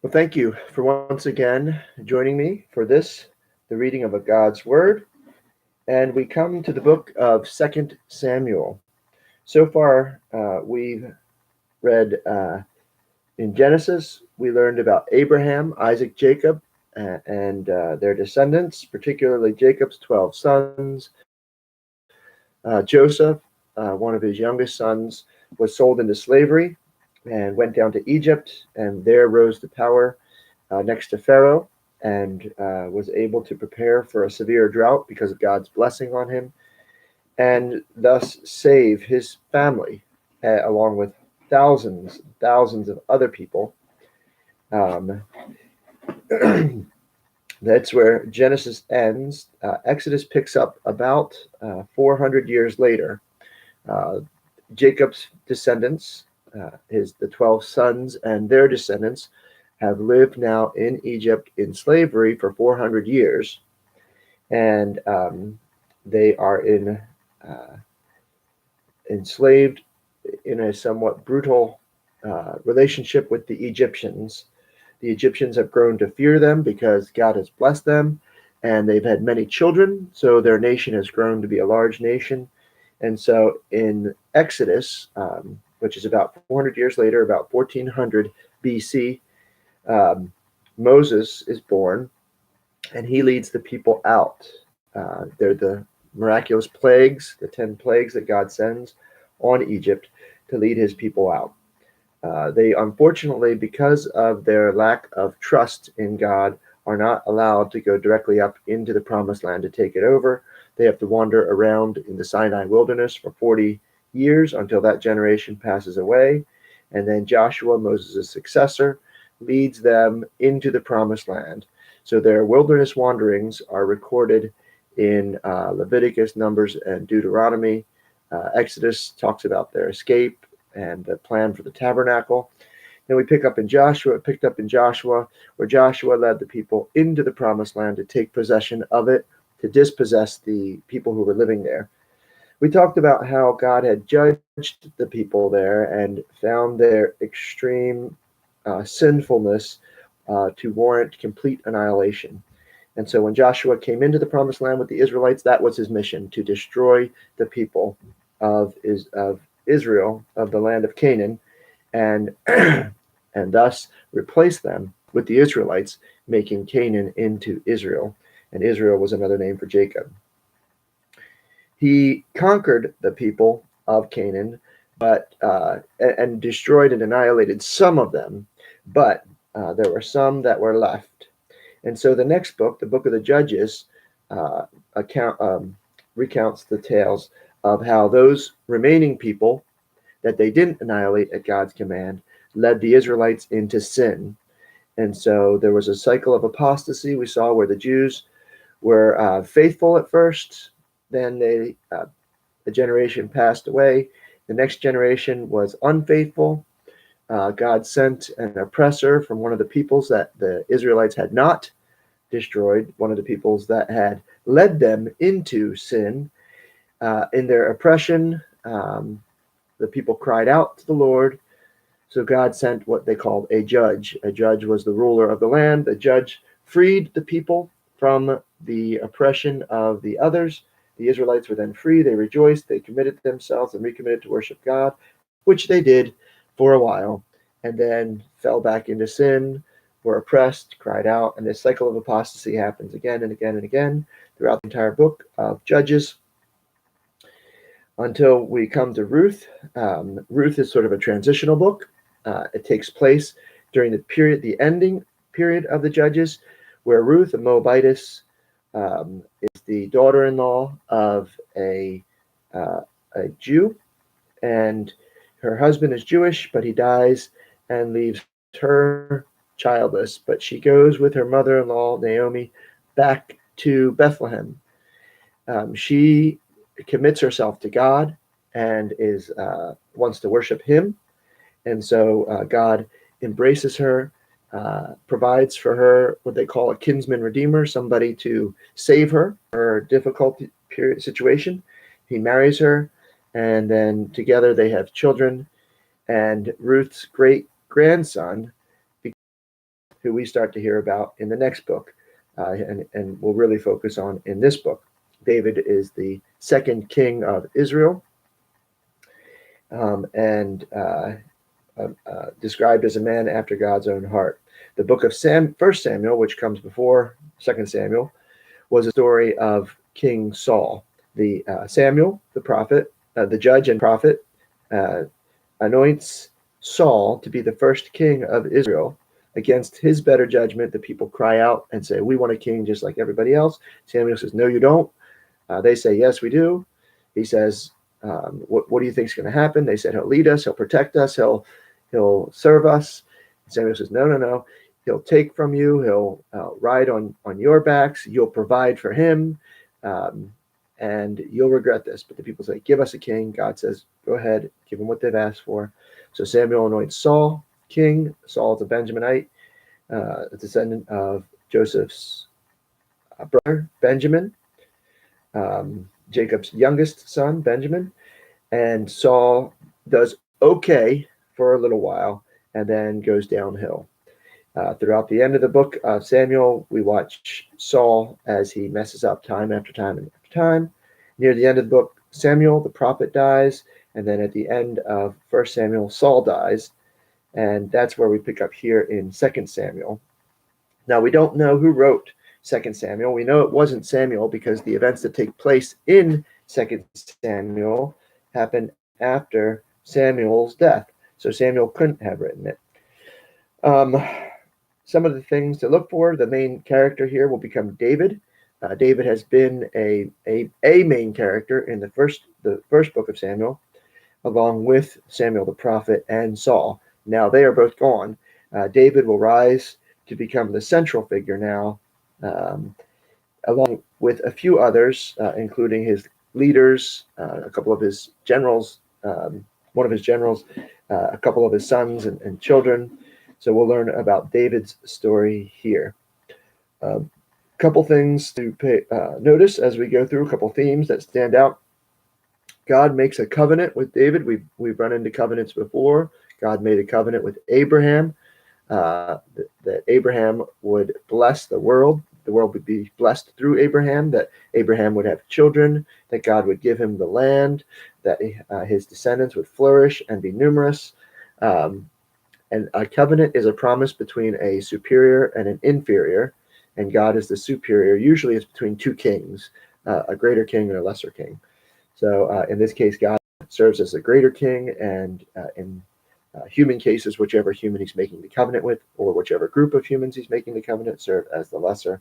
Well, thank you for once again joining me for this, the reading of God's Word. And we come to the book of 2 Samuel. So far, we've read in Genesis, we learned about Abraham, Isaac, Jacob, and their descendants, particularly Jacob's 12 sons. Joseph, one of his youngest sons, was sold into slavery and went down to Egypt, and there rose to power next to Pharaoh, and was able to prepare for a severe drought because of God's blessing on him, and thus save his family, along with thousands of other people. That's where Genesis ends. Exodus picks up about 400 years later. Jacob's descendants, the 12 sons and their descendants, have lived now in Egypt in slavery for 400 years, and they are enslaved in a somewhat brutal relationship with the Egyptians. The Egyptians have grown to fear them because God has blessed them, and they've had many children, so their nation has grown to be a large nation. And so in Exodus, which is about 400 years later, about 1400 BC, Moses is born, and he leads the people out. They're the miraculous plagues, the 10 plagues that God sends on Egypt to lead his people out. They unfortunately, because of their lack of trust in God, are not allowed to go directly up into the promised land to take it over. They have to wander around in the Sinai wilderness for 40 years until that generation passes away. And then Joshua, Moses' successor, leads them into the promised land. So their wilderness wanderings are recorded in Leviticus, Numbers, and Deuteronomy. Exodus talks about their escape and the plan for the tabernacle. Then we picked up in Joshua, where Joshua led the people into the promised land to take possession of it, to dispossess the people who were living there. We talked about how God had judged the people there and found their extreme sinfulness to warrant complete annihilation. And so when Joshua came into the promised land with the Israelites, that was his mission, to destroy the people of Israel, of the land of Canaan, and and thus replace them with the Israelites, making Canaan into Israel. And Israel was another name for Jacob. He conquered the people of Canaan, but and destroyed and annihilated some of them, but there were some that were left. And so the next book, the book of the Judges, recounts the tales of how those remaining people that they didn't annihilate at God's command led the Israelites into sin. And so there was a cycle of apostasy we saw where the Jews were faithful at first, then the generation passed away. The next generation was unfaithful. God sent an oppressor from one of the peoples that the Israelites had not destroyed, one of the peoples that had led them into sin. In their oppression, the people cried out to the Lord. So God sent what they called a judge. A judge was the ruler of the land. The judge freed the people from the oppression of the others. The Israelites were then free. They rejoiced. They committed themselves and recommitted to worship God, which they did for a while, and then fell back into sin, were oppressed, cried out, and this cycle of apostasy happens again and again and again throughout the entire book of Judges until we come to Ruth. Ruth is sort of a transitional book. It takes place during the ending period of the Judges, where Ruth, a Moabitess, is the daughter-in-law of a Jew, and her husband is Jewish, but he dies and leaves her childless. But she goes with her mother-in-law, Naomi, back to Bethlehem. She commits herself to God and wants to worship him. And so God embraces her, provides for her what they call a kinsman redeemer, somebody to save her difficult period situation. He marries her, and then together they have children. And Ruth's great grandson who we start to hear about in the next book, and we'll really focus on in this book. David is the second king of Israel, and described as a man after God's own heart. The book of 1 Samuel, which comes before 2 Samuel, was a story of King Saul. The Samuel, the prophet, the judge and prophet, anoints Saul to be the first king of Israel. Against his better judgment, the people cry out and say, "We want a king just like everybody else." Samuel says, "No, you don't." They say, "Yes, we do." He says, what do you think is going to happen? They said, "He'll lead us, he'll protect us, he'll serve us." Samuel says, "No, no, no. He'll take from you, he'll ride on your backs, you'll provide for him, and you'll regret this." But the people say, "Give us a king." God says, "Go ahead, give them what they've asked for." So Samuel anoints Saul king. Saul is a Benjaminite, a descendant of Joseph's brother, Benjamin, Jacob's youngest son, Benjamin. And Saul does okay for a little while and then goes downhill. Throughout the end of the book of Samuel, we watch Saul as he messes up time after time and after time. Near the end of the book, Samuel, the prophet, dies. And then at the end of 1 Samuel, Saul dies. And that's where we pick up here in 2 Samuel. Now, we don't know who wrote 2 Samuel. We know it wasn't Samuel because the events that take place in 2 Samuel happened after Samuel's death. So Samuel couldn't have written it. Some of the things to look for: the main character here will become David. David has been a main character in the first book of Samuel, along with Samuel the prophet and Saul. Now they are both gone. David will rise to become the central figure now, along with a few others, including his leaders, a couple of his generals, one of his generals, a couple of his sons and children. So we'll learn about David's story here. A couple things to notice as we go through, a couple themes that stand out. God makes a covenant with David. We've run into covenants before. God made a covenant with Abraham, that Abraham would bless the world. The world would be blessed through Abraham, that Abraham would have children, that God would give him the land, that his descendants would flourish and be numerous. And a covenant is a promise between a superior and an inferior, and God is the superior. Usually it's between two kings, a greater king and a lesser king. So in this case, God serves as a greater king, and in human cases, whichever human he's making the covenant with, or whichever group of humans he's making the covenant, serve as the lesser.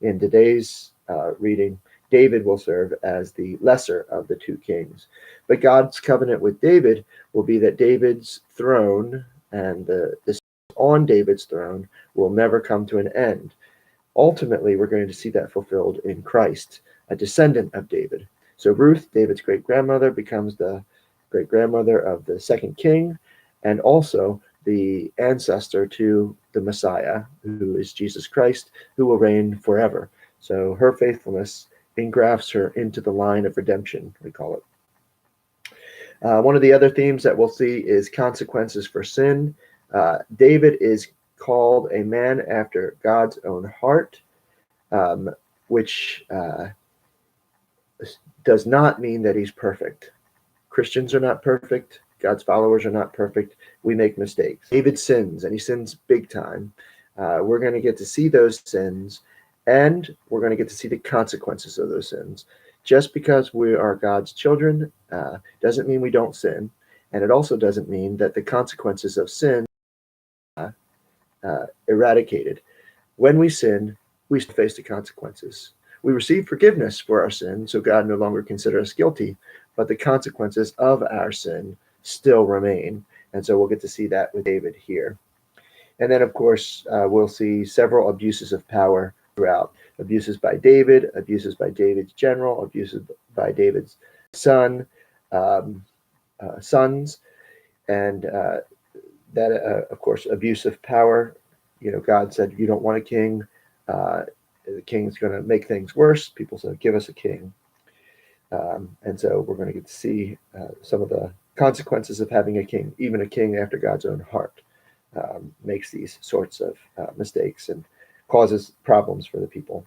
In today's reading, David will serve as the lesser of the two kings. But God's covenant with David will be that David's throne and the on David's throne will never come to an end. Ultimately, we're going to see that fulfilled in Christ, a descendant of David. So Ruth, David's great-grandmother, becomes the great-grandmother of the second king, and also the ancestor to the Messiah, who is Jesus Christ, who will reign forever. So her faithfulness engrafts her into the line of redemption, we call it. One of the other themes that we'll see is consequences for sin. David is called a man after God's own heart, which does not mean that he's perfect. Christians are not perfect. God's followers are not perfect. We make mistakes. David sins, and he sins big time. We're going to get to see those sins, and we're going to get to see the consequences of those sins. Just because we are God's children doesn't mean we don't sin, and it also doesn't mean that the consequences of sin are eradicated. When we sin, we face the consequences. We receive forgiveness for our sin, so God no longer considers us guilty, but the consequences of our sin still remain. And so we'll get to see that with David here. And then, of course, we'll see several abuses of power throughout. Abuses by David, abuses by David's general, abuses by David's sons, and that, of course, abuse of power. You know, God said, "You don't want a king. The king's going to make things worse." People said, "Give us a king." And so we're going to get to see some of the consequences of having a king, even a king after God's own heart. makes these sorts of mistakes and causes problems for the people.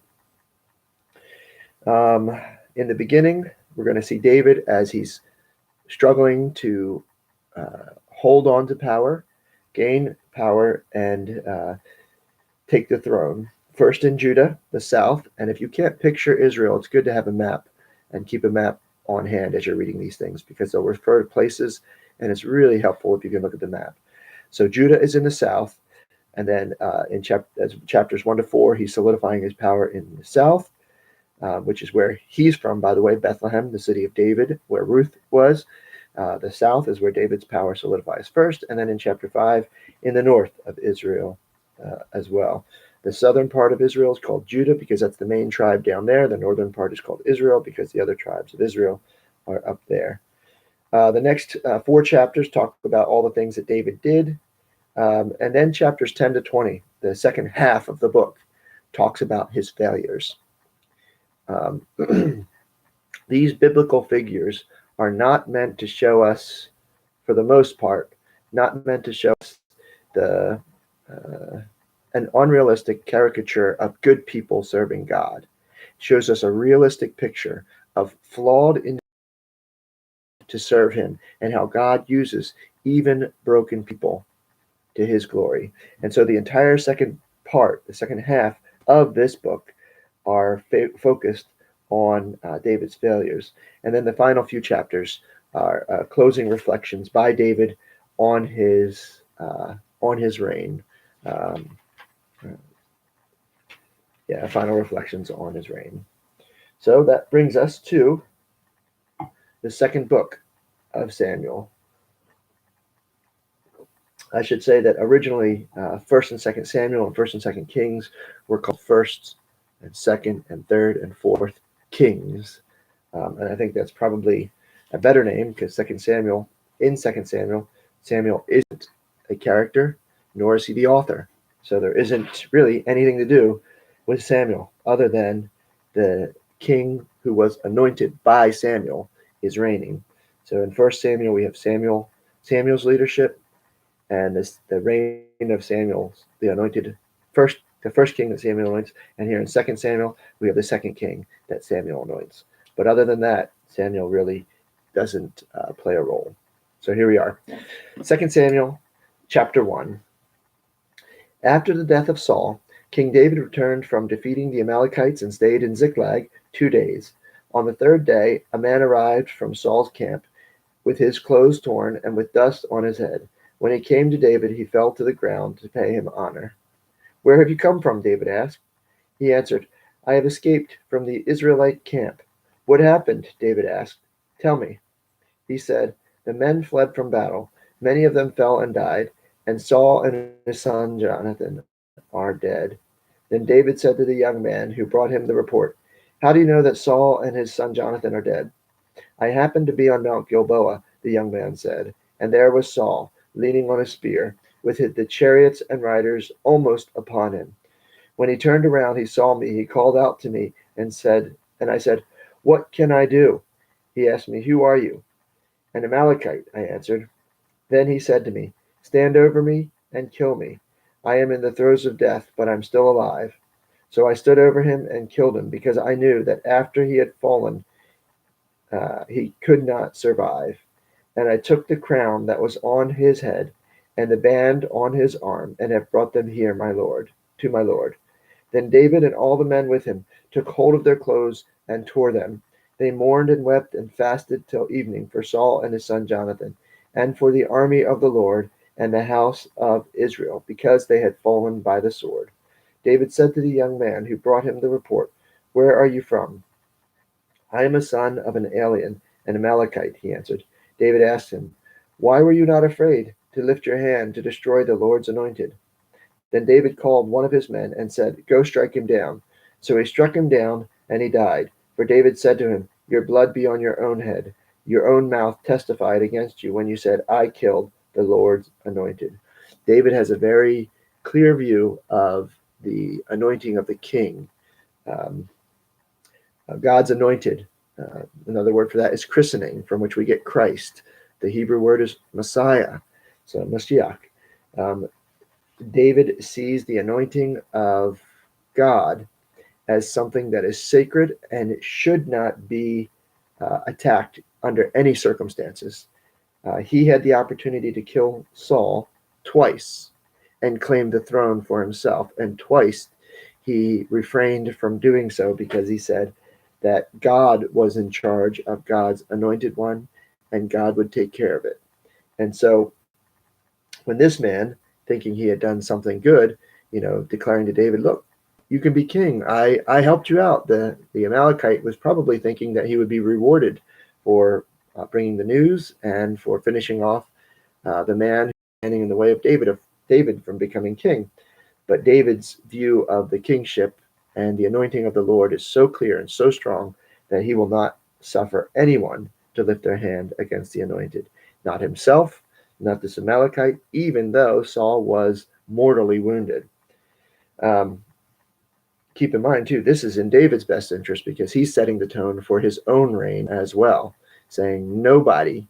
In the beginning, we're going to see David as he's struggling to hold on to power, gain power, and take the throne. First in Judah, the south. And if you can't picture Israel, it's good to have a map and keep a map on hand as you're reading these things, because they'll refer to places, and it's really helpful if you can look at the map. So Judah is in the south, and then in chapters 1 to 4, he's solidifying his power in the south, which is where he's from, by the way, Bethlehem, the city of David, where Ruth was. The south is where David's power solidifies first, and then in chapter 5, in the north of Israel as well. The southern part of Israel is called Judah because that's the main tribe down there. The northern part is called Israel because the other tribes of Israel are up there. The next 4 chapters talk about all the things that David did. And then chapters 10 to 20, the second half of the book, talks about his failures. These biblical figures are not meant to show us, for the most part, not meant to show us an unrealistic caricature of good people serving God. It shows us a realistic picture of flawed individuals to serve him, and how God uses even broken people to his glory. And so the entire second part, the second half of this book, are focused on David's failures. And then the final few chapters are closing reflections by David on his reign. Final reflections on his reign. So that brings us to the second book of Samuel. I should say that originally 1st and 2nd Samuel and 1st and 2nd Kings were called 1st and 2nd and 3rd and 4th Kings. And I think that's probably a better name, because in 2nd Samuel, Samuel isn't a character, nor is he the author. So there isn't really anything to do with Samuel other than the king who was anointed by Samuel is reigning. So in 1 Samuel, we have Samuel's leadership, and the reign of Samuel, the anointed the first king that Samuel anoints. And here in 2 Samuel, we have the second king that Samuel anoints. But other than that, Samuel really doesn't play a role. So here we are. 2 Samuel chapter 1. After the death of Saul, King David returned from defeating the Amalekites and stayed in Ziklag 2 days. On the 3rd day, a man arrived from Saul's camp with his clothes torn and with dust on his head. When he came to David, he fell to the ground to pay him honor. "Where have you come from?" David asked. He answered, "I have escaped from the Israelite camp." "What happened?" David asked. "Tell me." He said, "The men fled from battle. Many of them fell and died, and Saul and his son Jonathan are dead." Then David said to the young man who brought him the report, "How do you know that Saul and his son Jonathan are dead?" "I happened to be on Mount Gilboa," the young man said, "and there was Saul, leaning on a spear, with the chariots and riders almost upon him. When he turned around, he saw me. He called out to me and I said, 'What can I do?' He asked me, 'Who are you?' 'An Amalekite,' I answered. Then he said to me, 'Stand over me and kill me. I am in the throes of death, but I'm still alive.' So I stood over him and killed him, because I knew that after he had fallen, he could not survive. And I took the crown that was on his head and the band on his arm, and have brought them here, to my lord. Then David and all the men with him took hold of their clothes and tore them. They mourned and wept and fasted till evening for Saul and his son Jonathan, and for the army of the Lord and the house of Israel, because they had fallen by the sword. David said to the young man who brought him the report, 'Where are you from?' 'I am a son of an alien, an Amalekite,' he answered. David asked him, 'Why were you not afraid to lift your hand to destroy the Lord's anointed?' Then David called one of his men and said, 'Go strike him down.' So he struck him down, and he died. For David said to him, 'Your blood be on your own head. Your own mouth testified against you when you said, I killed the Lord's anointed.'" David has a very clear view of the anointing of the king. God's anointed. Another word for that is christening, from which we get Christ. The Hebrew word is Messiah, so Mashiach. David sees the anointing of God as something that is sacred and it should not be attacked under any circumstances. He had the opportunity to kill Saul twice and claim the throne for himself, and twice he refrained from doing so because he said that God was in charge of God's anointed one and God would take care of it. And so when this man, thinking he had done something good, declaring to David, look, you can be king. I helped you out. The Amalekite was probably thinking that he would be rewarded for bringing the news and for finishing off the man standing in the way of David from becoming king. But David's view of the kingship and the anointing of the Lord is so clear and so strong that he will not suffer anyone to lift their hand against the anointed, not himself, not this Amalekite, even though Saul was mortally wounded. Keep in mind, too, this is in David's best interest because he's setting the tone for his own reign as well, saying nobody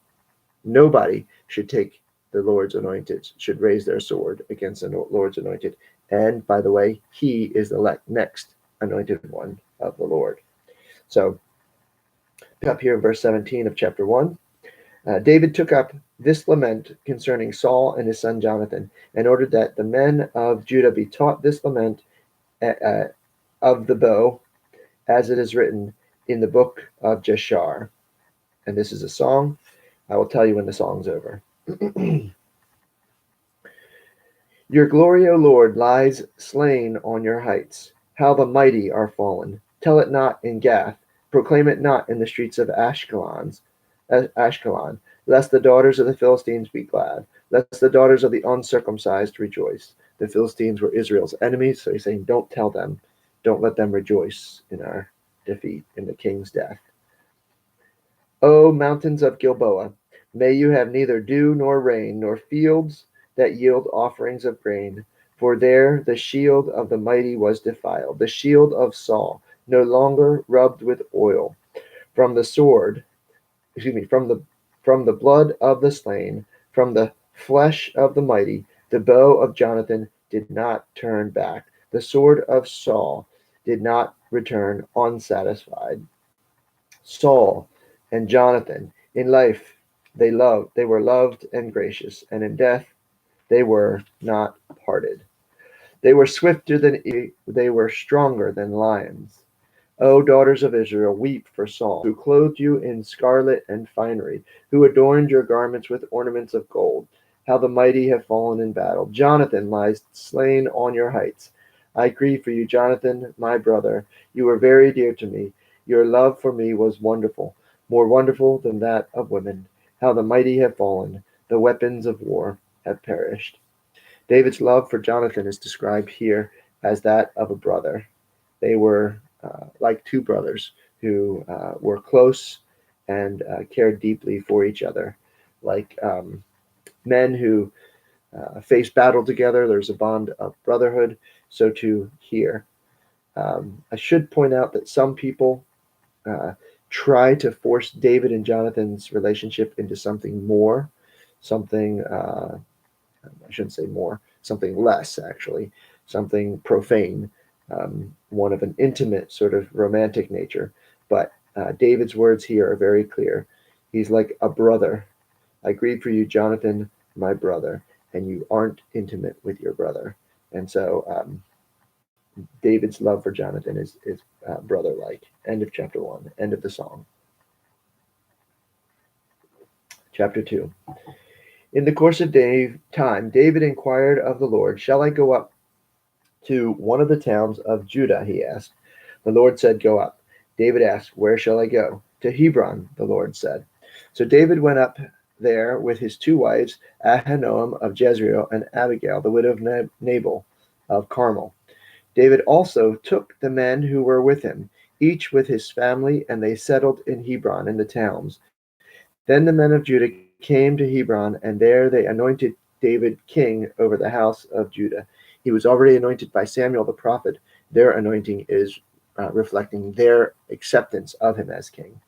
should take the Lord's anointed, should raise their sword against the Lord's anointed. And by the way, he is the next anointed one of the Lord. So up here in verse 17 of chapter 1, David took up this lament concerning Saul and his son Jonathan, and ordered that the men of Judah be taught this lament of the bow, as it is written in the book of Jeshar. And this is a song. I will tell you when the song's over. Your glory, O Lord, lies slain on your heights. How the mighty are fallen. Tell it not in Gath. Proclaim it not in the streets of Ashkelon, lest the daughters of the Philistines be glad, lest the daughters of the uncircumcised rejoice. The Philistines were Israel's enemies, so he's saying, don't tell them. Don't let them rejoice in our defeat, in the king's death. O mountains of Gilboa, may you have neither dew nor rain, nor fields that yield offerings of grain. For there the shield of the mighty was defiled, the shield of Saul, no longer rubbed with oil. From the blood of the slain, from the flesh of the mighty, the bow of Jonathan did not turn back. The sword of Saul did not return unsatisfied. Saul and Jonathan, in life they were loved and gracious, and in death they were not parted. They were swifter they were stronger than lions. O daughters of Israel, weep for Saul, who clothed you in scarlet and finery, who adorned your garments with ornaments of gold. How the mighty have fallen in battle. Jonathan lies slain on your heights. I grieve for you, Jonathan, my brother. You were very dear to me. Your love for me was wonderful, more wonderful than that of women. How the mighty have fallen. The weapons of war have perished. David's love for Jonathan is described here as that of a brother. They were like two brothers who were close and cared deeply for each other. Like men who face battle together, there's a bond of brotherhood. So too here. I should point out that some people try to force David and Jonathan's relationship into something more, something, I shouldn't say more, something less, actually, something profane, one of an intimate sort of romantic nature. But David's words here are very clear. He's like a brother. I grieve for you, Jonathan, my brother, and you aren't intimate with your brother. And so David's love for Jonathan is brother-like. End of chapter 1. End of the song. Chapter 2. In the course of time, David inquired of the Lord, shall I go up to one of the towns of Judah, he asked. The Lord said, go up. David asked, where shall I go? To Hebron, the Lord said. So David went up there with his two wives, Ahinoam of Jezreel and Abigail, the widow of Nabal of Carmel. David also took the men who were with him, each with his family, and they settled in Hebron in the towns. Then the men of Judah came to Hebron, and there they anointed David king over the house of Judah. He was already anointed by Samuel the prophet. Their anointing is reflecting their acceptance of him as king.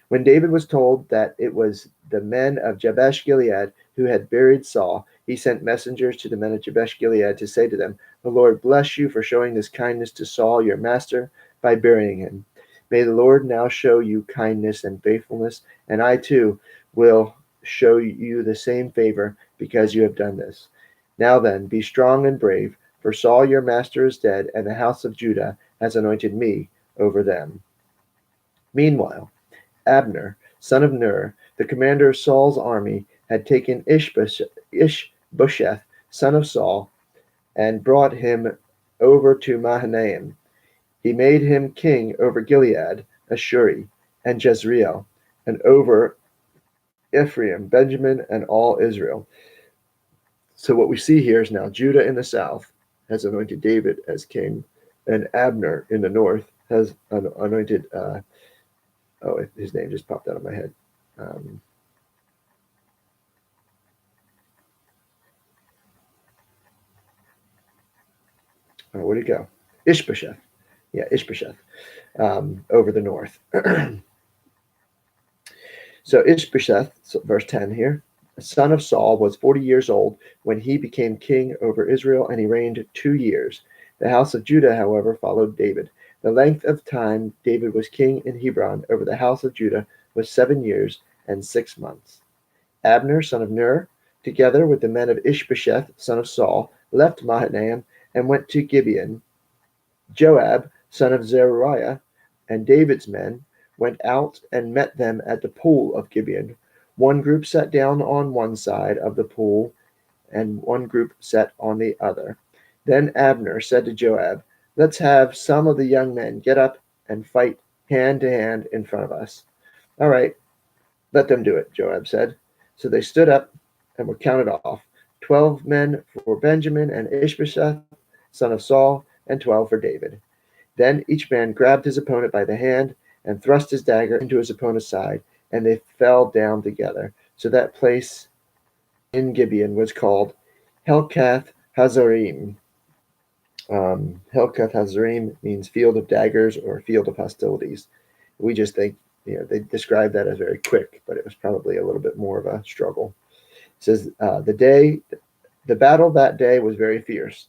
When David was told that it was the men of Jabesh Gilead who had buried Saul, he sent messengers to the men of Jabesh Gilead to say to them, "The Lord bless you for showing this kindness to Saul your master by burying him. May the Lord now show you kindness and faithfulness, and I too will show you the same favor because you have done this. Now then, be strong and brave, for Saul your master is dead, and the house of Judah has anointed me over them." Meanwhile, Abner, son of Ner, the commander of Saul's army, had taken Ishbosheth, son of Saul, and brought him over to Mahanaim. He made him king over Gilead, Ashuri, and Jezreel, and over Ephraim, Benjamin, and all Israel. So what we see here is now Judah in the south has anointed David as king, and Abner in the north has anointed. His name just popped out of my head. Where'd it go? Ishbosheth. Yeah, Ishbosheth over the north. So Ishbosheth, verse 10 here, son of Saul, was 40 years old when he became king over Israel, and he reigned 2 years. The house of Judah, however, followed David. The length of time David was king in Hebron over the house of Judah was 7 years and 6 months. Abner, son of Ner, together with the men of Ishbosheth, son of Saul, left Mahanaim and went to Gibeon. Joab, son of Zeruiah, and David's men went out and met them at the pool of Gibeon. One group sat down on one side of the pool, and one group sat on the other. Then Abner said to Joab, "Let's have some of the young men get up and fight hand to hand in front of us." "All right, let them do it," Joab said. So they stood up and were counted off, 12 men for Benjamin and Ishbosheth, son of Saul, and 12 for David. Then each man grabbed his opponent by the hand and thrust his dagger into his opponent's side, and they fell down together. So that place in Gibeon was called Helkath Hazarim. Helkath Hazarim means field of daggers or field of hostilities. We just think, they describe that as very quick, but it was probably a little bit more of a struggle. It says, the battle that day was very fierce,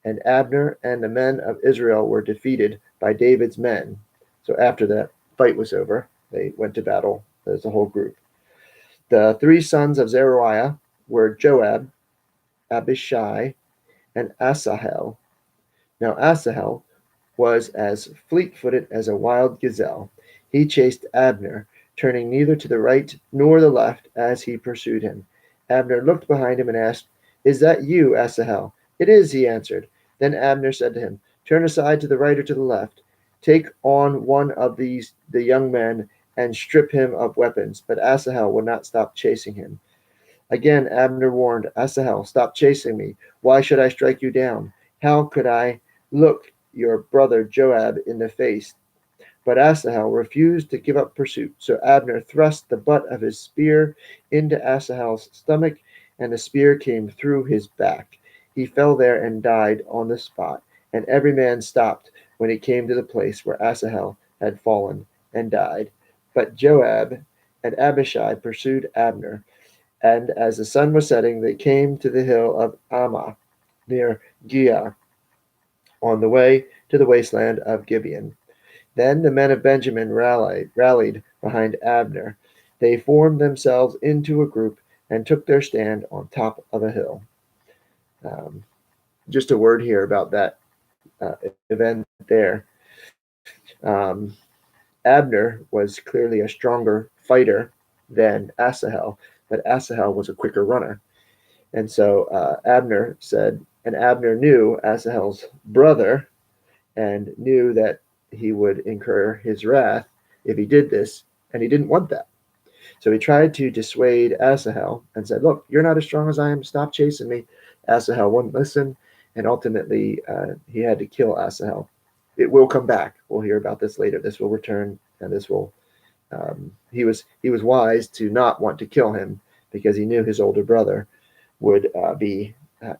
and Abner and the men of Israel were defeated by David's men. So after that fight was over, they went to battle as a whole group. The 3 sons of Zeruiah were Joab, Abishai, and Asahel. Now Asahel was as fleet-footed as a wild gazelle. He chased Abner, turning neither to the right nor the left as he pursued him. Abner looked behind him and asked, "Is that you, Asahel?" "It is," he answered. Then Abner said to him, "Turn aside to the right or to the left. Take on one of the young men and strip him of weapons." But Asahel would not stop chasing him. Again Abner warned, "Asahel, stop chasing me. Why should I strike you down? How could I look your brother Joab in the face?" But Asahel refused to give up pursuit. So Abner thrust the butt of his spear into Asahel's stomach, and the spear came through his back. He fell there and died on the spot, and every man stopped when he came to the place where Asahel had fallen and died. But Joab and Abishai pursued Abner, and as the sun was setting, they came to the hill of Ammah near Giah, on the way to the wasteland of Gibeon. Then the men of Benjamin rallied behind Abner. They formed themselves into a group and took their stand on top of a hill. Just a word here about that event there. Abner was clearly a stronger fighter than Asahel, but Asahel was a quicker runner. And so Abner said, and Abner knew Asahel's brother and knew that he would incur his wrath if he did this, and he didn't want that. So he tried to dissuade Asahel and said, "Look, you're not as strong as I am. Stop chasing me." Asahel wouldn't listen, and ultimately he had to kill Asahel. It will come back. We'll hear about this later. This will return, and this will. He was wise to not want to kill him because he knew his older brother would be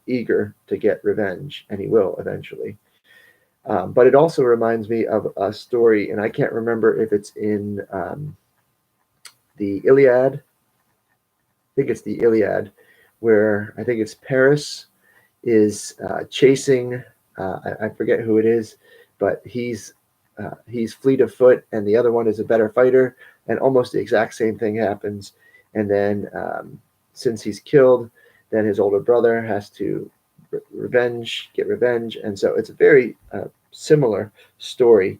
eager to get revenge, and he will eventually. But it also reminds me of a story, and I can't remember if it's in the Iliad. I think it's the Iliad, where I think it's Paris is chasing. I forget who it is, but he's fleet of foot, and the other one is a better fighter, and almost the exact same thing happens. And then, since he's killed, then his older brother has to get revenge, and so it's a very similar story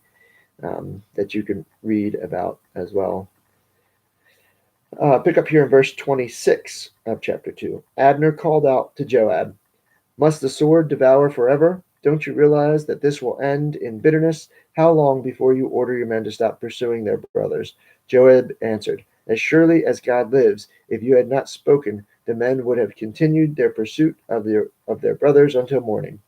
that you can read about as well. Pick up here in verse 26 of chapter 2. Abner called out to Joab, "Must the sword devour forever? Don't you realize that this will end in bitterness? How long before you order your men to stop pursuing their brothers?" Joab answered, "As surely as God lives, if you had not spoken, the men would have continued their pursuit of their brothers until morning."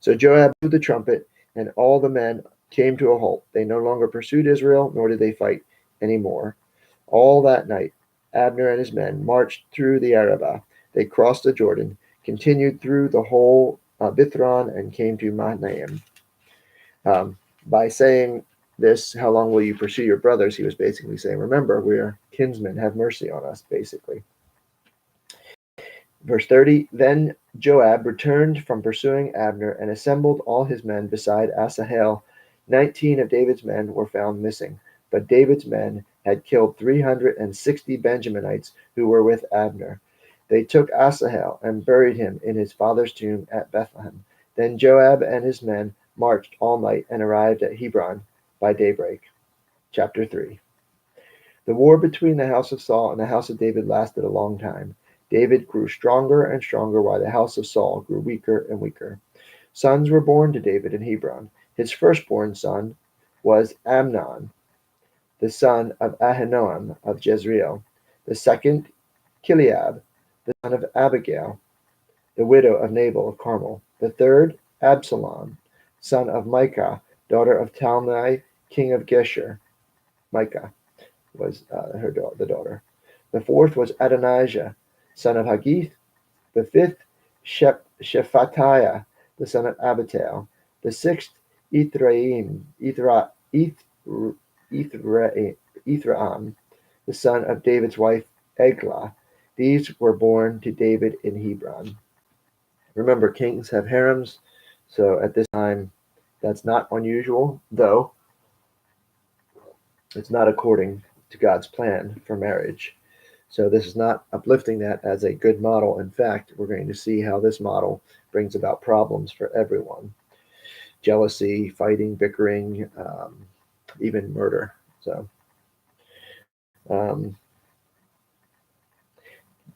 So Joab blew the trumpet, and all the men came to a halt. They no longer pursued Israel, nor did they fight any more. All that night, Abner and his men marched through the Arabah. They crossed the Jordan, continued through the whole Bithron, and came to Mahanaim. By saying this, "How long will you pursue your brothers?" he was basically saying, "Remember, we are kinsmen. Have mercy on us," basically. Verse 30, then Joab returned from pursuing Abner and assembled all his men beside Asahel. 19 of David's men were found missing, but David's men had killed 360 Benjaminites who were with Abner. They took Asahel and buried him in his father's tomb at Bethlehem. Then Joab and his men marched all night and arrived at Hebron by daybreak. Chapter 3. The war between the house of Saul and the house of David lasted a long time. David grew stronger and stronger, while the house of Saul grew weaker and weaker. Sons were born to David in Hebron. His firstborn son was Amnon, the son of Ahinoam of Jezreel. The second, Chileab, the son of Abigail, the widow of Nabal of Carmel. The third, Absalom, son of Micah, daughter of Talmai, king of Geshur. Micah was the daughter. The fourth was Adonijah, son of Haggith. The fifth, Shephatiah, the son of Abital. The sixth, Ithraam, the son of David's wife, Eglah. These were born to David in Hebron. Remember, kings have harems, so at this time, that's not unusual, though it's not according to God's plan for marriage. So this is not uplifting that as a good model. In fact, we're going to see how this model brings about problems for everyone. Jealousy, fighting, bickering, even murder. So,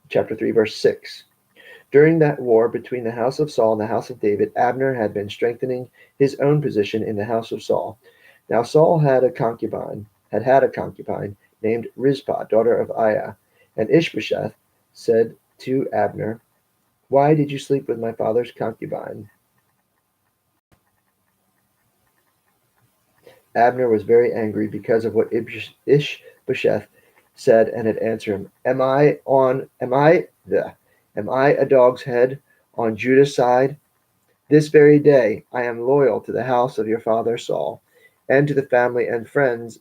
chapter 3, verse 6. During that war between the house of Saul and the house of David, Abner had been strengthening his own position in the house of Saul. Now Saul had a concubine named Rizpah, daughter of Aiah. And Ishbosheth said to Abner, "Why did you sleep with my father's concubine?" Abner was very angry because of what Ishbosheth said, and had answered him, Am I a dog's head on Judah's side? This very day I am loyal to the house of your father Saul, and to the family and friends.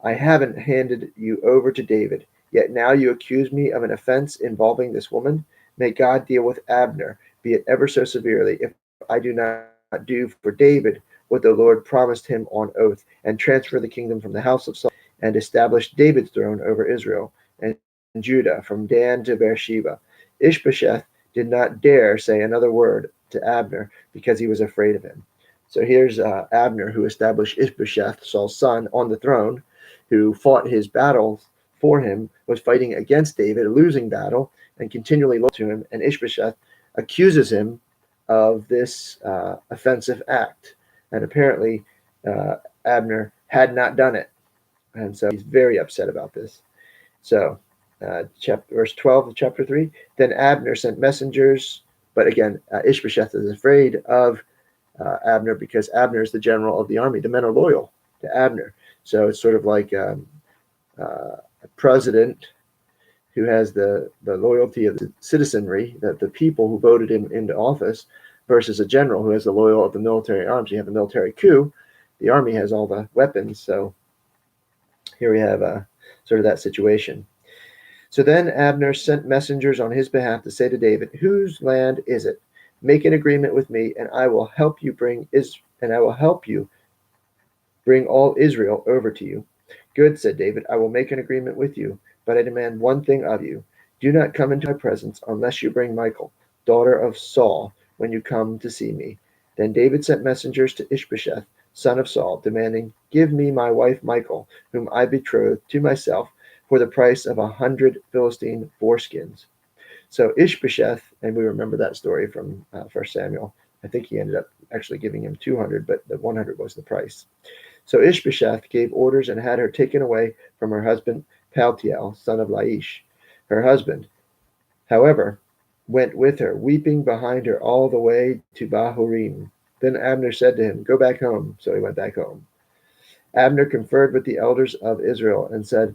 I haven't handed you over to David. Yet now you accuse me of an offense involving this woman. May God deal with Abner, be it ever so severely, if I do not do for David what the Lord promised him on oath, and transfer the kingdom from the house of Saul, and establish David's throne over Israel and Judah from Dan to Beersheba. Ishbosheth did not dare say another word to Abner because he was afraid of him. So here's Abner, who established Ishbosheth, Saul's son, on the throne, who fought his battles for him, was fighting against David, a losing battle, and continually looked to him. And Ishbosheth accuses him of this offensive act. And apparently Abner had not done it. And so he's very upset about this. So verse 12 of chapter 3, then Abner sent messengers. But again, Ishbosheth is afraid of Abner because Abner is the general of the army. The men are loyal to Abner. So it's sort of like a president who has the loyalty of the citizenry, that the people who voted him into office, versus a general who has the loyal of the military arms. You have a military coup. The army has all the weapons. So here we have sort of that situation. So then Abner sent messengers on his behalf to say to David, "Whose land is it? Make an agreement with me, and I will help you bring all Israel over to you." "Good," said David, "I will make an agreement with you, but I demand one thing of you. Do not come into my presence unless you bring Michal, daughter of Saul, when you come to see me." Then David sent messengers to Ishbosheth, son of Saul, demanding, "Give me my wife Michal, whom I betrothed to myself, for the price of 100 Philistine foreskins." So Ishbosheth, and we remember that story from 1 Samuel. I think he ended up actually giving him 200, but the 100 was the price. So Ishbosheth gave orders and had her taken away from her husband Paltiel, son of Laish. Her husband, however, went with her, weeping behind her all the way to Bahurim. Then Abner said to him, "Go back home." So he went back home. Abner conferred with the elders of Israel and said,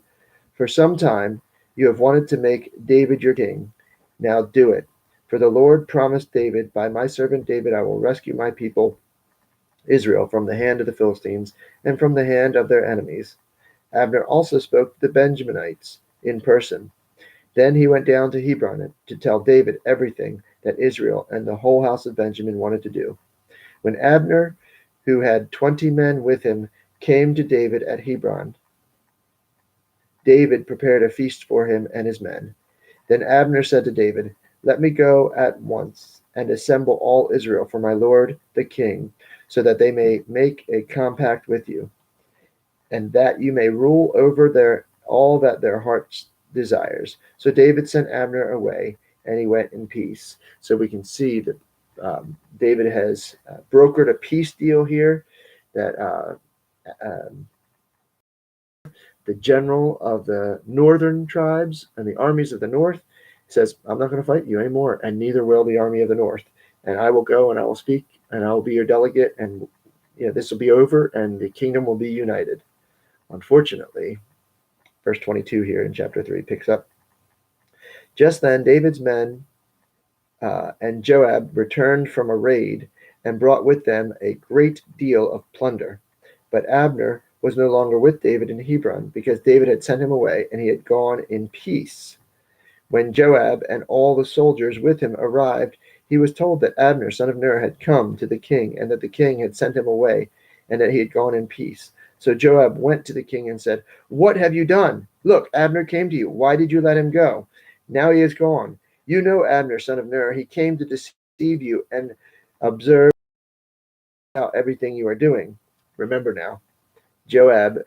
"For some time you have wanted to make David your king. Now do it. For the Lord promised David, 'By my servant David I will rescue my people Israel from the hand of the Philistines and from the hand of their enemies.'" Abner also spoke to the Benjaminites in person. Then he went down to Hebron to tell David everything that Israel and the whole house of Benjamin wanted to do. When Abner, who had 20 men with him, came to David at Hebron, David prepared a feast for him and his men. Then Abner said to David, "Let me go at once and assemble all Israel for my lord the king, so that they may make a compact with you, and that you may rule over all that their hearts desires." So David sent Abner away, and he went in peace. So we can see that David has brokered a peace deal here, that the general of the northern tribes and the armies of the north says, "I'm not going to fight you anymore, and neither will the army of the north. And I will go and I will speak, and I will be your delegate, and this will be over, and the kingdom will be united." Unfortunately, verse 22 here in chapter 3 picks up. Just then David's men and Joab returned from a raid and brought with them a great deal of plunder. But Abner was no longer with David in Hebron, because David had sent him away, and he had gone in peace. When Joab and all the soldiers with him arrived, he was told that Abner, son of Ner, had come to the king, and that the king had sent him away, and that he had gone in peace. So Joab went to the king and said, "What have you done? Look, Abner came to you. Why did you let him go? Now he is gone. You know Abner, son of Ner. He came to deceive you and observe everything you are doing." Remember now, Joab,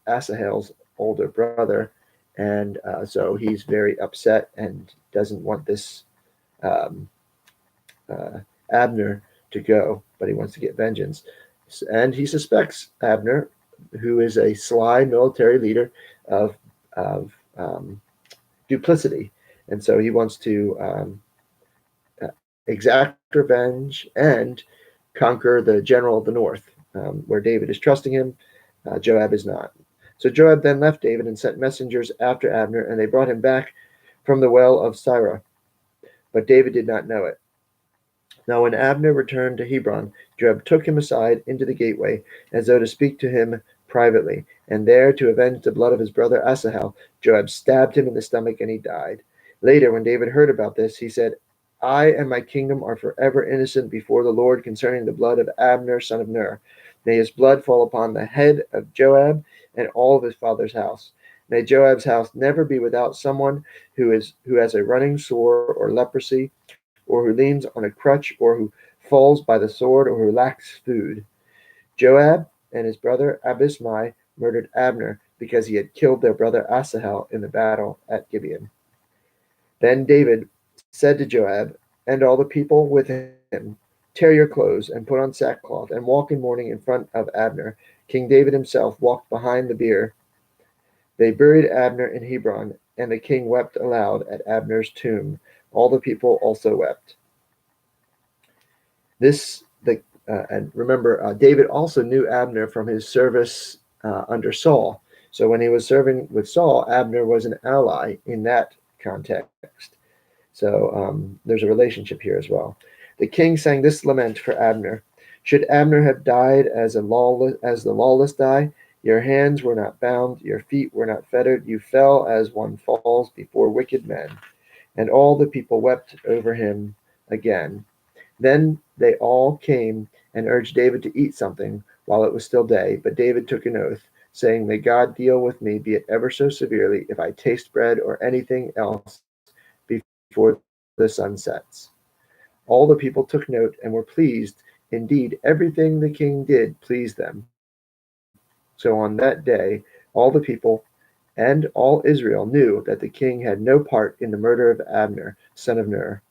Asahel's older brother, and so he's very upset and doesn't want this Abner to go, but he wants to get vengeance. And he suspects Abner, who is a sly military leader, of duplicity. And so he wants to exact revenge and conquer the general of the north, where David is trusting him. Joab is not. So Joab then left David and sent messengers after Abner, and they brought him back from the well of Sirah. But David did not know it. Now when Abner returned to Hebron, Joab took him aside into the gateway, as though to speak to him privately. And there, to avenge the blood of his brother Asahel, Joab stabbed him in the stomach, and he died. Later, when David heard about this, he said, "I and my kingdom are forever innocent before the Lord concerning the blood of Abner, son of Ner. May his blood fall upon the head of Joab and all of his father's house. May Joab's house never be without someone who has a running sore or leprosy, or who leans on a crutch, or who falls by the sword, or who lacks food." Joab and his brother Abishai murdered Abner because he had killed their brother Asahel in the battle at Gibeon. Then David said to Joab and all the people with him, "Tear your clothes and put on sackcloth and walk in mourning in front of Abner." King David himself walked behind the bier. They buried Abner in Hebron, and the king wept aloud at Abner's tomb. All the people also wept. And remember, David also knew Abner from his service under Saul. So when he was serving with Saul, Abner was an ally in that context. So there's a relationship here as well. The king sang this lament for Abner: "Should Abner have died as the lawless die? Your hands were not bound, your feet were not fettered. You fell as one falls before wicked men. And all the people wept over him again. Then they all came and urged David to eat something while it was still day. But David took an oath, saying, May God deal with me, be it ever so severely, if I taste bread or anything else before the sun sets. All the people took note and were pleased. Indeed, everything the king did pleased them. So on that day, all the people and all Israel knew that the king had no part in the murder of Abner, son of Ner.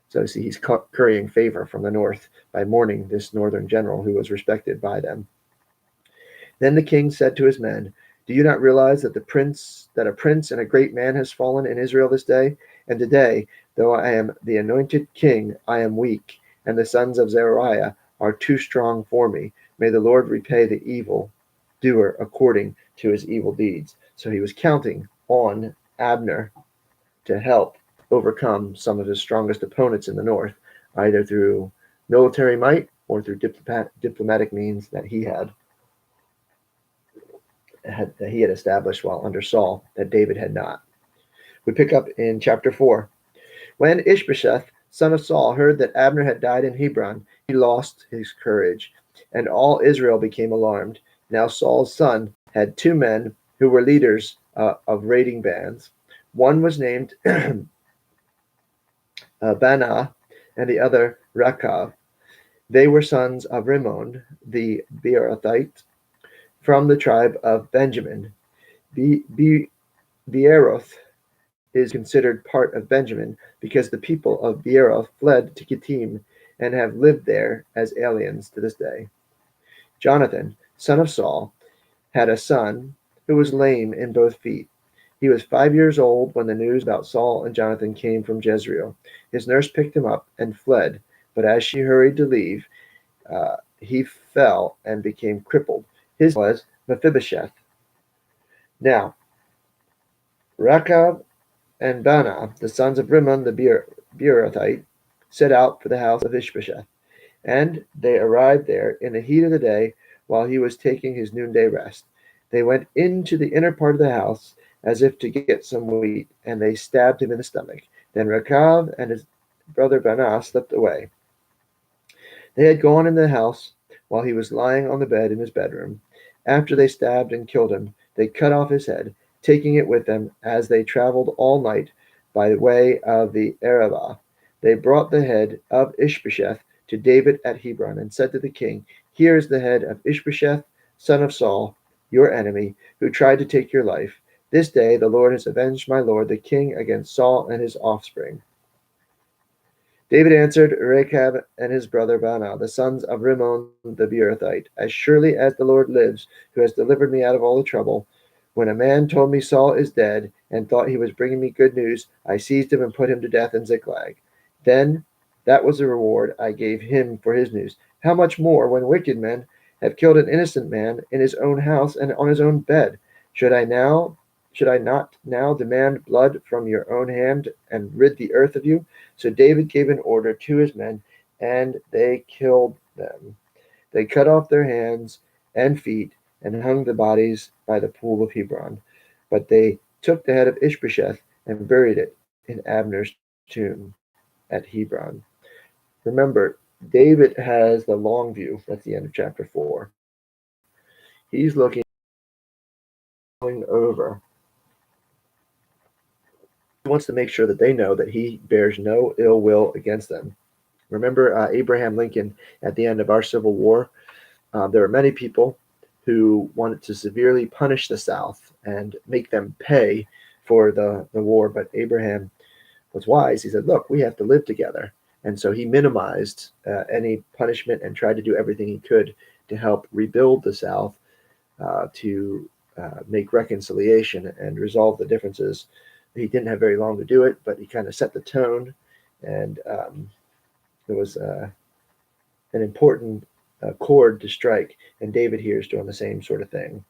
So see, he's currying favor from the north by mourning this northern general who was respected by them. Then the king said to his men, Do you not realize that a prince and a great man has fallen in Israel this day? And today, though I am the anointed king, I am weak, and the sons of Zeruiah are too strong for me. May the Lord repay the evil doer according to his evil deeds. So he was counting on Abner to help overcome some of his strongest opponents in the north, either through military might or through diplomatic means that he had established while under Saul that David had not. We pick up in chapter 4. When Ishbosheth, son of Saul, heard that Abner had died in Hebron, he lost his courage, and all Israel became alarmed. Now Saul's son had two men who were leaders of raiding bands. One was named Banah, and the other Rechab. They were sons of Rimmon the Beerothite, from the tribe of Benjamin. Beeroth is considered part of Benjamin because the people of Beeroth fled to Kittim and have lived there as aliens to this day. Jonathan, son of Saul, had a son who was lame in both feet. He was 5 years old when the news about Saul and Jonathan came from Jezreel. His nurse picked him up and fled, but as she hurried to leave, he fell and became crippled. His name was Mephibosheth. Now, Rechab and Baanah, the sons of Rimmon the Beerothite, set out for the house of Ishbosheth, and they arrived there in the heat of the day while he was taking his noonday rest. They went into the inner part of the house as if to get some wheat, and they stabbed him in the stomach. Then Rechab and his brother Baanah slipped away. They had gone into the house while he was lying on the bed in his bedroom. After they stabbed and killed him, they cut off his head, taking it with them as they traveled all night by way of the Arabah. They brought the head of Ishbosheth to David at Hebron and said to the king, Here is the head of Ishbosheth, son of Saul, your enemy, who tried to take your life. This day the Lord has avenged my lord the king against Saul and his offspring. David answered Rechab and his brother Baanah, the sons of Rimmon the Beerothite, As surely as the Lord lives, who has delivered me out of all the trouble, when a man told me Saul is dead and thought he was bringing me good news, I seized him and put him to death in Ziklag. Then that was the reward I gave him for his news. How much more when wicked men have killed an innocent man in his own house and on his own bed? Should I not now demand blood from your own hand and rid the earth of you? So David gave an order to his men, and they killed them. They cut off their hands and feet and hung the bodies by the pool of Hebron. But they took the head of Ishbosheth and buried it in Abner's tomb at Hebron. Remember, David has the long view. That's the end of chapter 4. He's looking over. He wants to make sure that they know that he bears no ill will against them. Remember Abraham Lincoln at the end of our Civil War? There were many people who wanted to severely punish the South and make them pay for the war. But Abraham was wise. He said, look, we have to live together. And so he minimized any punishment and tried to do everything he could to help rebuild the South, to make reconciliation and resolve the differences. He didn't have very long to do it, but he kind of set the tone, and it was an important chord to strike. And David here is doing the same sort of thing.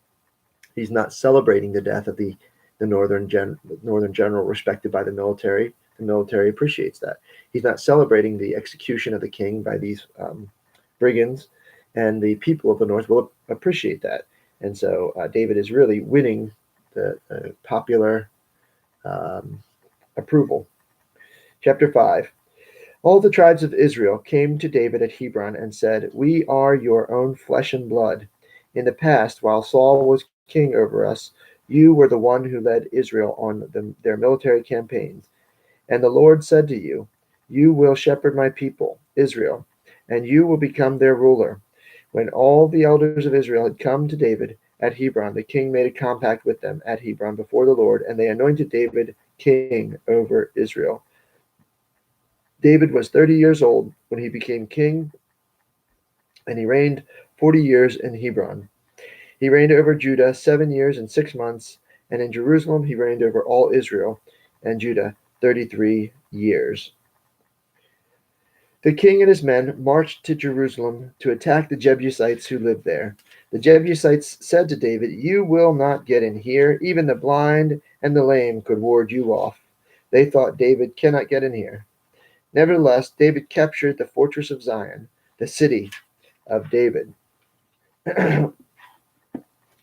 He's not celebrating the death of the northern general respected by the military. The military appreciates that. He's not celebrating the execution of the king by these brigands, and the people of the north will appreciate that. And so David is really winning the popular approval. Chapter 5. All the tribes of Israel came to David at Hebron and said, "We are your own flesh and blood. In the past, while Saul was king over us, you were the one who led Israel on their military campaigns. And the Lord said to you, 'You will shepherd my people, Israel, and you will become their ruler.' When all the elders of Israel had come to David at Hebron, the king made a compact with them at Hebron before the Lord, and they anointed David king over Israel. David was 30 years old when he became king, and he reigned 40 years in Hebron. He reigned over Judah 7 years and 6 months, and in Jerusalem he reigned over all Israel and Judah 33 years. The king and his men marched to Jerusalem to attack the Jebusites who lived there. The Jebusites said to David, "You will not get in here. Even the blind and the lame could ward you off." They thought, "David cannot get in here." Nevertheless, David captured the fortress of Zion, the city of David.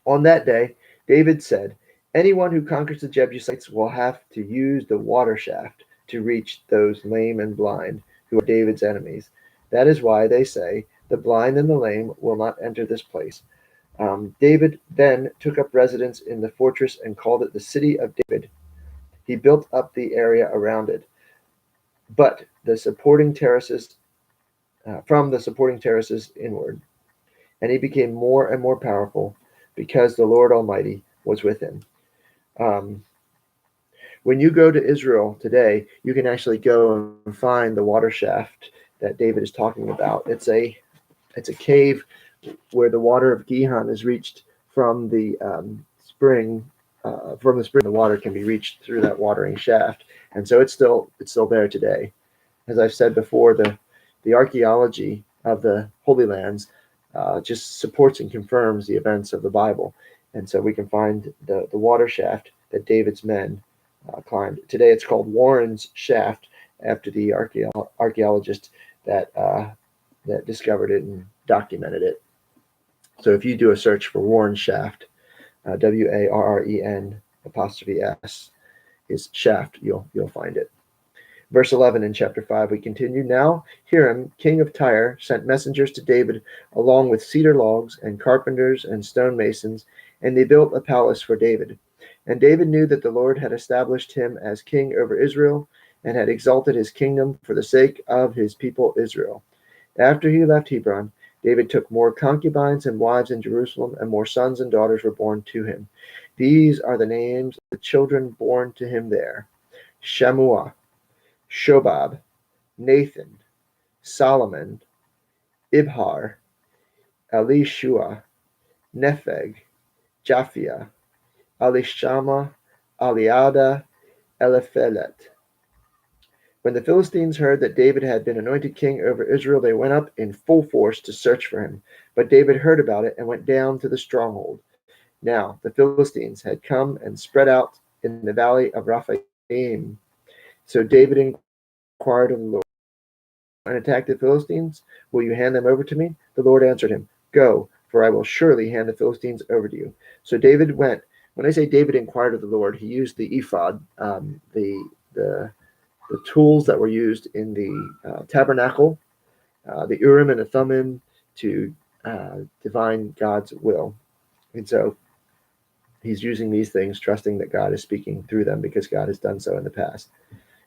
On that day, David said, "Anyone who conquers the Jebusites will have to use the water shaft to reach those lame and blind who are David's enemies. That is why they say, 'The blind and the lame will not enter this place.'" David then took up residence in the fortress and called it the City of David. He built up the area around it, but the supporting terraces from the supporting terraces inward, and he became more and more powerful because the Lord Almighty was with him. Um, when you go to Israel today, you can actually go and find the water shaft that David is talking about. It's a cave where the water of Gihon is reached from the spring. From the spring, the water can be reached through that watering shaft, and so it's still there today. As I've said before, the archaeology of the Holy Lands just supports and confirms the events of the Bible. And so we can find the water shaft that David's men climbed. Today it's called Warren's Shaft, after the archaeologist that discovered it and documented it. So if you do a search for Warren Shaft, WARREN'(S) is shaft, you'll find it. Verse 11 in chapter 5, we continue. Now Hiram, king of Tyre, sent messengers to David along with cedar logs and carpenters and stonemasons, and they built a palace for David. And David knew that the Lord had established him as king over Israel and had exalted his kingdom for the sake of his people Israel. After he left Hebron, David took more concubines and wives in Jerusalem, and more sons and daughters were born to him. These are the names of the children born to him there: Shammua, Shobab, Nathan, Solomon, Ibhar, Elishua, Nepheg, Japhia, Elishama, Eliada, Eliphelet. When the Philistines heard that David had been anointed king over Israel, they went up in full force to search for him. But David heard about it and went down to the stronghold. Now the Philistines had come and spread out in the valley of Rephaim. So David inquired of the Lord, "And attack the Philistines? Will you hand them over to me?" The Lord answered him, "Go, for I will surely hand the Philistines over to you." So David went. When I say David inquired of the Lord, he used the ephod, the tools that were used in the tabernacle, the Urim and the Thummim, to divine God's will. And so he's using these things, trusting that God is speaking through them because God has done so in the past.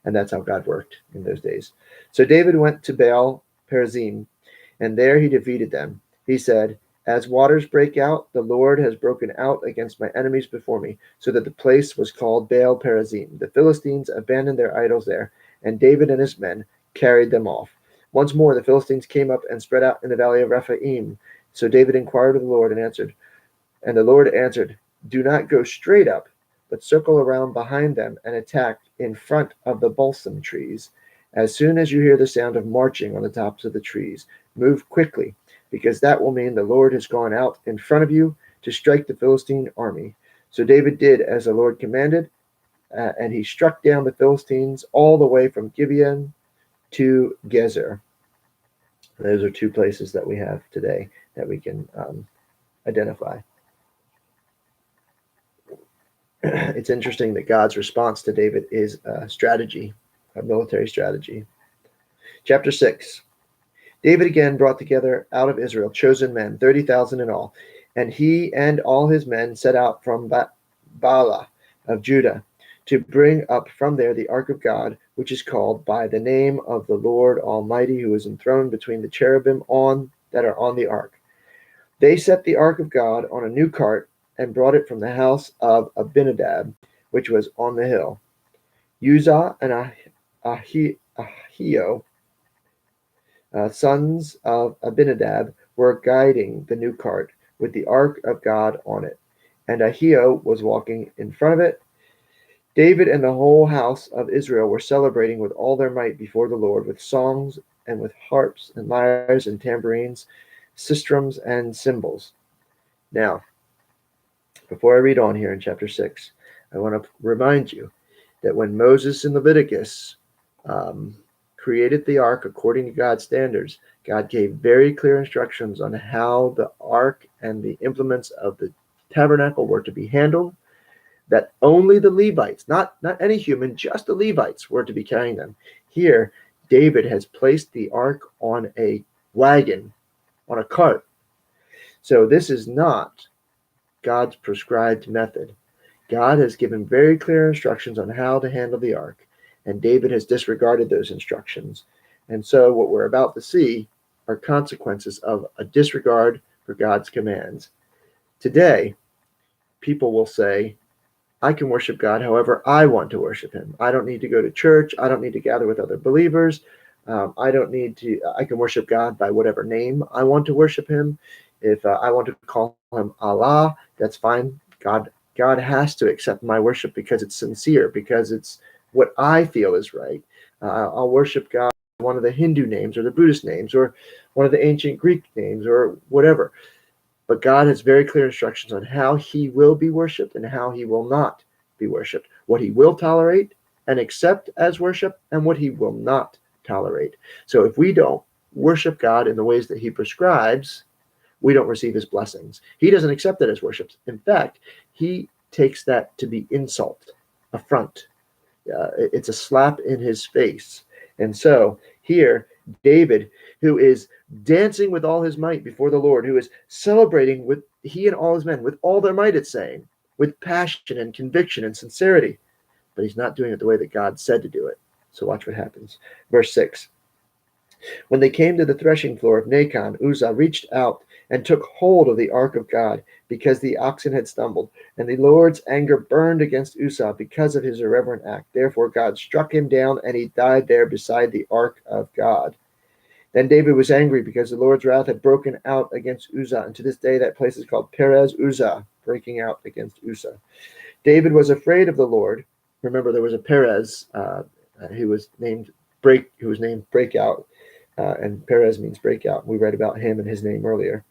And that's how God worked in those days. So David went to Baal Perazim, and there he defeated them. He said, "As waters break out, the Lord has broken out against my enemies before me," so that the place was called Baal Perazim. The Philistines abandoned their idols there, and David and his men carried them off. Once more the Philistines came up and spread out in the valley of Rephaim. So David inquired of the Lord and the Lord answered, "Do not go straight up, but circle around behind them and attack in front of the balsam trees. As soon as you hear the sound of marching on the tops of the trees, move quickly, because that will mean the Lord has gone out in front of you to strike the Philistine army." So David did as the Lord commanded, and he struck down the Philistines all the way from Gibeon to Gezer. Those are two places that we have today that we can identify. It's interesting that God's response to David is a strategy, a military strategy. Chapter 6. David again brought together out of Israel chosen men, 30,000 in all, and he and all his men set out from Baalah of Judah to bring up from there the ark of God, which is called by the name of the Lord Almighty, who is enthroned between the cherubim that are on the ark. They set the ark of God on a new cart and brought it from the house of Abinadab, which was on the hill. Uzzah and Ahio, sons of Abinadab, were guiding the new cart with the ark of God on it, and Ahio was walking in front of it. David and the whole house of Israel were celebrating with all their might before the Lord, with songs and with harps and lyres and tambourines, sistrums and cymbals. Now, before I read on here in chapter 6, I want to remind you that when Moses in Leviticus created the ark according to God's standards, God gave very clear instructions on how the ark and the implements of the tabernacle were to be handled, that only the Levites, not any human, just the Levites were to be carrying them. Here, David has placed the ark on a wagon, on a cart. So this is not God's prescribed method. God has given very clear instructions on how to handle the ark, and David has disregarded those instructions. And so what we're about to see are consequences of a disregard for God's commands. Today, people will say, I can worship God however I want to worship him. I don't need to go to church. I don't need to gather with other believers. I can worship God by whatever name I want to worship him. If I want to call him Allah, that's fine. God has to accept my worship because it's sincere, because it's what I feel is right. I'll worship God one of the Hindu names or the Buddhist names or one of the ancient Greek names or whatever. But God has very clear instructions on how he will be worshipped and how he will not be worshipped, what he will tolerate and accept as worship and what he will not tolerate. So if we don't worship God in the ways that he prescribes, we don't receive his blessings. He doesn't accept that as worship. In fact, he takes that to be insult, affront. It's a slap in his face. And so here, David, who is dancing with all his might before the Lord, who is celebrating with he and all his men, with all their might, it's saying, with passion and conviction and sincerity. But he's not doing it the way that God said to do it. So watch what happens. Verse 6. When they came to the threshing floor of Nacon, Uzzah reached out and took hold of the ark of God, because the oxen had stumbled. And the Lord's anger burned against Uzzah because of his irreverent act. Therefore God struck him down, and he died there beside the ark of God. Then David was angry because the Lord's wrath had broken out against Uzzah, and to this day that place is called Perez Uzzah, breaking out against Uzzah. David was afraid of the Lord. Remember, there was a Perez who was named Breakout, and Perez means breakout. We read about him and his name earlier.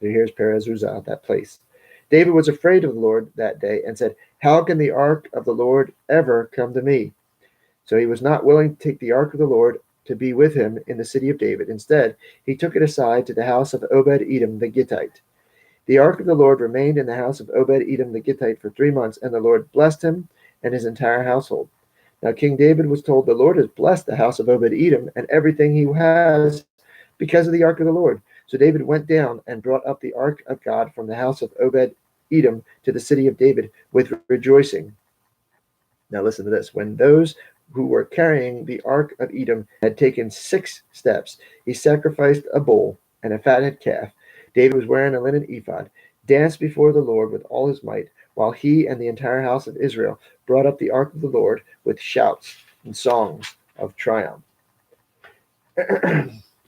Here's Perez Uzzah, that place. David was afraid of the Lord that day and said, how can the ark of the Lord ever come to me? So he was not willing to take the ark of the Lord to be with him in the city of David. Instead, he took it aside to the house of Obed-Edom the Gittite. The ark of the Lord remained in the house of Obed-Edom the Gittite for 3 months, and the Lord blessed him and his entire household. Now King David was told, the Lord has blessed the house of Obed-Edom and everything he has because of the ark of the Lord. So David went down and brought up the ark of God from the house of Obed-Edom to the city of David with rejoicing. Now listen to this. When those who were carrying the ark of Edom had taken 6 steps, he sacrificed a bull and a fattened calf. David was wearing a linen ephod, danced before the Lord with all his might, while he and the entire house of Israel brought up the ark of the Lord with shouts and songs of triumph.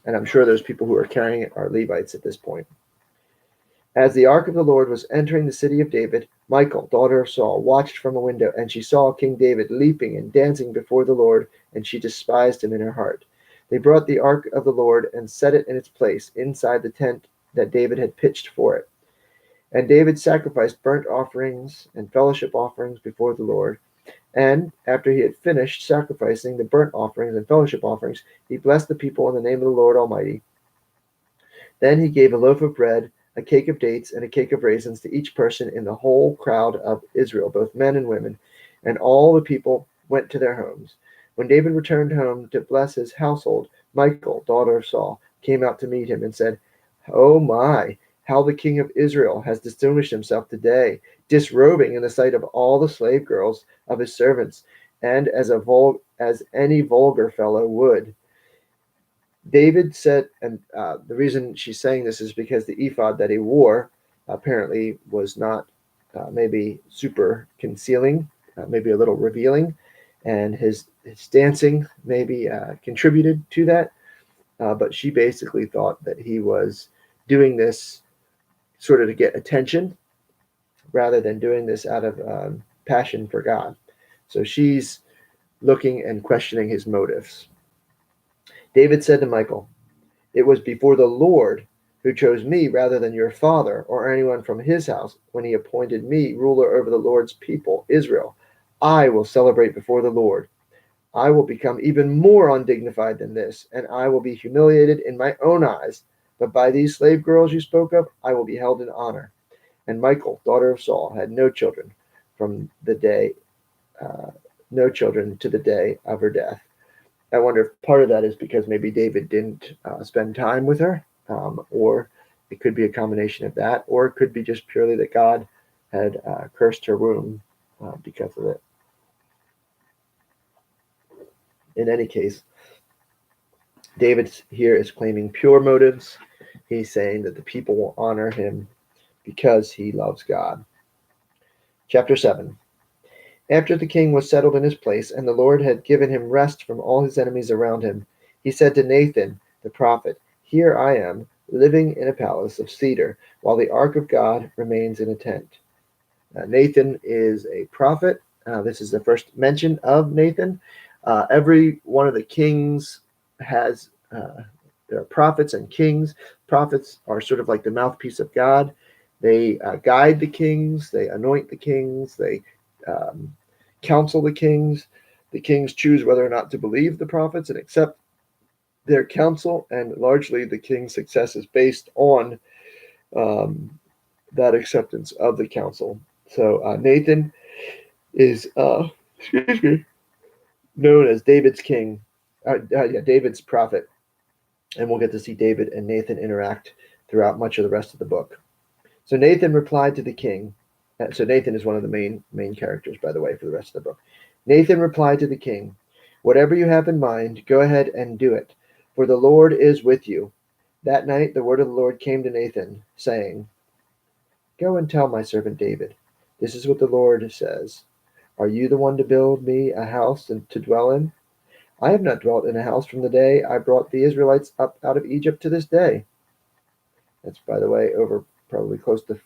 And I'm sure those people who are carrying it are Levites at this point. As the ark of the Lord was entering the city of David, Michal, daughter of Saul, watched from a window, and she saw King David leaping and dancing before the Lord, and she despised him in her heart. They brought the ark of the Lord and set it in its place inside the tent that David had pitched for it. And David sacrificed burnt offerings and fellowship offerings before the Lord. And after he had finished sacrificing the burnt offerings and fellowship offerings, he blessed the people in the name of the Lord Almighty. Then he gave a loaf of bread, a cake of dates and a cake of raisins to each person in the whole crowd of Israel, both men and women. And all the people went to their homes. When David returned home to bless his household, Michal, daughter of Saul, came out to meet him and said, "Oh my, how the king of Israel has distinguished himself today, disrobing in the sight of all the slave girls of his servants, and as any vulgar fellow would." David said, and the reason she's saying this is because the ephod that he wore apparently was not maybe super concealing, maybe a little revealing, and his dancing maybe contributed to that. But she basically thought that he was doing this sort of to get attention rather than doing this out of passion for God. So she's looking and questioning his motives. David said to Michal, "It was before the Lord who chose me rather than your father or anyone from his house when he appointed me ruler over the Lord's people, Israel. I will celebrate before the Lord. I will become even more undignified than this, and I will be humiliated in my own eyes. But by these slave girls you spoke of, I will be held in honor." And Michal, daughter of Saul, had no children from the day, no children to the day of her death. I wonder if part of that is because maybe David didn't spend time with her, or it could be a combination of that, or it could be just purely that God had cursed her womb because of it. In any case, David here is claiming pure motives. He's saying that the people will honor him because he loves God. Chapter 7. After the king was settled in his place, and the Lord had given him rest from all his enemies around him, he said to Nathan the prophet, "Here I am, living in a palace of cedar, while the ark of God remains in a tent." Nathan is a prophet. This is the first mention of Nathan. Every one of the kings has, there are prophets and kings. Prophets are sort of like the mouthpiece of God. They guide the kings, they anoint the kings, they counsel the kings. The kings choose whether or not to believe the prophets and accept their counsel, and largely the king's success is based on that acceptance of the counsel. So Nathan is, excuse me, known as David's king, David's prophet, and we'll get to see David and Nathan interact throughout much of the rest of the book. So Nathan replied to the king. So Nathan is one of the main characters, by the way, for the rest of the book. Nathan replied to the king, "Whatever you have in mind, go ahead and do it, for the Lord is with you." That night the word of the Lord came to Nathan, saying, "Go and tell my servant David, this is what the Lord says. Are you the one to build me a house and to dwell in? I have not dwelt in a house from the day I brought the Israelites up out of Egypt to this day." That's, by the way, over probably close to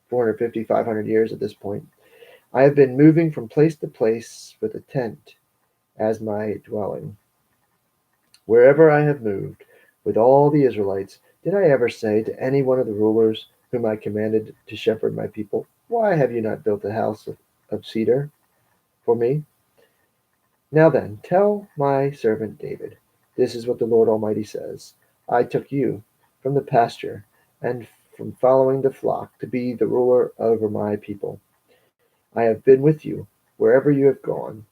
450, 500 years at this point. "I have been moving from place to place with a tent as my dwelling. Wherever I have moved with all the Israelites, did I ever say to any one of the rulers whom I commanded to shepherd my people, 'Why have you not built a house of cedar for me?' Now then, tell my servant David, this is what the Lord Almighty says. I took you from the pasture and from following the flock to be the ruler over my people. I have been with you wherever you have gone,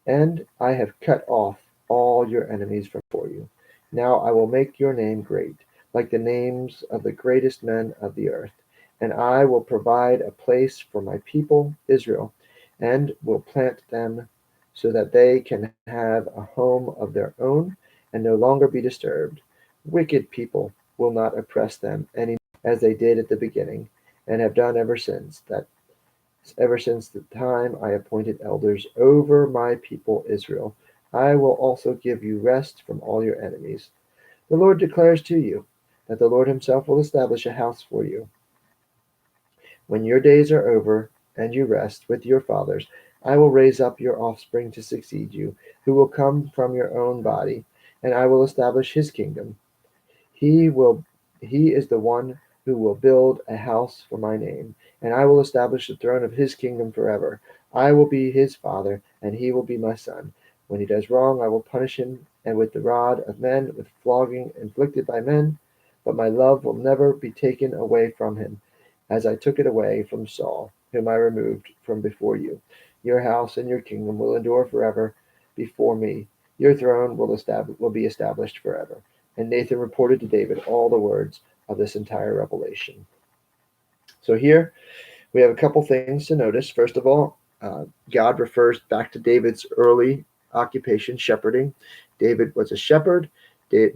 and I have cut off all your enemies from before you. Now I will make your name great, like the names of the greatest men of the earth, and I will provide a place for my people Israel, and will plant them so that they can have a home of their own and no longer be disturbed. Wicked people will not oppress them any more, as they did at the beginning, and have done ever since the time I appointed elders over my people Israel. I will also give you rest from all your enemies. The Lord declares to you that the Lord himself will establish a house for you. When your days are over and you rest with your fathers, I will raise up your offspring to succeed you, who will come from your own body, and I will establish his kingdom. He is the one who will build a house for my name, and I will establish the throne of his kingdom forever. I will be his father, and he will be my son. When he does wrong, I will punish him, and with the rod of men, with flogging inflicted by men, but my love will never be taken away from him, as I took it away from Saul, whom I removed from before you. Your house and your kingdom will endure forever before me. Your throne will be established forever." And Nathan reported to David all the words of this entire revelation. So here we have a couple things to notice. First of all, God refers back to David's early occupation, shepherding. David was a shepherd.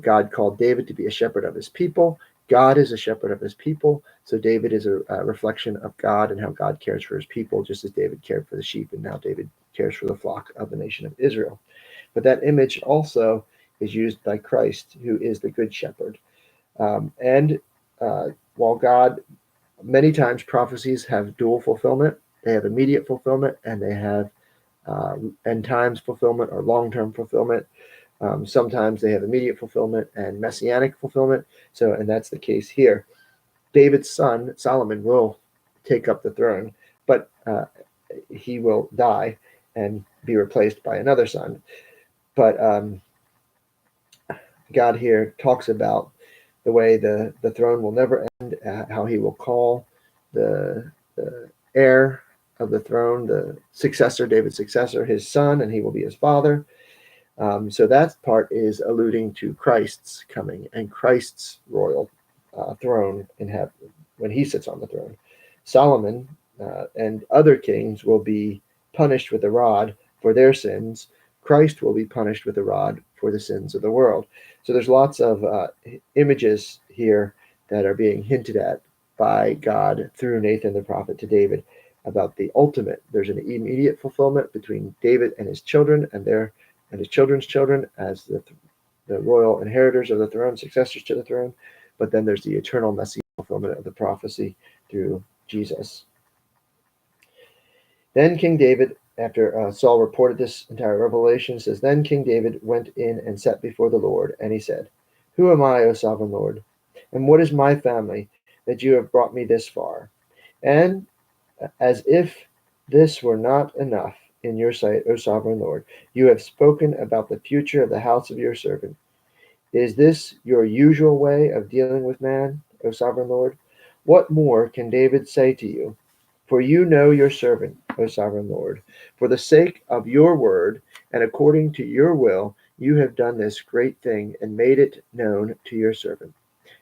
God called David to be a shepherd of his people. God is a shepherd of his people. So David is a reflection of God and how God cares for his people, just as David cared for the sheep, and now David cares for the flock of the nation of Israel. But that image also is used by Christ, who is the good shepherd. And while God, many times prophecies have dual fulfillment, they have immediate fulfillment, and they have end times fulfillment or long-term fulfillment. Sometimes they have immediate fulfillment and messianic fulfillment. And that's the case here. David's son, Solomon, will take up the throne, but he will die and be replaced by another son. But God here talks about the way the throne will never end, how he will call the heir of the throne, the successor, David's successor, his son, and he will be his father. So that part is alluding to Christ's coming and Christ's royal throne in heaven when he sits on the throne. Solomon and other kings will be punished with a rod for their sins. Christ will be punished with a rod for the sins of the world. So there's lots of images here that are being hinted at by God through Nathan the prophet to David about the ultimate. There's an immediate fulfillment between David and his children and his children's children as the royal inheritors of the throne, successors to the throne. But then there's the eternal messianic fulfillment of the prophecy through Jesus. Then King David, after Saul reported this entire revelation, says, "Then King David went in and sat before the Lord, and he said, 'Who am I, O sovereign Lord? And what is my family that you have brought me this far?' And as if this were not enough in your sight, O sovereign Lord, you have spoken about the future of the house of your servant. Is this your usual way of dealing with man, O sovereign Lord? What more can David say to you? For you know your servant, O sovereign Lord. For the sake of your word and according to your will, you have done this great thing and made it known to your servant.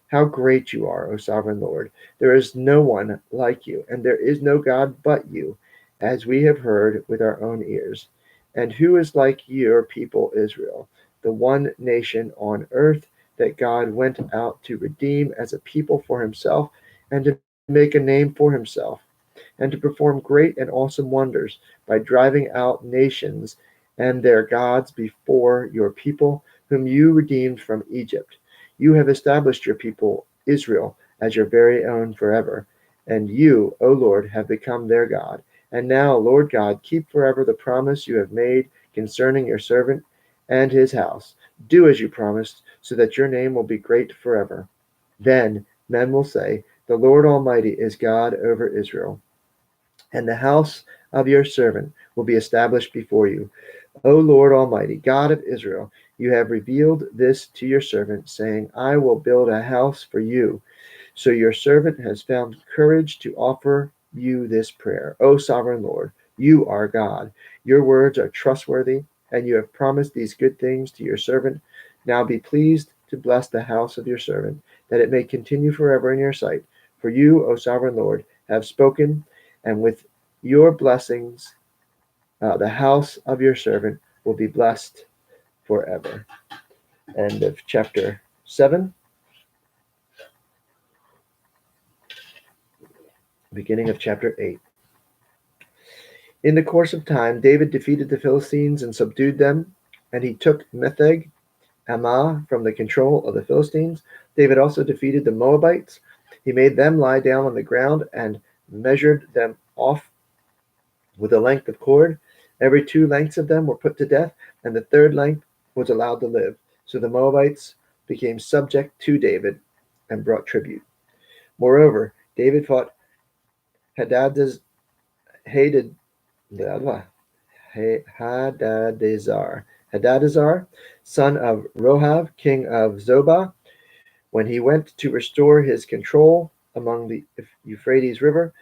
How great you are, O sovereign Lord! There is no one like you, and there is no God but you, as we have heard with our own ears. And who is like your people Israel, the one nation on earth that God went out to redeem as a people for himself and to make a name for himself, and to perform great and awesome wonders by driving out nations and their gods before your people, whom you redeemed from Egypt. You have established your people Israel as your very own forever, and you, O Lord, have become their God. And now, Lord God, keep forever the promise you have made concerning your servant and his house. Do as you promised, so that your name will be great forever. Then men will say, 'The Lord Almighty is God over Israel,' and the house of your servant will be established before you. O Lord Almighty, God of Israel, you have revealed this to your servant, saying, 'I will build a house for you.' So your servant has found courage to offer you this prayer. O sovereign Lord, you are God. Your words are trustworthy, and you have promised these good things to your servant. Now be pleased to bless the house of your servant, that it may continue forever in your sight. For you, O sovereign Lord, have spoken, and with your blessings, the house of your servant will be blessed forever." End of chapter 7. Beginning of chapter 8. In the course of time, David defeated the Philistines and subdued them, and he took Metheg Ammah from the control of the Philistines. David also defeated the Moabites. He made them lie down on the ground and measured them off with a length of cord. Every 2 lengths of them were put to death, and the third length was allowed to live. So the Moabites became subject to David and brought tribute. Moreover, David fought Hadadezar, son of Rohav, king of Zobah, When he went to restore his control among the Euphrates River,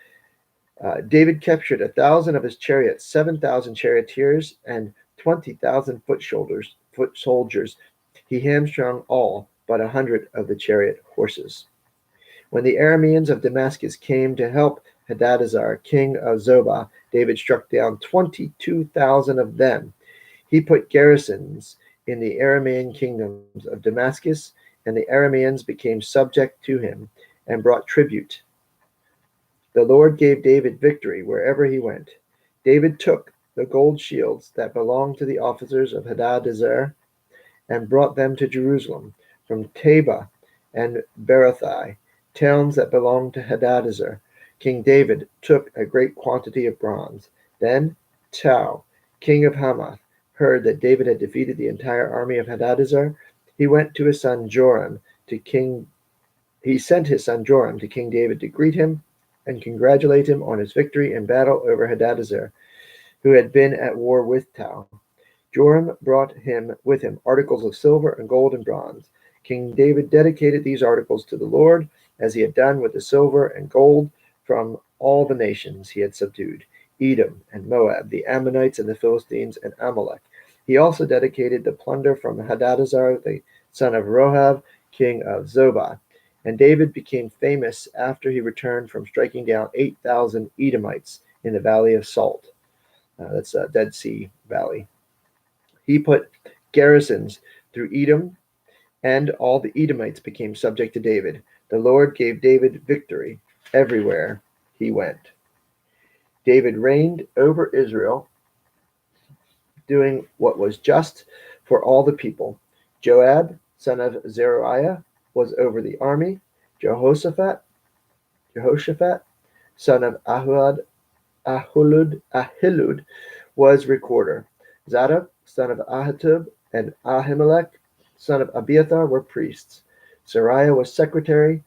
David captured 1,000 of his chariots, 7,000 charioteers, and 20,000 foot soldiers. He hamstrung all but 100 of the chariot horses. When the Arameans of Damascus came to help Hadadezer, king of Zobah, David struck down 22,000 of them. He put garrisons in the Aramean kingdoms of Damascus, and the Arameans became subject to him and brought tribute. The Lord gave David victory wherever he went. David took the gold shields that belonged to the officers of Hadadezer and brought them to Jerusalem from Tebah and Berothai, towns that belonged to Hadadezer. King David took a great quantity of bronze. Then Tou, king of Hamath, heard that David had defeated the entire army of Hadadezer. He sent his son Joram to King David to greet him and congratulate him on his victory in battle over Hadadezer, who had been at war with Tou. Joram brought with him articles of silver and gold and bronze. King David dedicated these articles to the Lord, as he had done with the silver and gold from all the nations he had subdued, Edom and Moab, the Ammonites and the Philistines and Amalek. He also dedicated the plunder from Hadadezer, the son of Rohab, king of Zobah. And David became famous after he returned from striking down 8,000 Edomites in the Valley of Salt. That's Dead Sea Valley. He put garrisons through Edom, and all the Edomites became subject to David. The Lord gave David victory everywhere he went. David reigned over Israel, doing what was just for all the people. Joab, son of Zeruiah, was over the army. Jehoshaphat, son of Ahilud, was recorder. Zadok, son of Ahitub, and Ahimelech, son of Abiathar, were priests. Sariah was secretary.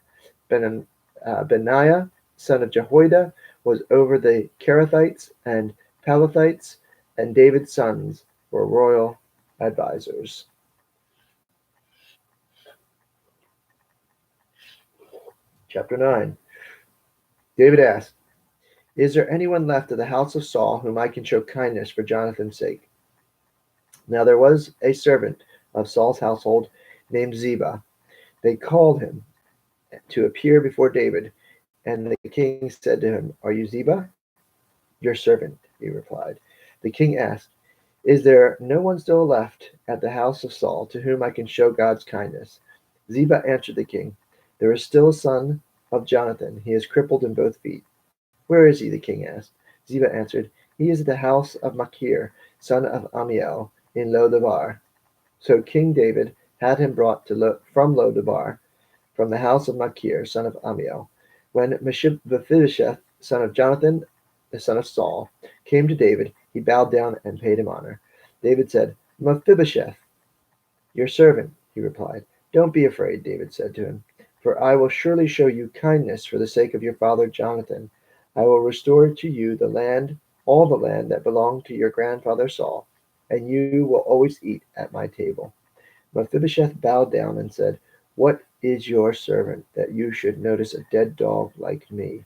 Benaiah, son of Jehoiada, was over the Kerethites and Pelethites, and David's sons were royal advisors. Chapter 9. David asked, "Is there anyone left of the house of Saul whom I can show kindness for Jonathan's sake?" Now there was a servant of Saul's household named Ziba. They called him to appear before David, and the king said to him, "Are you Ziba?" "Your servant," he replied. The king asked, "Is there no one still left at the house of Saul to whom I can show God's kindness?" Ziba answered the king, "There is still a son of Jonathan. He is crippled in both feet." "Where is he?" the king asked. Ziba answered, "He is at the house of Machir, son of Amiel, in Lo-debar." So King David had him brought from Lo-debar, from the house of Machir, son of Amiel. When Mephibosheth, son of Jonathan, the son of Saul, came to David, he bowed down and paid him honor. David said, "Mephibosheth." "Your servant," he replied. "Don't be afraid," David said to him, "for I will surely show you kindness for the sake of your father Jonathan. I will restore to you the land, all the land that belonged to your grandfather Saul, and you will always eat at my table." Mephibosheth bowed down and said, "What is your servant that you should notice a dead dog like me?"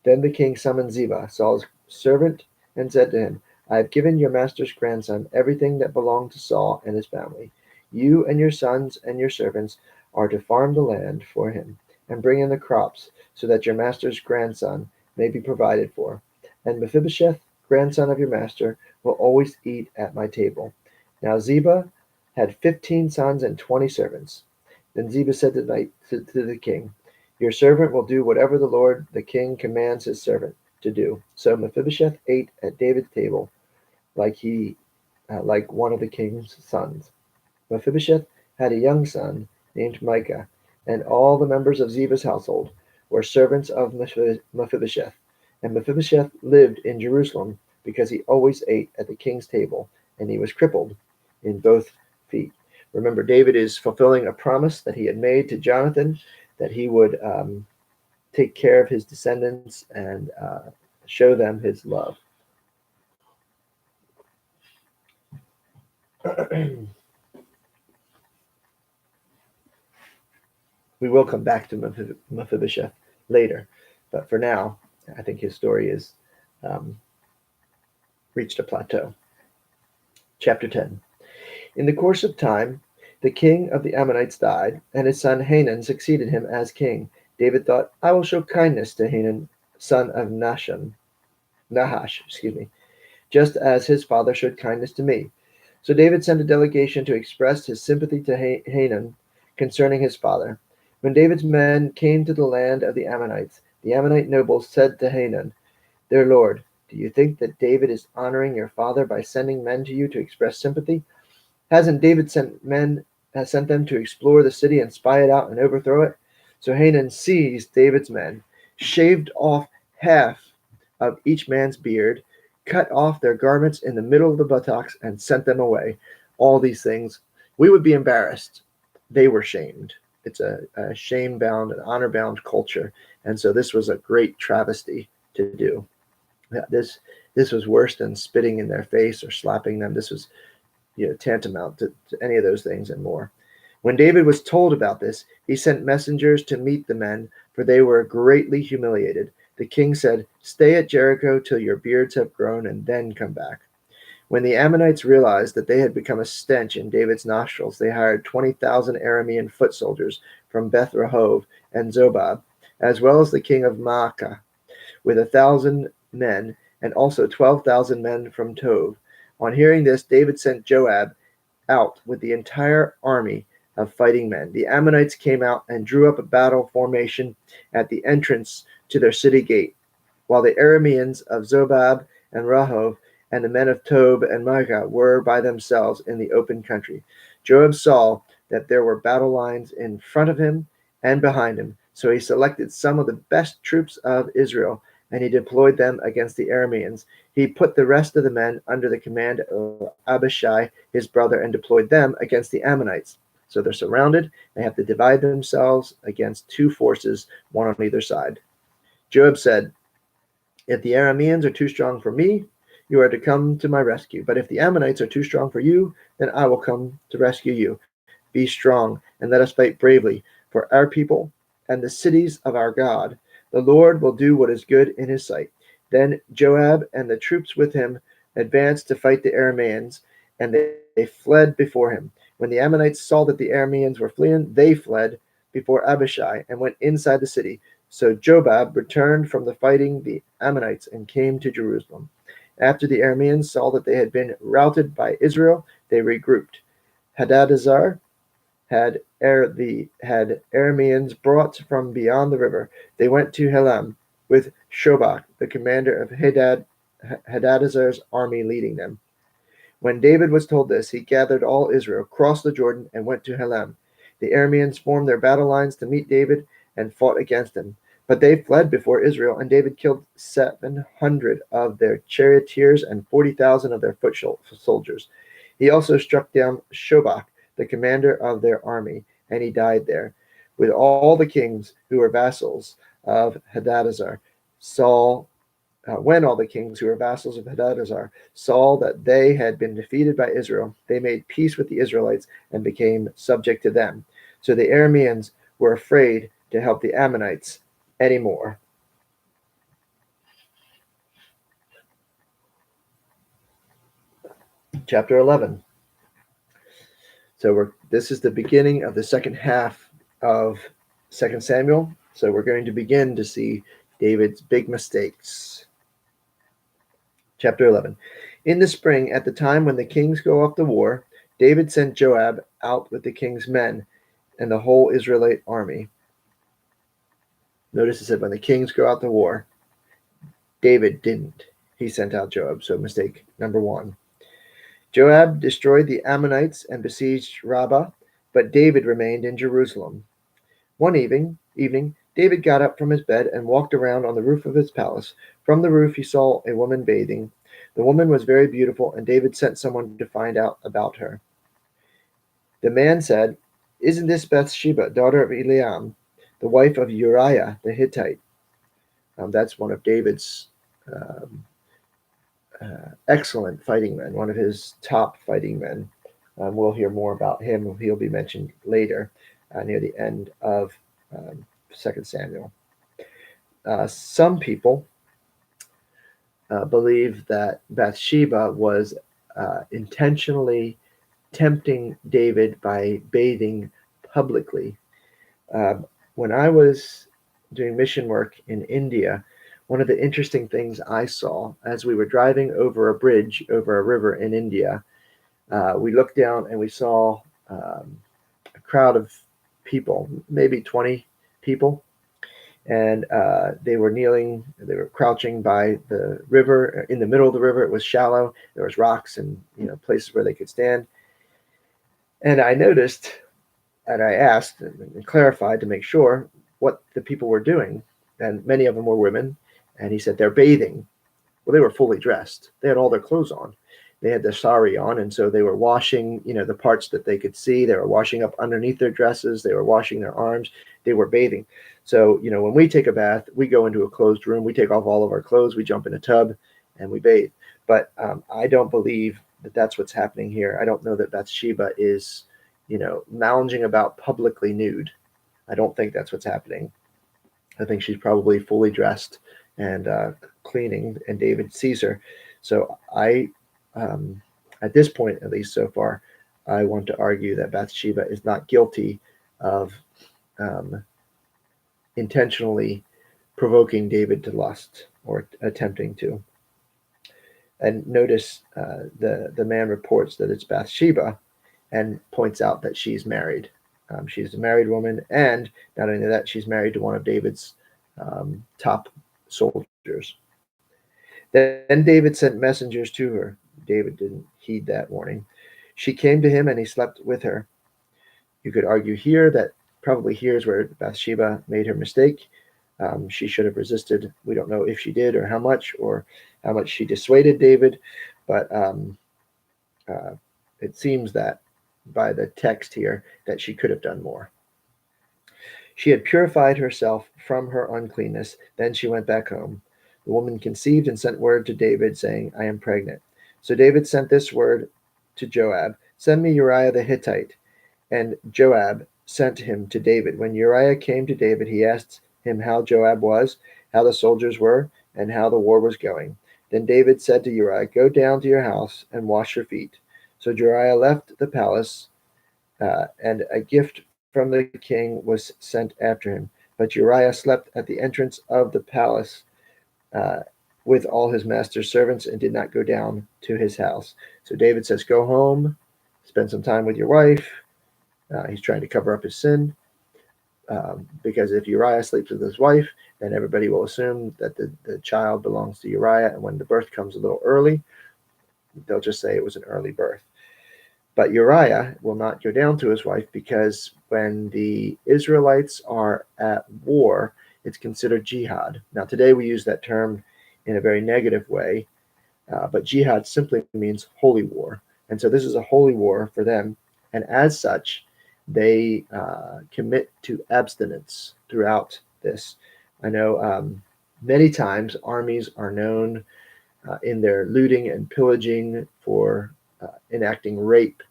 Then the king summoned Ziba, Saul's servant, and said to him, "I have given your master's grandson everything that belonged to Saul and his family. You and your sons and your servants are to farm the land for him and bring in the crops, so that your master's grandson may be provided for. And Mephibosheth, grandson of your master, will always eat at my table." Now Ziba had 15 sons and 20 servants. Then Ziba said to the king, "Your servant will do whatever the Lord the king commands his servant to do." So Mephibosheth ate at David's table like one of the king's sons. Mephibosheth had a young son named Micah, and all the members of Ziba's household were servants of Mephibosheth. And Mephibosheth lived in Jerusalem because he always ate at the king's table, and he was crippled in both feet. Remember, David is fulfilling a promise that he had made to Jonathan, that he would take care of his descendants and show them his love. We will come back to Mephibosheth later, but for now, I think his story has um, reached a plateau. Chapter 10. In the course of time, the king of the Ammonites died, and his son Hanun succeeded him as king. David thought, I will show kindness to Hanun, son of Nahash, just as his father showed kindness to me. So David sent a delegation to express his sympathy to Hanun concerning his father. When David's men came to the land of the Ammonite nobles said to Hanun, their lord, do you think that David is honoring your father by sending men to you to express sympathy? Hasn't David has sent them to explore the city and spy it out and overthrow it? So Hanun seized David's men, shaved off half of each man's beard, cut off their garments in the middle of the buttocks, and sent them away. All these things, we would be embarrassed. They were shamed. It's a shame-bound and honor-bound culture, and so this was a great travesty to do. This was worse than spitting in their face or slapping them. This was tantamount to any of those things and more. When David was told about this, he sent messengers to meet the men, for they were greatly humiliated. The king said, stay at Jericho till your beards have grown, and then come back. When the Ammonites realized that they had become a stench in David's nostrils, they hired 20,000 Aramean foot soldiers from Beth Rehob and Zobab, as well as the king of Maacah, with 1,000 men, and also 12,000 men from Tov. On hearing this, David sent Joab out with the entire army of fighting men. The Ammonites came out and drew up a battle formation at the entrance to their city gate, while the Arameans of Zobab and Rehob and the men of Tob and Maacah were by themselves in the open country. Joab saw that there were battle lines in front of him and behind him, so he selected some of the best troops of Israel, and he deployed them against the Arameans. He put the rest of the men under the command of Abishai, his brother, and deployed them against the Ammonites. So they're surrounded. They have to divide themselves against two forces, one on either side. Joab said, if the Arameans are too strong for me, you are to come to my rescue. But if the Ammonites are too strong for you, then I will come to rescue you. Be strong, and let us fight bravely for our people and the cities of our God. The Lord will do what is good in his sight. Then Joab and the troops with him advanced to fight the Arameans, and they fled before him. When the Ammonites saw that the Arameans were fleeing, they fled before Abishai and went inside the city. So Joab returned from the fighting the Ammonites and came to Jerusalem. After the Arameans saw that they had been routed by Israel, they regrouped. Hadadezer had Arameans brought from beyond the river. They went to Helam with Shobach, the commander of Hadadezer's army, leading them. When David was told this, he gathered all Israel, crossed the Jordan, and went to Helam. The Arameans formed their battle lines to meet David and fought against him. But they fled before Israel, and David killed 700 of their charioteers and 40,000 of their foot soldiers. He also struck down Shobach, the commander of their army, and he died there, with all the kings who were vassals of Hadadezer. When all the kings who were vassals of Hadadezer saw that they had been defeated by Israel, they made peace with the Israelites and became subject to them. So the Arameans were afraid to help the Ammonites anymore. Chapter 11. So this is the beginning of the second half of 2 Samuel. So we're going to begin to see David's big mistakes. Chapter 11. In the spring, at the time when the kings go off to war, David sent Joab out with the king's men and the whole Israelite army. Notice it said when the kings go out to war, David didn't. He sent out Joab. So mistake number one. Joab destroyed the Ammonites and besieged Rabbah, but David remained in Jerusalem. One evening, David got up from his bed and walked around on the roof of his palace. From the roof, he saw a woman bathing. The woman was very beautiful, and David sent someone to find out about her. The man said, isn't this Bathsheba, daughter of Eliam, the wife of Uriah the Hittite? That's one of David's excellent fighting men, one of his top fighting men. We'll hear more about him. He'll be mentioned later near the end of 2 Samuel. Some people believe that Bathsheba was intentionally tempting David by bathing publicly. When I was doing mission work in India, one of the interesting things I saw as we were driving over a bridge over a river in India, we looked down and we saw a crowd of people, maybe 20 people, and they were kneeling, they were crouching by the river. In the middle of the river, it was shallow. There was rocks and places where they could stand. And I noticed, and I asked and clarified to make sure what the people were doing. And many of them were women. And he said, they're bathing. Well, they were fully dressed. They had all their clothes on. They had their sari on. And so they were washing, the parts that they could see. They were washing up underneath their dresses. They were washing their arms. They were bathing. So, when we take a bath, we go into a closed room. We take off all of our clothes. We jump in a tub and we bathe. But I don't believe that that's what's happening here. I don't know that Bathsheba is, lounging about publicly nude. I don't think that's what's happening. I think she's probably fully dressed and cleaning, and David sees her. So at this point, at least so far, I want to argue that Bathsheba is not guilty of intentionally provoking David to lust or attempting to. And notice the man reports that it's Bathsheba and points out that she's married. She's a married woman, and not only that, she's married to one of David's top soldiers. Then David sent messengers to her. David didn't heed that warning. She came to him, and he slept with her. You could argue here that probably here's where Bathsheba made her mistake. She should have resisted. We don't know if she did or how much she dissuaded David, but it seems that by the text here that she could have done more. She had purified herself from her uncleanness. Then she went back home. The woman conceived and sent word to David, saying, I am pregnant. So David sent this word to Joab, send me Uriah the Hittite. And Joab sent him to David. When Uriah came to David, he asked him how Joab was, how the soldiers were, and how the war was going. Then David said to Uriah, go down to your house and wash your feet. So Uriah left the palace, and a gift from the king was sent after him. But Uriah slept at the entrance of the palace with all his master's servants and did not go down to his house. So David says, go home, spend some time with your wife. He's trying to cover up his sin, because if Uriah sleeps with his wife, then everybody will assume that the child belongs to Uriah. And when the birth comes a little early, they'll just say it was an early birth. But Uriah will not go down to his wife, because when the Israelites are at war, it's considered jihad. Now, today we use that term in a very negative way, but jihad simply means holy war. And so this is a holy war for them. And as such, they commit to abstinence throughout this. I know many times armies are known in their looting and pillaging for enacting rape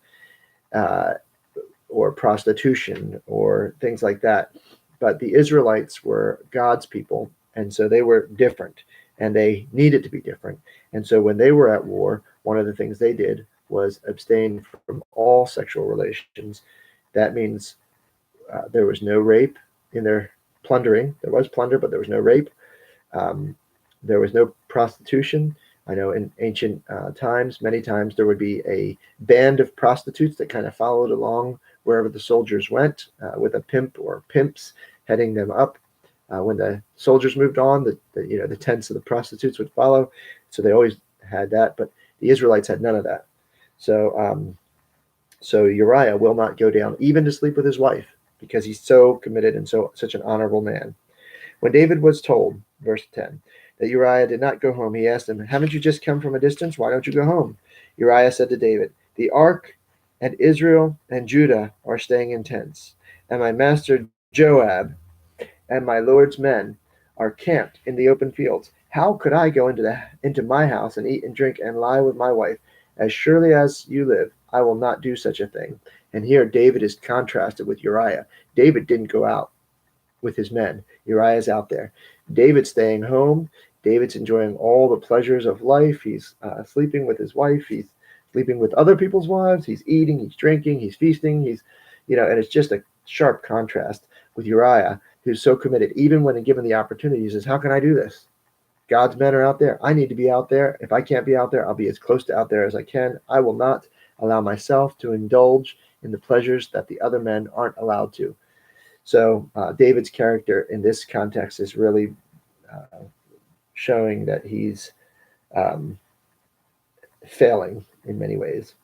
or prostitution or things like that. But the Israelites were God's people, and so they were different, and they needed to be different. And so when they were at war, one of the things they did was abstain from all sexual relations. That means there was no rape in their plundering. There was plunder, but there was no rape. There was no prostitution. I know in ancient times, many times there would be a band of prostitutes that kind of followed along wherever the soldiers went, with a pimp or pimps heading them up. When the soldiers moved on, the tents of the prostitutes would follow. So they always had that, but the Israelites had none of that. So Uriah will not go down even to sleep with his wife, because he's so committed and such an honorable man. When David was told, verse 10, that Uriah did not go home, he asked him, haven't you just come from a distance? Why don't you go home? Uriah said to David, the ark and Israel and Judah are staying in tents, and my master Joab and my Lord's men are camped in the open fields. How could I go into my house and eat and drink and lie with my wife? As surely as you live, I will not do such a thing. And here David is contrasted with Uriah. David didn't go out with his men. Uriah's out there. David's staying home. David's enjoying all the pleasures of life. He's sleeping with his wife. He's sleeping with other people's wives. He's eating. He's drinking. He's feasting. And it's just a sharp contrast with Uriah, who's so committed. Even when given the opportunity, he says, "How can I do this? God's men are out there. I need to be out there. If I can't be out there, I'll be as close to out there as I can. I will not allow myself to indulge in the pleasures that the other men aren't allowed to." So David's character in this context is really showing that he's failing in many ways.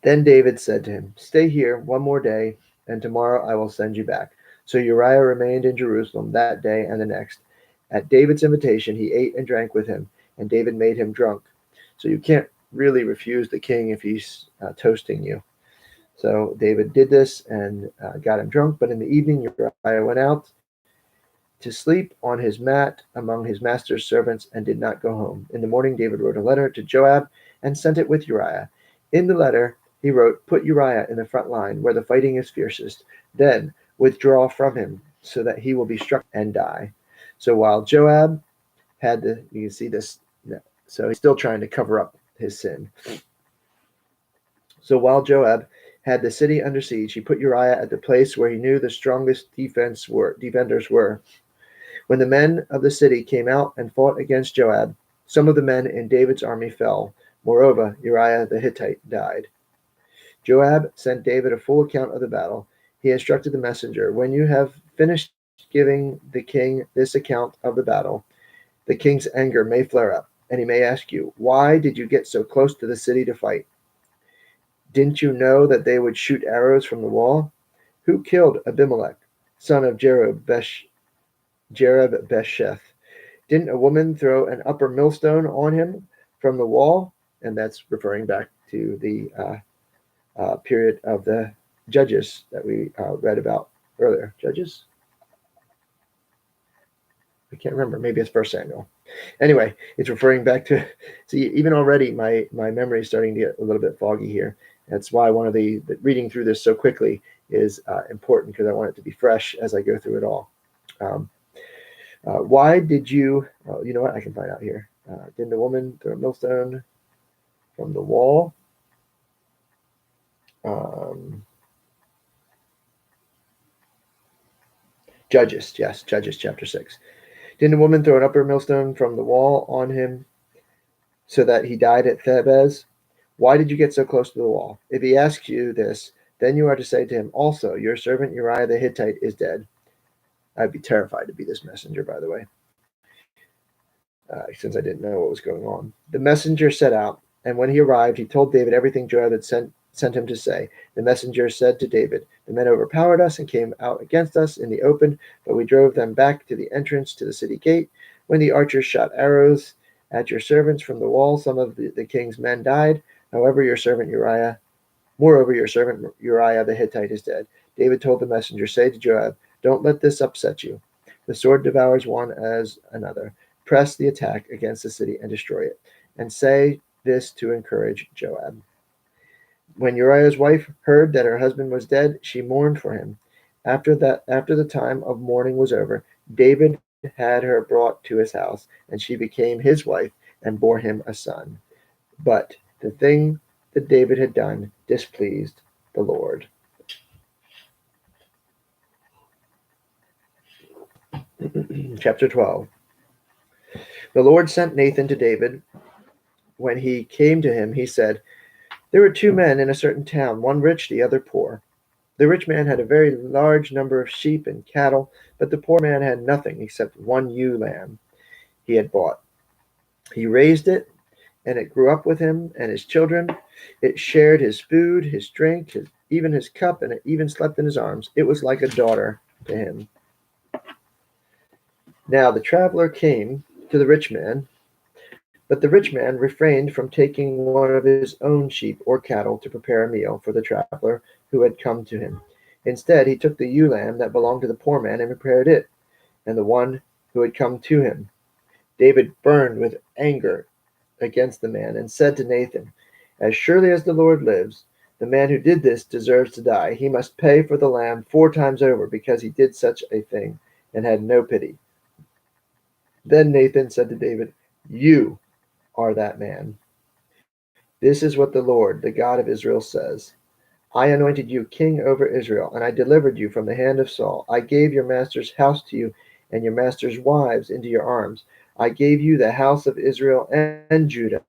Then David said to him, "Stay here one more day, and tomorrow I will send you back." So Uriah remained in Jerusalem that day and the next. At David's invitation, he ate and drank with him, and David made him drunk. So you can't really refuse the king if he's toasting you. So David did this and got him drunk. But in the evening, Uriah went out to sleep on his mat among his master's servants and did not go home. In the morning, David wrote a letter to Joab and sent it with Uriah. In the letter, he wrote, "Put Uriah in the front line where the fighting is fiercest. Then withdraw from him so that he will be struck and die." So while Joab you can see this. So he's still trying to cover up his sin. So while Joab had the city under siege, he put Uriah at the place where he knew the strongest defenders were. When the men of the city came out and fought against Joab, some of the men in David's army fell. Moreover, Uriah the Hittite died. Joab sent David a full account of the battle. He instructed the messenger, "When you have finished giving the king this account of the battle, the king's anger may flare up, and he may ask you, 'Why did you get so close to the city to fight? Didn't you know that they would shoot arrows from the wall? Who killed Abimelech, son of Jerub-Besheth? Didn't a woman throw an upper millstone on him from the wall?'" And that's referring back to the period of the Judges that we read about earlier. Judges? I can't remember. Maybe it's 1 Samuel. Anyway, it's referring back to. See, even already my memory is starting to get a little bit foggy here. That's why one of the reading through this so quickly is important, because I want it to be fresh as I go through it all. Why did you? You know what? I can find out here. Didn't a woman throw a millstone from the wall? Judges, yes, Judges chapter 6. Didn't a woman throw an upper millstone from the wall on him so that he died at Thebez? Why did you get so close to the wall? If he asks you this, then you are to say to him, "Also, your servant Uriah the Hittite is dead." I'd be terrified to be this messenger, by the way, since I didn't know what was going on. The messenger set out, and when he arrived, he told David everything Joab had sent him to say. The messenger said to David, "The men overpowered us and came out against us in the open, but we drove them back to the entrance to the city gate. When the archers shot arrows at your servants from the wall, some of the king's men died. Moreover, your servant Uriah the Hittite is dead." David told the messenger, "Say to Joab, don't let this upset you. The sword devours one as another. Press the attack against the city and destroy it. And say this to encourage Joab." When Uriah's wife heard that her husband was dead, she mourned for him. After the time of mourning was over, David had her brought to his house, and she became his wife and bore him a son. But the thing that David had done displeased the Lord. Chapter 12. The Lord sent Nathan to David. When he came to him, he said, "There were two men in a certain town, one rich, the other poor. The rich man had a very large number of sheep and cattle, but the poor man had nothing except one ewe lamb he had bought. He raised it, and it grew up with him and his children. It shared his food, his drink, even his cup, and it even slept in his arms. It was like a daughter to him. Now the traveler came to the rich man, but the rich man refrained from taking one of his own sheep or cattle to prepare a meal for the traveler who had come to him. Instead, he took the ewe lamb that belonged to the poor man and prepared it, and the one who had come to him. David burned with anger against the man and said to Nathan, "As surely as the Lord lives, The man who did this deserves to die. He must pay for the lamb 4 times over because he did such a thing and had no pity." Then Nathan said to David, "You are that man. This is what the Lord, the God of Israel, says. I anointed you king over Israel, and I delivered you from the hand of Saul. I gave your master's house to you and your master's wives into your arms. I gave you the house of Israel and Judah.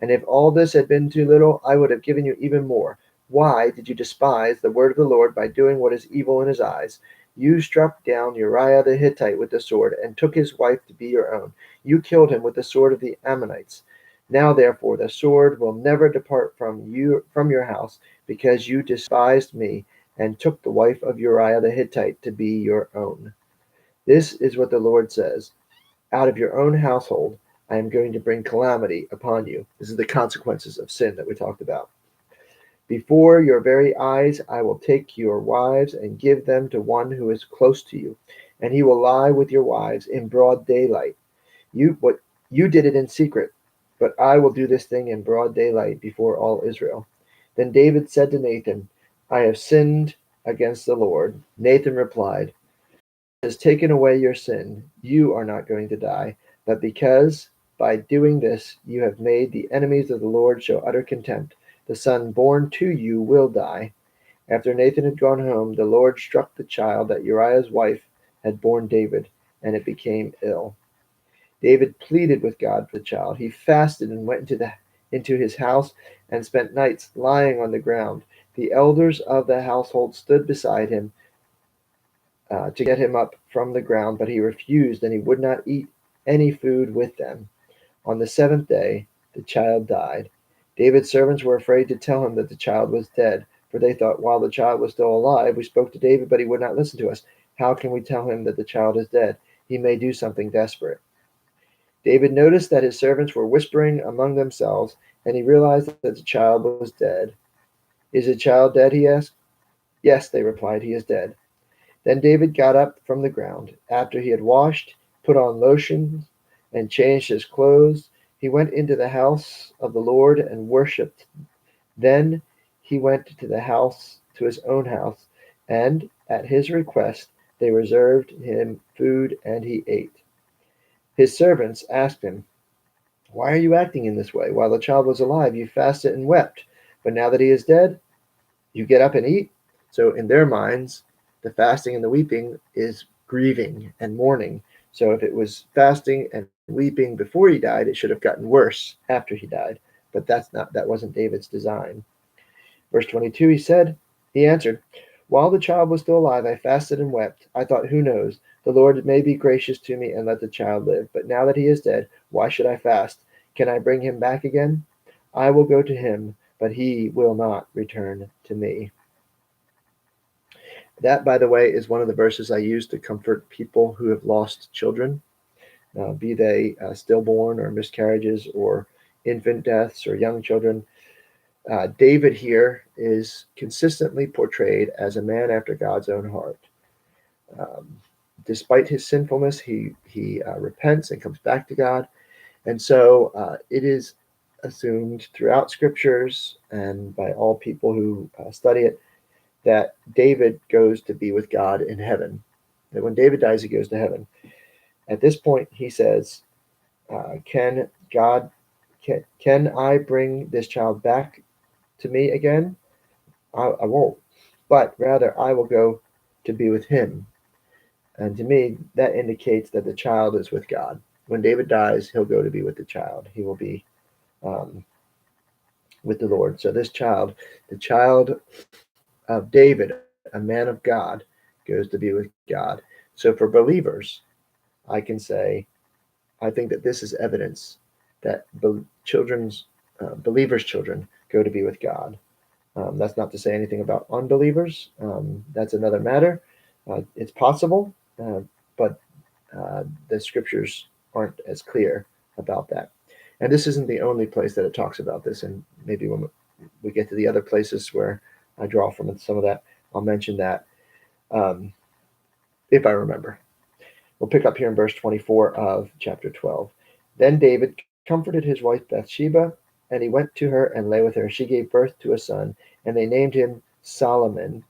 And if all this had been too little, I would have given you even more. Why did you despise the word of the Lord by doing what is evil in his eyes? You struck down Uriah the Hittite with the sword and took his wife to be your own. You killed him with the sword of the Ammonites. Now therefore the sword will never depart from your house, because you despised me and took the wife of Uriah the Hittite to be your own. This is what the Lord says: out of your own household I am going to bring calamity upon you. This is the consequences of sin that we talked about. Before your very eyes I will take your wives and give them to one who is close to you, and he will lie with your wives in broad daylight. You did it in secret, but I will do this thing in broad daylight before all Israel." Then David said to Nathan, "I have sinned against the Lord." Nathan replied, "Has taken away your sin. You are not going to die, but because by doing this you have made the enemies of the Lord show utter contempt, the son born to you will die." After Nathan had gone home, the Lord struck the child that Uriah's wife had borne David, and it became ill. David pleaded with God for the child. He fasted and went into his house and spent nights lying on the ground. The elders of the household stood beside him to get him up from the ground, but he refused, and he would not eat any food with them. On the 7th day, the child died. David's servants were afraid to tell him that the child was dead, for they thought, "While the child was still alive, we spoke to David, but he would not listen to us. How can we tell him that the child is dead? He may do something desperate." David noticed that his servants were whispering among themselves, and he realized that the child was dead. "Is the child dead?" he asked. "Yes," they replied, "he is dead." Then David got up from the ground. After he had washed, put on lotion, and changed his clothes, he went into the house of the Lord and worshipped. Then he went to his own house, and at his request they reserved him food, and he ate. His servants asked him, "Why are you acting in this way? While the child was alive, you fasted and wept, but now that he is dead, you get up and eat?" So in their minds, the fasting and the weeping is grieving and mourning. So if it was fasting and weeping before he died, it should have gotten worse after he died. But that wasn't David's design. Verse 22, he answered, "While the child was still alive, I fasted and wept. I thought, who knows? The Lord may be gracious to me and let the child live. But now that he is dead, why should I fast? Can I bring him back again? I will go to him, but he will not return to me." That, by the way, is one of the verses I use to comfort people who have lost children, be they stillborn or miscarriages or infant deaths or young children. David here is consistently portrayed as a man after God's own heart. Um, Despite his sinfulness, he repents and comes back to God. And so it is assumed throughout scriptures and by all people who study it that David goes to be with God in heaven. That when David dies, he goes to heaven. At this point, he says, "Can I bring this child back to me again? I won't, but rather I will go to be with him." And to me, that indicates that the child is with God. When David dies, he'll go to be with the child. He will be um, with the Lord. So this child, the child of David, a man of God, goes to be with God. So for believers, I can say, I think that this is evidence that believers' children go to be with God. That's not to say anything about unbelievers. That's another matter. It's possible, but the scriptures aren't as clear about that. And this isn't the only place that it talks about this. And maybe when we get to the other places where I draw from some of that, I'll mention that um, if I remember. We'll pick up here in verse 24 of chapter 12. Then David comforted his wife Bathsheba And he went to her and lay with her. She gave birth to a son, and they named him Solomon.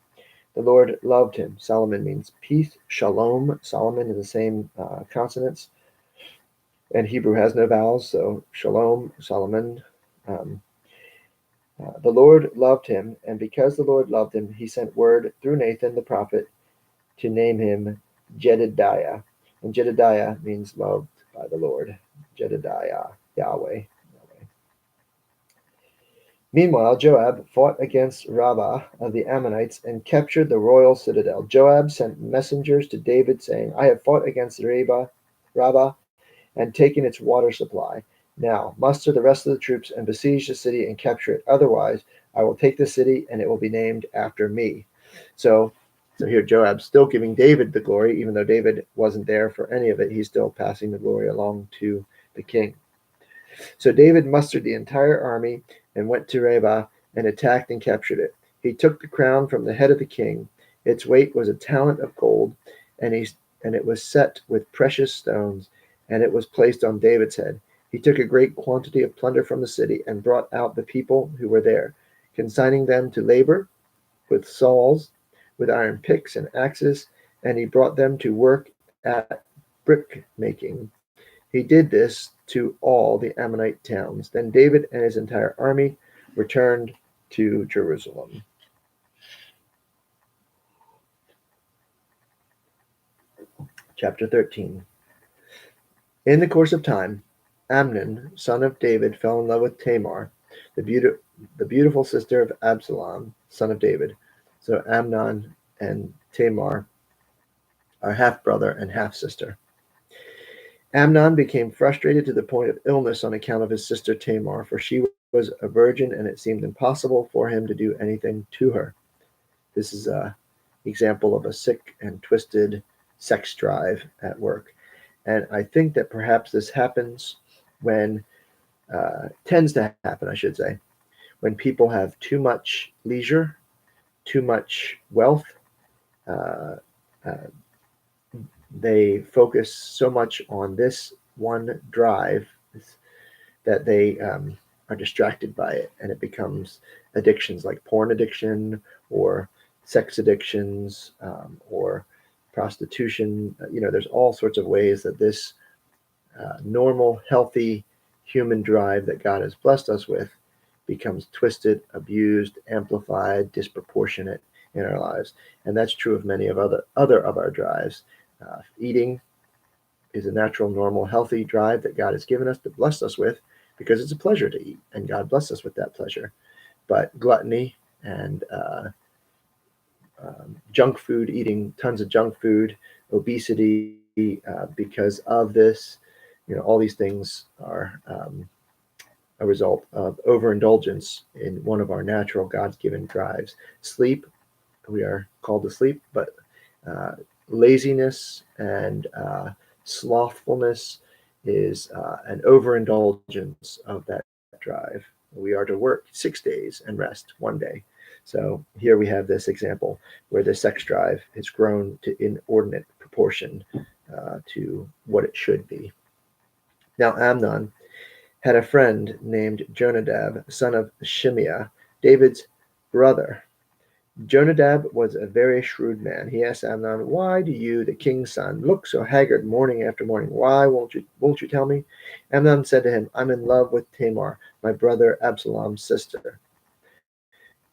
The Lord loved him. Solomon means peace, shalom. Solomon is the same consonants, and Hebrew has no vowels, so shalom, Solomon. Um, the Lord loved him, and because the Lord loved him, he sent word through Nathan the prophet to name him Jedediah. And Jedediah means loved by the Lord. Jedediah, Yahweh. Meanwhile, Joab fought against Rabbah of the Ammonites and captured the royal citadel. Joab sent messengers to David, saying, I have fought against Rabbah and taken its water supply. Now muster the rest of the troops and besiege the city and capture it. Otherwise, I will take the city, and it will be named after me. So here Joab's still giving David the glory, even though David wasn't there for any of it. He's still passing the glory along to the king. So David mustered the entire army and went to Rabbah and attacked and captured it. He took the crown from the head of the king. Its weight was a talent of gold, and it was set with precious stones, and it was placed on David's head. He took a great quantity of plunder from the city and brought out the people who were there, consigning them to labor with saws, with iron picks and axes, and he brought them to work at brick making. He did this to all the Ammonite towns. Then David and his entire army returned to Jerusalem. Chapter 13. In the course of time, Amnon, son of David, fell in love with Tamar, the beautiful sister of Absalom, son of David. So Amnon and Tamar are half-brother and half-sister. Amnon became frustrated to the point of illness on account of his sister Tamar, for she was a virgin, and it seemed impossible for him to do anything to her. This is an example of a sick and twisted sex drive at work. And I think that perhaps this happens tends to happen, I should say, when people have too much leisure, too much wealth. They focus so much on this one drive that they are distracted by it, and it becomes addictions like porn addiction or sex addictions or prostitution. There's all sorts of ways that this normal, healthy human drive that God has blessed us with becomes twisted, abused, amplified, disproportionate in our lives. And that's true of many of other of our drives. Eating is a natural, normal, healthy drive that God has given us, to bless us with, because it's a pleasure to eat, and God blessed us with that pleasure. But gluttony and junk food, eating tons of junk food, obesity, because of this, all these things are a result of overindulgence in one of our natural God-given drives. Sleep, we are called to sleep, but laziness and slothfulness is an overindulgence of that drive. We are to work 6 days and rest 1 day. So here we have this example where the sex drive has grown to inordinate proportion to what it should be. Now Amnon had a friend named Jonadab, son of Shimeah, David's brother. Jonadab was a very shrewd man. He asked Amnon, "Why do you, the king's son, look so haggard morning after morning? Why won't you tell me?" Amnon said to him, "I'm in love with Tamar, my brother Absalom's sister."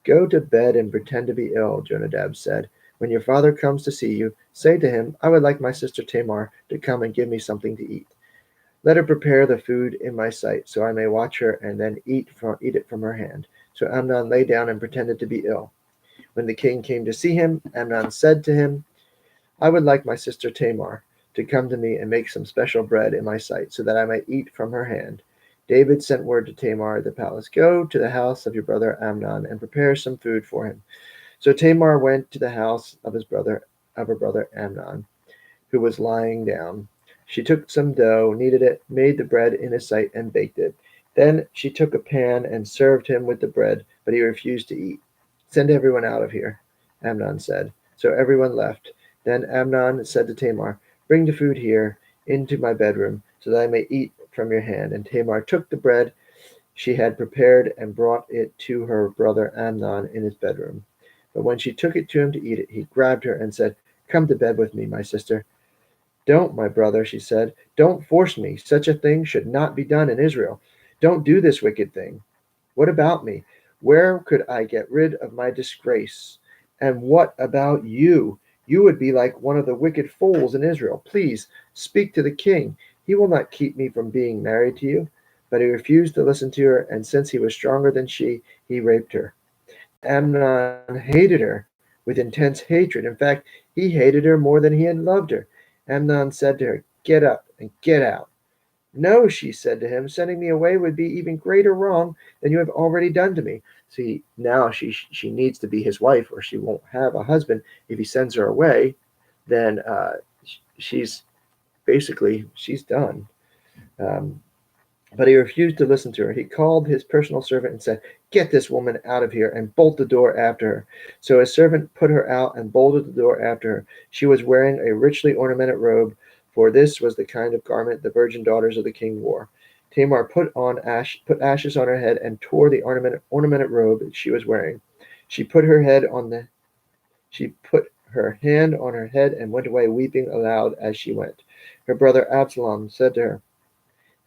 "Go to bed and pretend to be ill," Jonadab said. "When your father comes to see you, say to him, 'I would like my sister Tamar to come and give me something to eat. Let her prepare the food in my sight, so I may watch her and then eat it from her hand." So Amnon lay down and pretended to be ill. When the king came to see him, Amnon said to him, "I would like my sister Tamar to come to me and make some special bread in my sight, so that I may eat from her hand." David sent word to Tamar at the palace, "Go to the house of your brother Amnon and prepare some food for him." So Tamar went to the house of her brother Amnon, who was lying down. She took some dough, kneaded it, made the bread in his sight, and baked it. Then she took a pan and served him with the bread, but he refused to eat. "Send everyone out of here," Amnon said. So everyone left. Then Amnon said to Tamar, "Bring the food here into my bedroom, so that I may eat from your hand." And Tamar took the bread she had prepared and brought it to her brother Amnon in his bedroom. But when she took it to him to eat it, he grabbed her and said, "Come to bed with me, my sister." "Don't, my brother," she said. "Don't force me. Such a thing should not be done in Israel. Don't do this wicked thing. What about me? Where could I get rid of my disgrace? And what about you? You would be like one of the wicked fools in Israel. Please speak to the king. He will not keep me from being married to you." But he refused to listen to her, and since he was stronger than she, he raped her. Amnon hated her with intense hatred. In fact, he hated her more than he had loved her. Amnon said to her, "Get up and get out." "No," she said to him, "sending me away would be even greater wrong than you have already done to me." See, now she needs to be his wife, or she won't have a husband. If he sends her away, then she's she's done. Um, but he refused to listen to her. He called his personal servant and said, "Get this woman out of here and bolt the door after her." So his servant put her out and bolted the door after her. She was wearing a richly ornamented robe, for this was the kind of garment the virgin daughters of the king wore. Tamar put ashes on her head and tore the ornamented robe she was wearing. She put her head on the she put her hand on her head and went away weeping aloud as she went. Her brother Absalom said to her,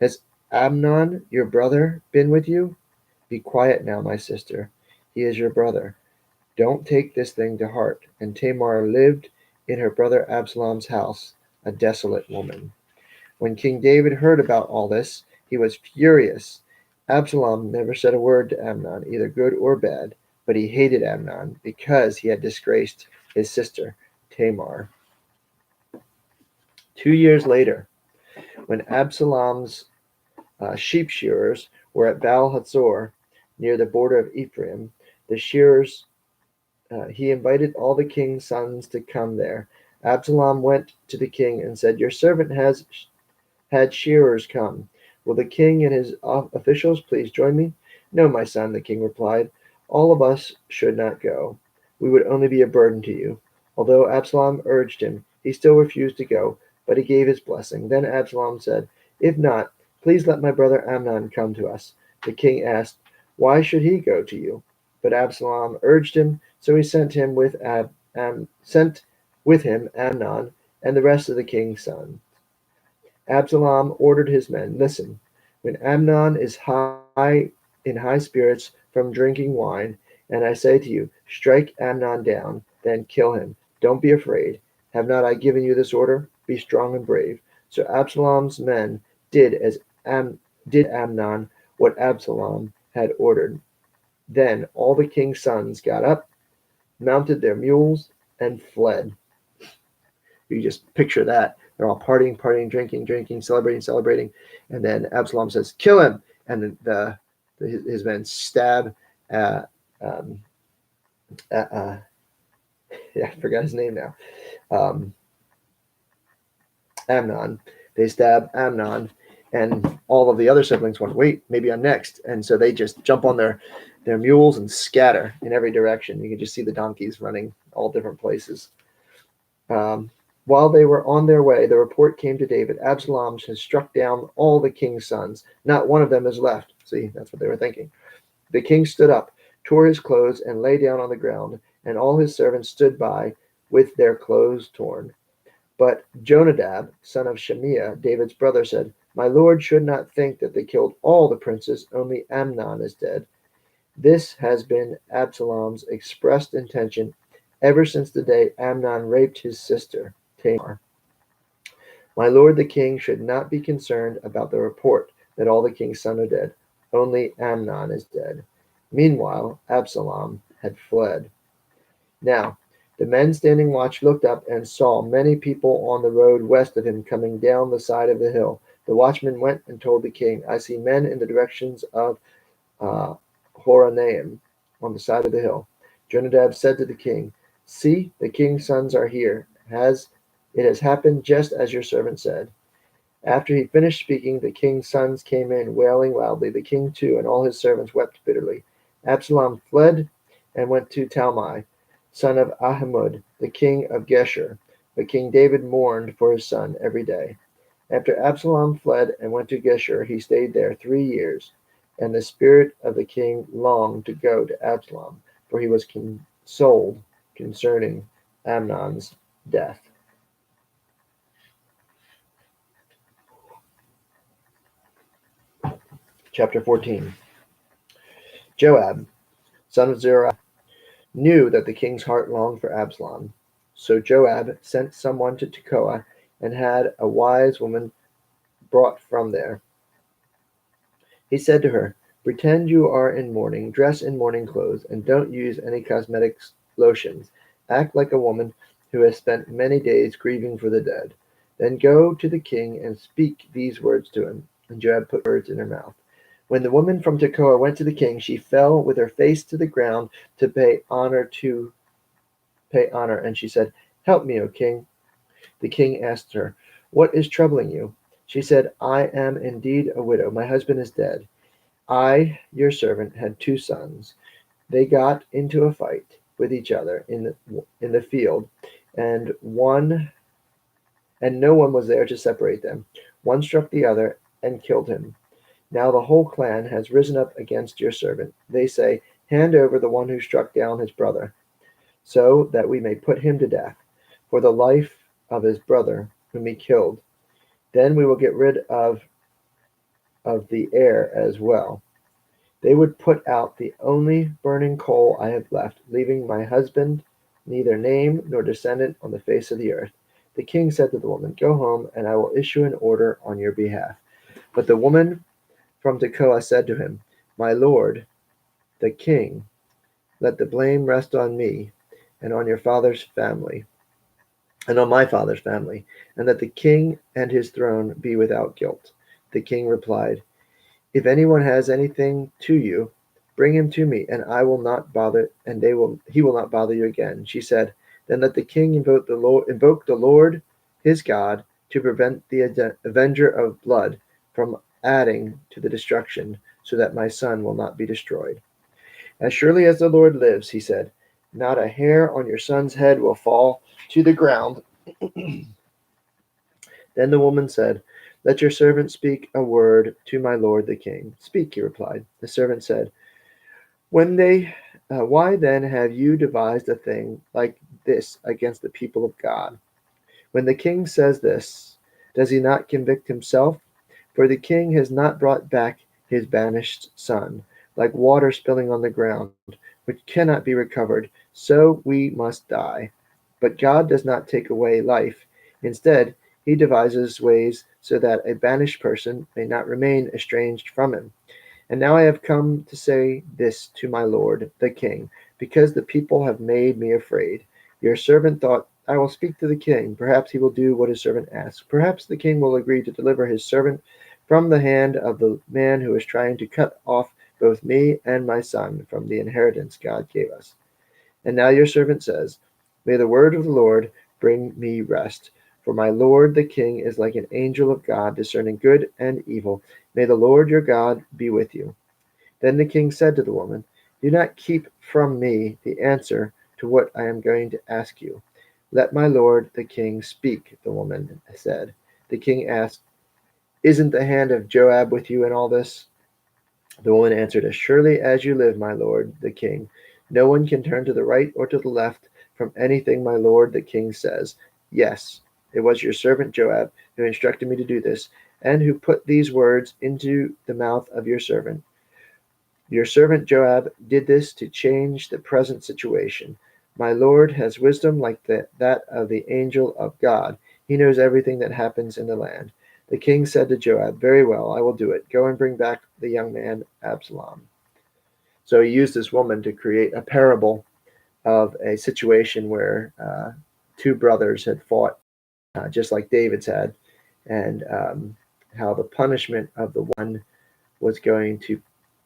"Has Amnon, your brother, been with you?" "Be quiet now, my sister. He is your brother. Don't take this thing to heart." And Tamar lived in her brother Absalom's house, a desolate woman. When King David heard about all this, he was furious. Absalom never said a word to Amnon, either good or bad, but he hated Amnon because he had disgraced his sister Tamar. 2 years later, when Absalom's sheep shearers were at Baal Hazor, near the border of Ephraim, the shearers he invited all the king's sons to come there. Absalom went to the king and said, "Your servant has had shearers come. Will the king and his officials please join me?" "No, my son," the king replied. "All of us should not go. We would only be a burden to you." Although Absalom urged him, he still refused to go, but he gave his blessing. Then Absalom said, "If not, please let my brother Amnon come to us." The king asked, "Why should he go to you?" But Absalom urged him, so he sent with him Amnon and the rest of the king's sons. Absalom ordered his men, "Listen, when Amnon is in high spirits from drinking wine, and I say to you, strike Amnon down, then kill him. Don't be afraid. Have not I given you this order? Be strong and brave." So Absalom's men did as did Amnon what Absalom had ordered. Then all the king's sons got up, mounted their mules, and fled. You just picture that. They're all partying, partying, drinking, drinking, celebrating, celebrating. And then Absalom says, "Kill him." And his men stab um, I forgot his name now. Um, Amnon. They stab Amnon, and all of the other siblings want, "Wait, maybe I'm next." And so they just jump on their mules and scatter in every direction. You can just see the donkeys running all different places. Um, while they were on their way, the report came to David, "Absalom has struck down all the king's sons. Not one of them is left." See, that's what they were thinking. The king stood up, tore his clothes, and lay down on the ground, and all his servants stood by with their clothes torn. But Jonadab, son of Shemiah, David's brother, said, "My lord should not think that they killed all the princes, only Amnon is dead. This has been Absalom's expressed intention ever since the day Amnon raped his sister, Tamar. My lord the king should not be concerned about the report that all the king's sons are dead. Only Amnon is dead." Meanwhile, Absalom had fled. Now, the men standing watch looked up and saw many people on the road west of him coming down the side of the hill. The watchman went and told the king, "I see men in the directions of uh, Horonaim on the side of the hill." Jonadab said to the king, "See, the king's sons are here. It has happened just as your servant said." After he finished speaking, the king's sons came in, wailing loudly. The king, too, and all his servants wept bitterly. Absalom fled and went to Talmai, son of Ahimud, the king of Geshur. But King David mourned for his son every day. After Absalom fled and went to Geshur, he stayed there 3 years. And the spirit of the king longed to go to Absalom, for he was consoled concerning Amnon's death. Chapter 14. Joab, son of Zeruiah, knew that the king's heart longed for Absalom. So Joab sent someone to Tekoa and had a wise woman brought from there. He said to her, "Pretend you are in mourning, dress in mourning clothes, and don't use any cosmetics lotions. Act like a woman who has spent many days grieving for the dead. Then go to the king and speak these words to him." And Joab put words in her mouth. When the woman from Tekoa went to the king, she fell with her face to the ground to pay honor, and she said, "Help me, O king." The king asked her, "What is troubling you?" She said, "I am indeed a widow. My husband is dead. I, your servant, had 2 sons. They got into a fight with each other in the field, and no one was there to separate them. One struck the other and killed him. Now the whole clan has risen up against your servant. They say, 'Hand over the one who struck down his brother, so that we may put him to death for the life of his brother whom he killed. Then we will get rid of the heir as well.' They would put out the only burning coal I have left, leaving my husband neither name nor descendant on the face of the earth." The king said to the woman, "Go home, and I will issue an order on your behalf." But the woman from Tekoa said to him, "My lord, the king, let the blame rest on me and on your father's family, and on my father's family, and let the king and his throne be without guilt." The king replied, "If anyone has anything to you, bring him to me, and I will not bother, and he will not bother you again." She said, "Then let the king invoke the Lord his God to prevent the avenger of blood from adding to the destruction, so that my son will not be destroyed." "As surely as the Lord lives," he said, "not a hair on your son's head will fall to the ground." Then the woman said, "Let your servant speak a word to my lord the king." "Speak," he replied. The servant said, Why then have you devised a thing like this against the people of God? When the king says this, does he not convict himself? For the king has not brought back his banished son, like water spilling on the ground, which cannot be recovered, so we must die. But God does not take away life. Instead, he devises ways so that a banished person may not remain estranged from him. And now I have come to say this to my lord, the king, because the people have made me afraid. Your servant thought, 'I will speak to the king. Perhaps he will do what his servant asks. Perhaps the king will agree to deliver his servant from the hand of the man who is trying to cut off both me and my son from the inheritance God gave us.' And now your servant says, 'May the word of the Lord bring me rest. For my lord the king is like an angel of God, discerning good and evil. May the Lord your God be with you.' Then the king said to the woman, 'Do not keep from me the answer to what I am going to ask you. Let my lord the king speak,' the woman said. The king asked, 'Isn't the hand of Joab with you in all this?' The woman answered, 'As surely as you live, my lord the king, no one can turn to the right or to the left from anything my lord the king says. Yes, it was your servant Joab who instructed me to do this, and who put these words into the mouth of your servant. Your servant Joab did this to change the present situation. My lord has wisdom like that of the angel of God. He knows everything that happens in the land.' The king said to Joab, 'Very well, I will do it. Go and bring back the young man Absalom.'" So he used this woman to create a parable of a situation where 2 brothers had fought, just like David's had, and how the punishment of the one was going to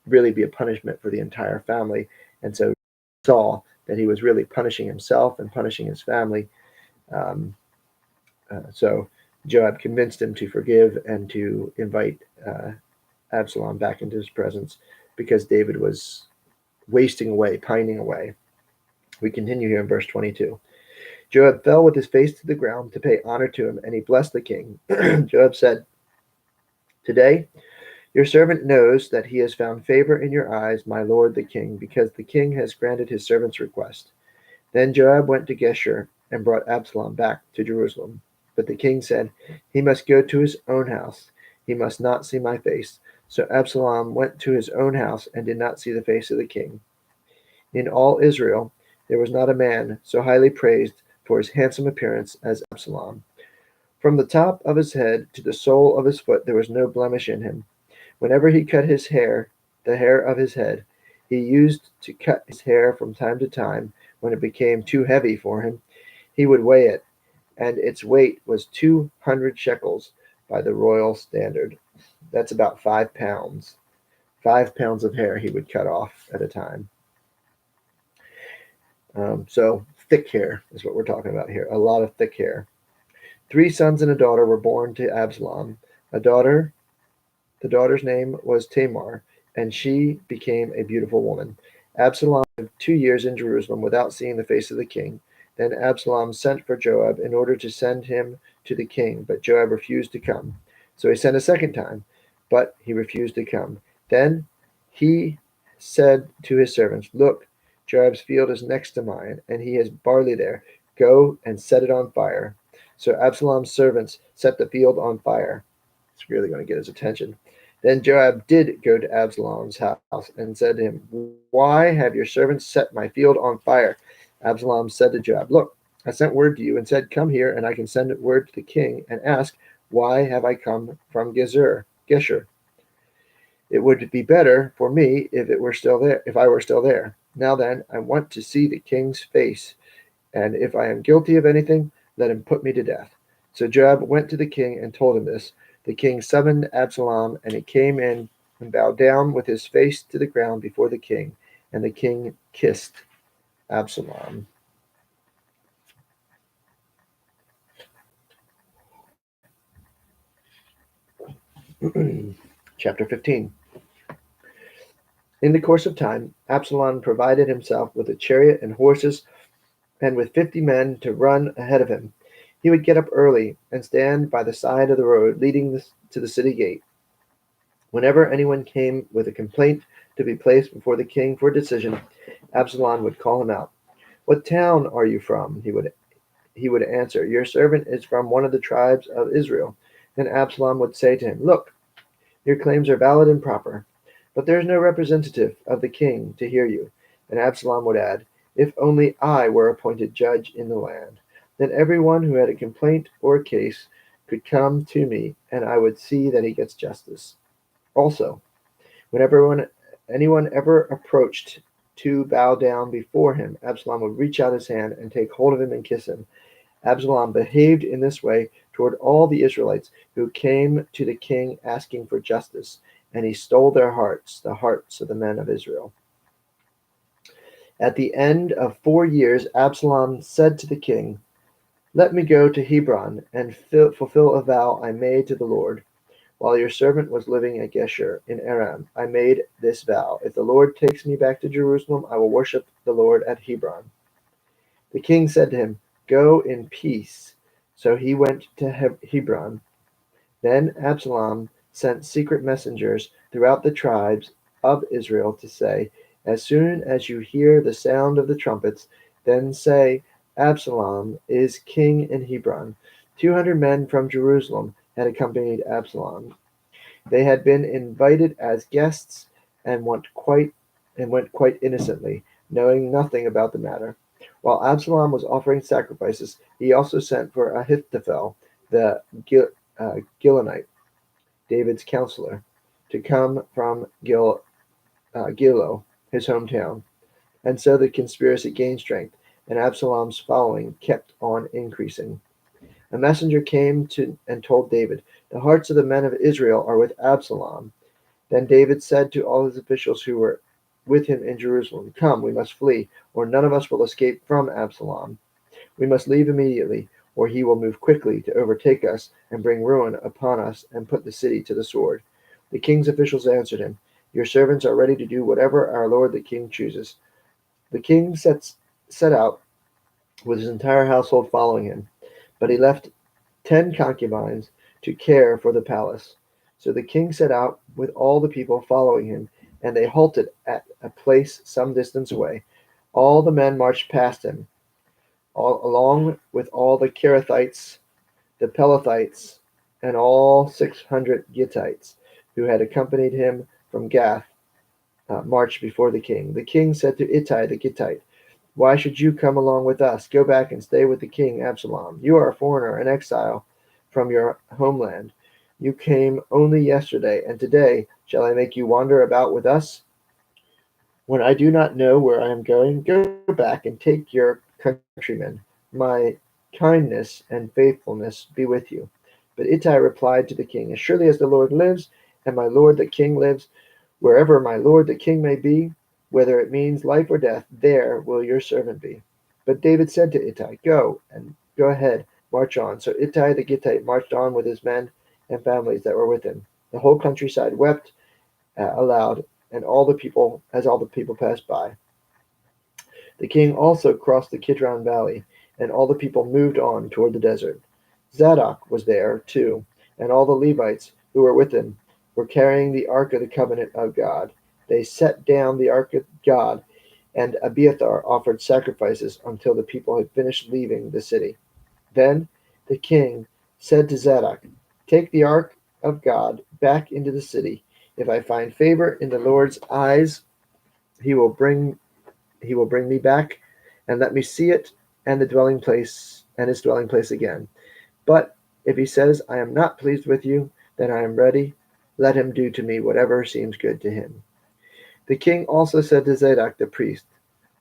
really be a punishment for the entire family. And so saw that he was really punishing himself and punishing his family. So Joab convinced him to forgive and to invite Absalom back into his presence because David was wasting away, pining away. We continue here in verse 22. Joab fell with his face to the ground to pay honor to him, and he blessed the king. Joab said, "Today Your servant knows that he has found favor in your eyes, my lord the king, because the king has granted his servant's request." Then Joab went to Geshur and brought Absalom back to Jerusalem. But the king said, "He must go to his own house. He must not see my face." So Absalom went to his own house and did not see the face of the king. In all Israel there was not a man so highly praised for his handsome appearance as Absalom. From the top of his head to the sole of his foot there was no blemish in him. Whenever he cut his hair, the hair of his head, he used to cut his hair from time to time when it became too heavy for him. He would weigh it, and its weight was 200 shekels by the royal standard. That's about 5 pounds. 5 pounds of hair he would cut off at a time. So thick hair is what we're talking about here. A lot of thick hair. 3 sons and a daughter were born to Absalom. The daughter's name was Tamar, and she became a beautiful woman. Absalom lived 2 years in Jerusalem without seeing the face of the king. Then Absalom sent for Joab in order to send him to the king, but Joab refused to come. So he sent a second time, but he refused to come. Then he said to his servants, "Look, Joab's field is next to mine, and he has barley there. Go and set it on fire." So Absalom's servants set the field on fire. It's really going to get his attention. Then Joab did go to Absalom's house and said to him, "Why have your servants set my field on fire?" Absalom said to Joab, "Look, I sent word to you and said, 'Come here, and I can send word to the king and ask, why have I come from Geshur? It would be better for me if I were still there. Now then, I want to see the king's face, and if I am guilty of anything, let him put me to death." So Joab went to the king and told him this. The king summoned Absalom, and he came in and bowed down with his face to the ground before the king, and the king kissed Absalom. Chapter 15. In the course of time, Absalom provided himself with a chariot and horses, and with 50 men to run ahead of him. He would get up early and stand by the side of the road leading to the city gate. Whenever anyone came with a complaint to be placed before the king for decision, Absalom would call him out. "What town are you from?" He would answer, "Your servant is from one of the tribes of Israel." Then Absalom would say to him, "Look, your claims are valid and proper, but there is no representative of the king to hear you." And Absalom would add, "If only I were appointed judge in the land, then everyone who had a complaint or a case could come to me, and I would see that he gets justice." Also, whenever anyone ever approached to bow down before him, Absalom would reach out his hand and take hold of him and kiss him. Absalom behaved in this way toward all the Israelites who came to the king asking for justice, and he stole their hearts, the hearts of the men of Israel. At the end of 4 years, Absalom said to the king, "Let me go to Hebron and fulfill a vow I made to the Lord. While your servant was living at Geshur in Aram, I made this vow: if the Lord takes me back to Jerusalem, I will worship the Lord at Hebron." The king said to him, "Go in peace." So he went to Hebron. Then Absalom sent secret messengers throughout the tribes of Israel to say, "As soon as you hear the sound of the trumpets, then say, 'Absalom is king in Hebron.'" 200 men from Jerusalem had accompanied Absalom. They had been invited as guests and went quite innocently, knowing nothing about the matter. While Absalom was offering sacrifices, he also sent for Ahithophel, the Gilonite, David's counselor, to come from Gilo, his hometown. And so the conspiracy gained strength, and Absalom's following kept on increasing. A messenger came and told David, "The hearts of the men of Israel are with Absalom." Then David said to all his officials who were with him in Jerusalem, "Come, we must flee, or none of us will escape from Absalom. We must leave immediately, or he will move quickly to overtake us and bring ruin upon us and put the city to the sword." The king's officials answered him, "Your servants are ready to do whatever our lord the king chooses." The king set out with his entire household following him, but he left 10 concubines to care for the palace. So the king set out with all the people following him, and they halted at a place some distance away. All the men marched past him, along with all the Kerethites, the Pelethites, and all 600 Gittites who had accompanied him from Gath, marched before the king. The king said to Ittai the Gittite, "Why should you come along with us? Go back and stay with the king Absalom. You are a foreigner, an exile from your homeland. You came only yesterday, and today shall I make you wander about with us? When I do not know where I am going, go back and take your countrymen. My kindness and faithfulness be with you." But Ittai replied to the king, "As surely as the Lord lives, and my lord the king lives, wherever my lord the king may be, whether it means life or death, there will your servant be." But David said to Ittai, Go ahead, march on." So Ittai the Gittite marched on with his men and families that were with him. The whole countryside wept aloud, and all the people passed by. The king also crossed the Kidron Valley, and all the people moved on toward the desert. Zadok was there too, and all the Levites who were with him were carrying the ark of the covenant of God. They set down the ark of God, and Abiathar offered sacrifices until the people had finished leaving the city. Then the king said to Zadok, "Take the ark of God back into the city. If I find favor in the Lord's eyes, he will bring me back and let me see it and his dwelling place again. But if he says, 'I am not pleased with you,' then I am ready. Let him do to me whatever seems good to him." The king also said to Zadok the priest,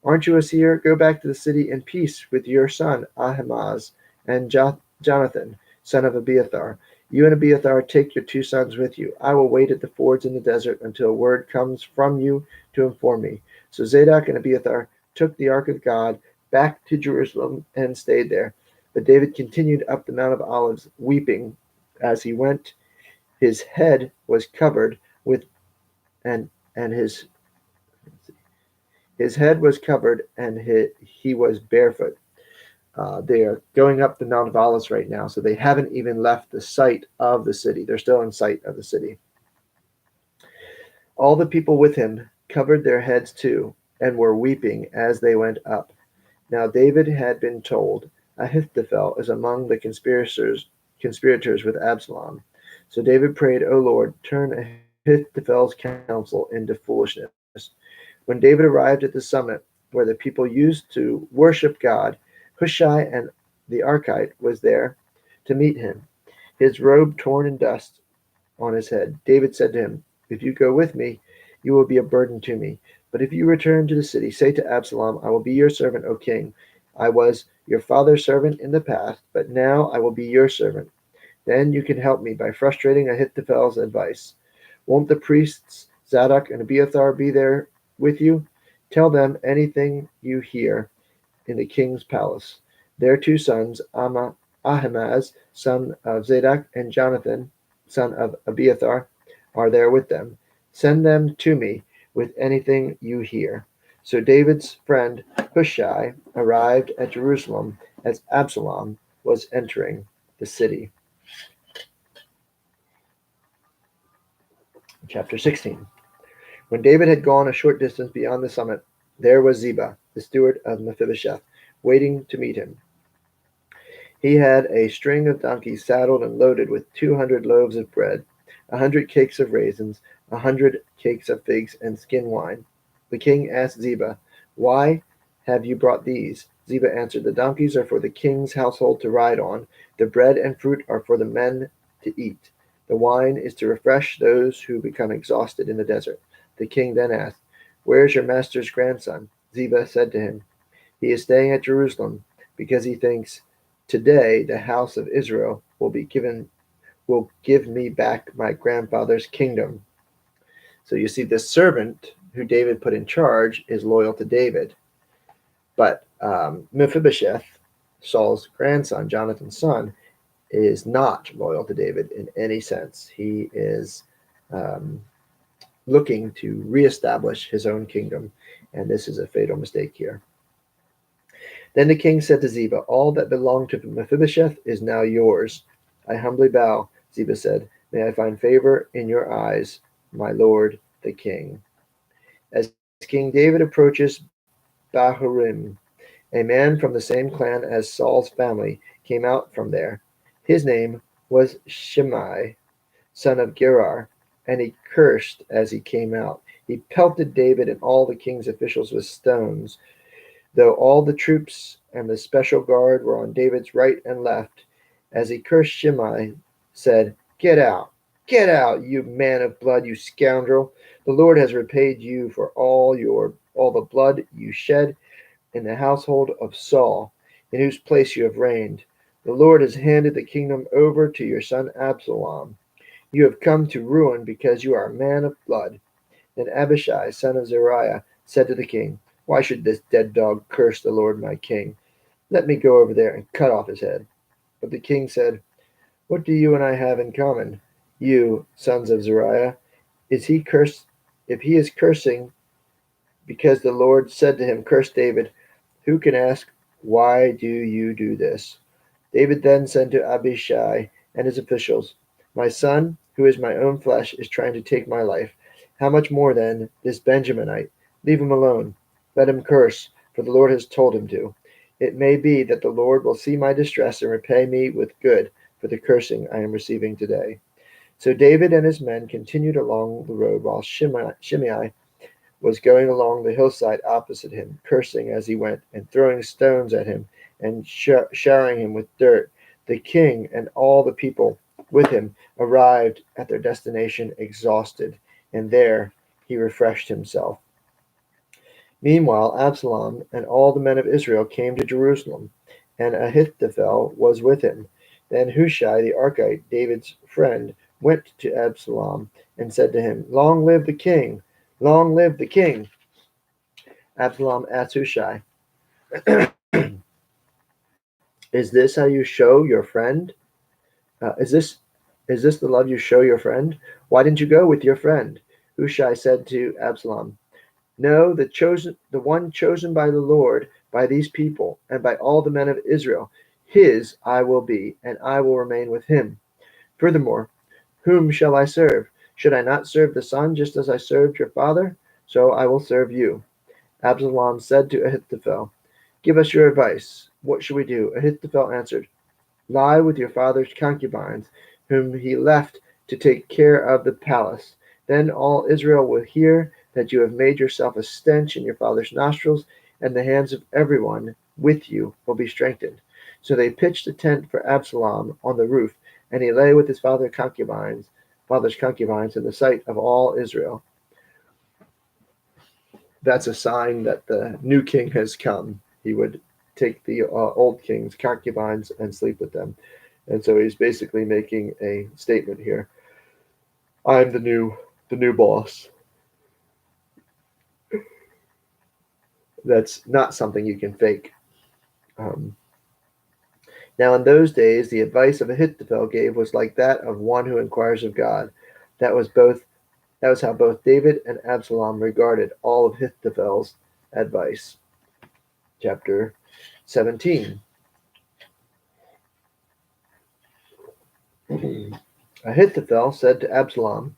"Aren't you a seer? Go back to the city in peace with your son Ahimaaz and Jonathan, son of Abiathar. You and Abiathar take your 2 sons with you. I will wait at the fords in the desert until word comes from you to inform me." So Zadok and Abiathar took the ark of God back to Jerusalem and stayed there. But David continued up the Mount of Olives, weeping as he went. His head was covered with and his head was covered, and he was barefoot. They are going up the Mount of Olives right now, so they haven't even left the site of the city. They're still in sight of the city. All the people with him covered their heads too, and were weeping as they went up. Now David had been told, "Ahithophel is among the conspirators with Absalom." So David prayed, "O Lord, turn Ahithophel's counsel into foolishness." When David arrived at the summit where the people used to worship God, Hushai and the Archite was there to meet him, his robe torn in dust on his head. David said to him, "If you go with me, you will be a burden to me. But if you return to the city, say to Absalom, 'I will be your servant, O king. I was your father's servant in the past, but now I will be your servant.' Then you can help me by frustrating Ahithophel's advice. Won't the priests Zadok and Abiathar be there with you? Tell them anything you hear in the king's palace. Their 2 sons, Ahimaaz, son of Zadok, and Jonathan, son of Abiathar, are there with them. Send them to me with anything you hear." So David's friend Hushai arrived at Jerusalem as Absalom was entering the city. Chapter 16. When David had gone a short distance beyond the summit, there was Ziba, the steward of Mephibosheth, waiting to meet him. He had a string of donkeys saddled and loaded with 200 loaves of bread, 100 cakes of raisins, 100 cakes of figs, and skin wine. The king asked Ziba, "Why have you brought these?" Ziba answered, "The donkeys are for the king's household to ride on. The bread and fruit are for the men to eat. The wine is to refresh those who become exhausted in the desert." The king then asked, "Where is your master's grandson?" Ziba said to him, "He is staying at Jerusalem because he thinks, 'Today the house of Israel will give me back my grandfather's kingdom.'" So you see, this servant who David put in charge is loyal to David. But Mephibosheth, Saul's grandson, Jonathan's son, is not loyal to David in any sense. He is looking to reestablish his own kingdom, and this is a fatal mistake here. Then the king said to Ziba, "All that belonged to Mephibosheth is now yours." "I humbly bow," Ziba said. May I find favor in your eyes, my lord the king. As King David approaches Bahurim, a man from the same clan as Saul's family came out from there. His name was Shimei, son of Gerar, and he cursed as he came out. He pelted David and all the king's officials with stones. Though all the troops and the special guard were on David's right and left, as he cursed, Shimei said, Get out, you man of blood, you scoundrel. The Lord has repaid you for all the blood you shed in the household of Saul, in whose place you have reigned. The Lord has handed the kingdom over to your son Absalom. You have come to ruin because you are a man of blood. Then Abishai, son of Zeruiah, said to the king, Why should this dead dog curse the Lord my king? Let me go over there and cut off his head. But the king said, What do you and I have in common, you sons of Zeruiah? Is he cursed? If he is cursing because the Lord said to him, Curse David, who can ask, Why do you do this? David then said to Abishai and his officials, My son, who is my own flesh, is trying to take my life. How much more then this Benjaminite? Leave him alone. Let him curse, for the Lord has told him to. It may be that the Lord will see my distress and repay me with good for the cursing I am receiving today. So David and his men continued along the road while Shimei was going along the hillside opposite him, cursing as he went, and throwing stones at him, and showering him with dirt. The king and all the people with him arrived at their destination exhausted, and there he refreshed himself. Meanwhile, Absalom and all the men of Israel came to Jerusalem, and Ahithophel was with him. Then Hushai the Archite, David's friend, went to Absalom and said to him, Long live the king! Long live the king! Absalom asked Hushai, Is this how you show your friend? Is this the love you show your friend? Why didn't you go with your friend? Hushai said to Absalom, No, the one chosen by the Lord, by these people, and by all the men of Israel, his I will be, and I will remain with him. Furthermore, whom shall I serve? Should I not serve the son just as I served your father? So I will serve you. Absalom said to Ahithophel, Give us your advice. What should we do? Ahithophel answered, Lie with your father's concubines, whom he left to take care of the palace. Then all Israel will hear that you have made yourself a stench in your father's nostrils, and the hands of everyone with you will be strengthened. So they pitched a tent for Absalom on the roof, and he lay with his father's concubines in the sight of all Israel. That's a sign that the new king has come. He would take the old king's concubines and sleep with them. And so he's basically making a statement here. I'm the new boss. That's not something you can fake. Now in those days, the advice of Ahithophel gave was like that of one who inquires of God. That was how both David and Absalom regarded all of Ahithophel's advice. Chapter 17. Ahithophel said to Absalom,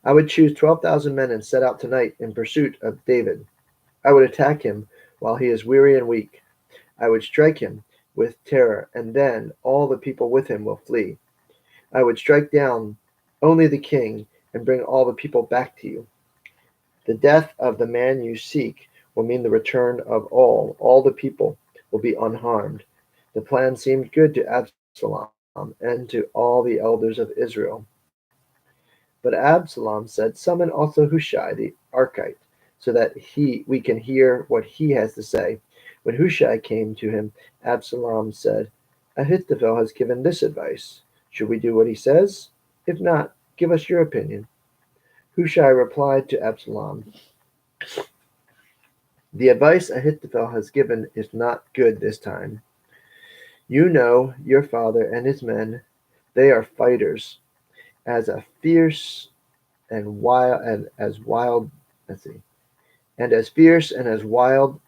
I would choose 12,000 men and set out tonight in pursuit of David. I would attack him while he is weary and weak. I would strike him with terror, and then all the people with him will flee. I would strike down only the king and bring all the people back to you. The death of the man you seek will mean the return of all. All the people will be unharmed. The plan seemed good to Absalom and to all the elders of Israel. But Absalom said, Summon also Hushai the Archite, so that we can hear what he has to say. When Hushai came to him, Absalom said, Ahithophel has given this advice. Should we do what he says? If not, give us your opinion. Hushai replied to Absalom, The advice Ahithophel has given is not good this time. You know your father and his men, they are fighters, as a fierce and wild and as wild and as fierce and as wild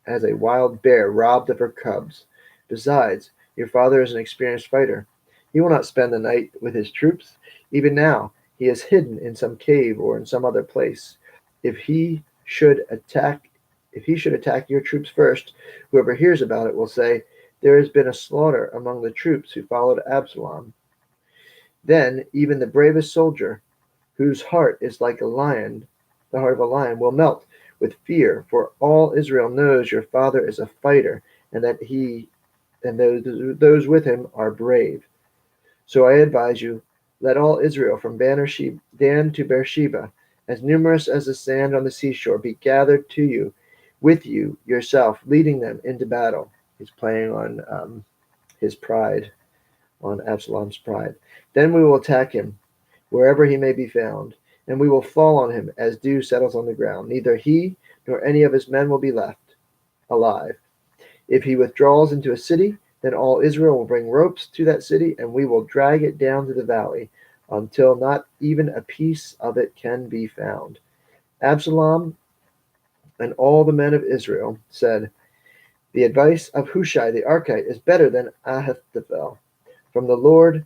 as a wild bear robbed of her cubs. Besides, your father is an experienced fighter. He will not spend the night with his troops. Even now, he is hidden in some cave or in some other place. If he should attack, if he should attack your troops first, whoever hears about it will say, 'There has been a slaughter among the troops who followed Absalom.' Then even the bravest soldier, whose heart is like a lion, the heart of a lion, will melt with fear, for all Israel knows your father is a fighter, and that he and those with him are brave. So I advise you, let all Israel from Dan to Beersheba, as numerous as the sand on the seashore, be gathered to you, with you yourself, leading them into battle." He's playing on his pride, on Absalom's pride. "Then we will attack him, wherever he may be found, and we will fall on him as dew settles on the ground. Neither he nor any of his men will be left alive. If he withdraws into a city, then all Israel will bring ropes to that city, and we will drag it down to the valley until not even a piece of it can be found." Absalom and all the men of Israel said, "The advice of Hushai the Archite is better than Ahithophel from the Lord,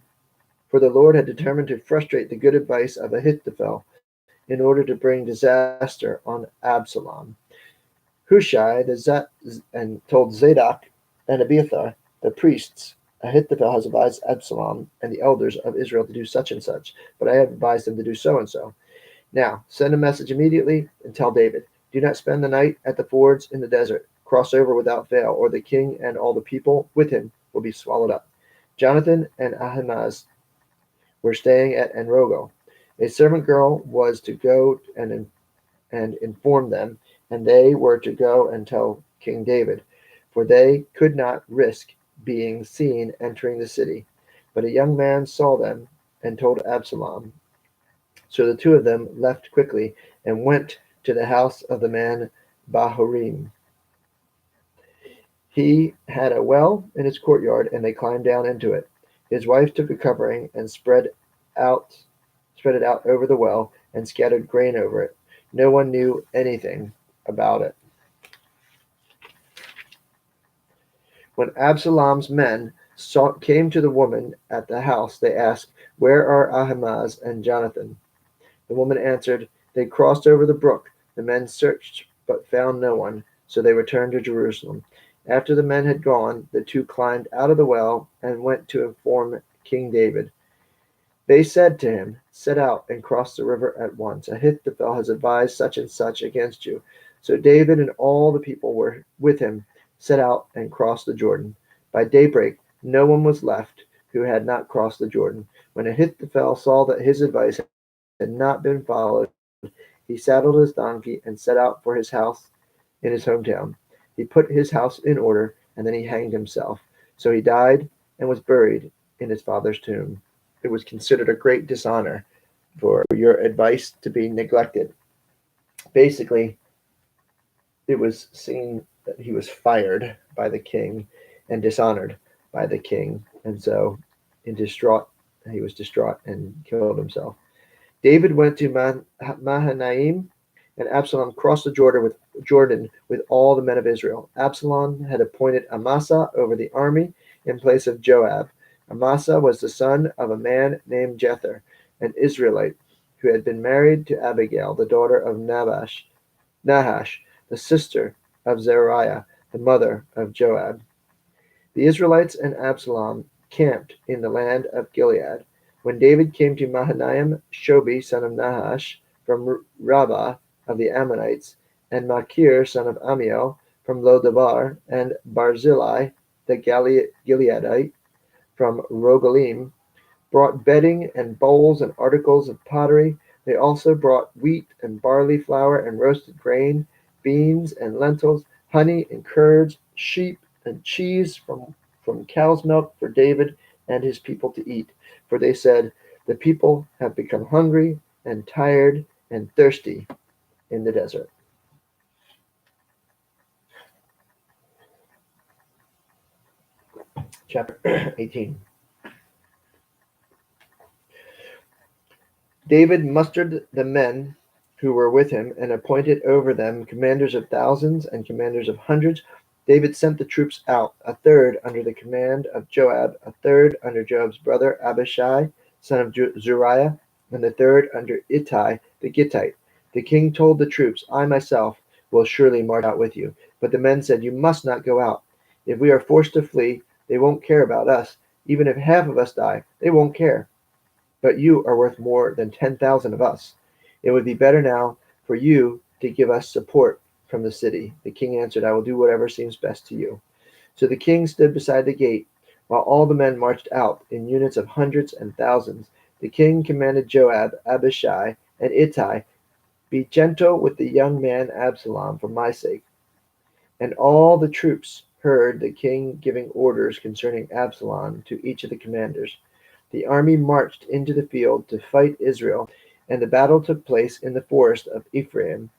for the Lord had determined to frustrate the good advice of Ahithophel in order to bring disaster on Absalom." Hushai and told Zadok and Abiathar, the priests, "Ahithophel has advised Absalom and the elders of Israel to do such and such, but I have advised them to do so and so. Now send a message immediately and tell David, 'Do not spend the night at the fords in the desert. Cross over without fail, or the king and all the people with him will be swallowed up.'" Jonathan and Ahimaaz were staying at Enrogel. A servant girl was to go and inform them, and they were to go and tell King David, for they could not risk being seen entering the city. But a young man saw them and told Absalom. So the two of them left quickly and went to the house of the man Bahurim. He had a well in his courtyard, and they climbed down into it. His wife took a covering and spread it out over the well and scattered grain over it. No one knew anything about it. When Absalom's men came to the woman at the house, they asked, "Where are Ahimaaz and Jonathan?" The woman answered, "They crossed over the brook." The men searched but found no one, so they returned to Jerusalem. After the men had gone, the two climbed out of the well and went to inform King David. They said to him, "Set out and cross the river at once. Ahithophel has advised such and such against you." So David and all the people were with him set out and crossed the Jordan. By daybreak, no one was left who had not crossed the Jordan. When Ahithophel saw that his advice had not been followed, he saddled his donkey and set out for his house in his hometown. He put his house in order, and then he hanged himself. So he died and was buried in his father's tomb. It was considered a great dishonor for your advice to be neglected. Basically, it was seen that he was fired by the king and dishonored by the king. And so, he was distraught and killed himself. David went to Mahanaim, and Absalom crossed the Jordan with all the men of Israel. Absalom had appointed Amasa over the army in place of Joab. Amasa was the son of a man named Jether, an Israelite, who had been married to Abigail, the daughter of Nahash, the sister of Zeruiah, the mother of Joab. The Israelites and Absalom camped in the land of Gilead. When David came to Mahanaim, Shobi, son of Nahash, from Rabbah of the Ammonites, and Machir, son of Amiel, from Lodabar, and Barzillai, the Gileadite, from Rogelim, brought bedding and bowls and articles of pottery. They also brought wheat and barley flour and roasted grain, beans and lentils, honey and curds, sheep and cheese from cow's milk for David and his people to eat. For they said, "The people have become hungry and tired and thirsty in the desert." Chapter 18. David mustered the men who were with him and appointed over them commanders of thousands and commanders of hundreds, David sent the troops out, a third under the command of Joab, a third under Joab's brother Abishai, son of Zeruiah, and the third under Ittai the Gittite. The king told the troops, I myself will surely march out with you. But the men said, You must not go out. If we are forced to flee, they won't care about us. Even if half of us die, they won't care. But you are worth more than 10,000 of us. It would be better now for you to give us support from the city. The king answered, I will do whatever seems best to you. So the king stood beside the gate, while all the men marched out in units of hundreds and thousands. The king commanded Joab, Abishai, and Ittai, Be gentle with the young man Absalom for my sake. And all the troops heard the king giving orders concerning Absalom to each of the commanders. The army marched into the field to fight Israel, and the battle took place in the forest of Ephraim.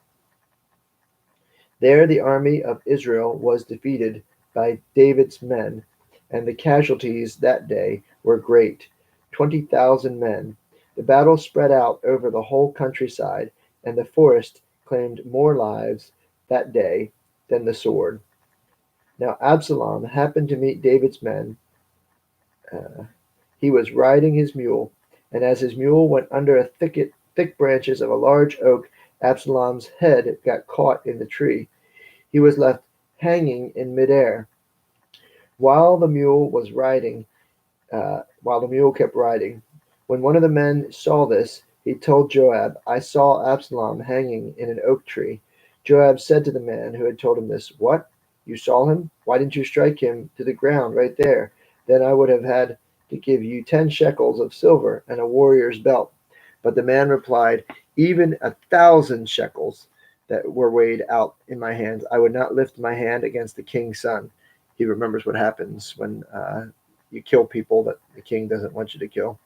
There the army of Israel was defeated by David's men, and the casualties that day were great, 20,000 men. The battle spread out over the whole countryside, and the forest claimed more lives that day than the sword. Now Absalom happened to meet David's men. He was riding his mule, and as his mule went under a thick branches of a large oak, Absalom's head got caught in the tree. He was left hanging in midair. While the mule kept riding, when one of the men saw this, he told Joab, I saw Absalom hanging in an oak tree. Joab said to the man who had told him this, What? You saw him? Why didn't you strike him to the ground right there? Then I would have had to give you 10 shekels of silver and a warrior's belt. But the man replied, Even 1,000 shekels that were weighed out in my hands, I would not lift my hand against the king's son. He remembers what happens when you kill people that the king doesn't want you to kill.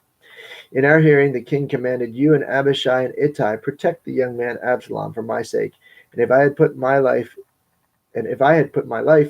In our hearing, the king commanded you and Abishai and Ittai, protect the young man Absalom for my sake. And if I had put my life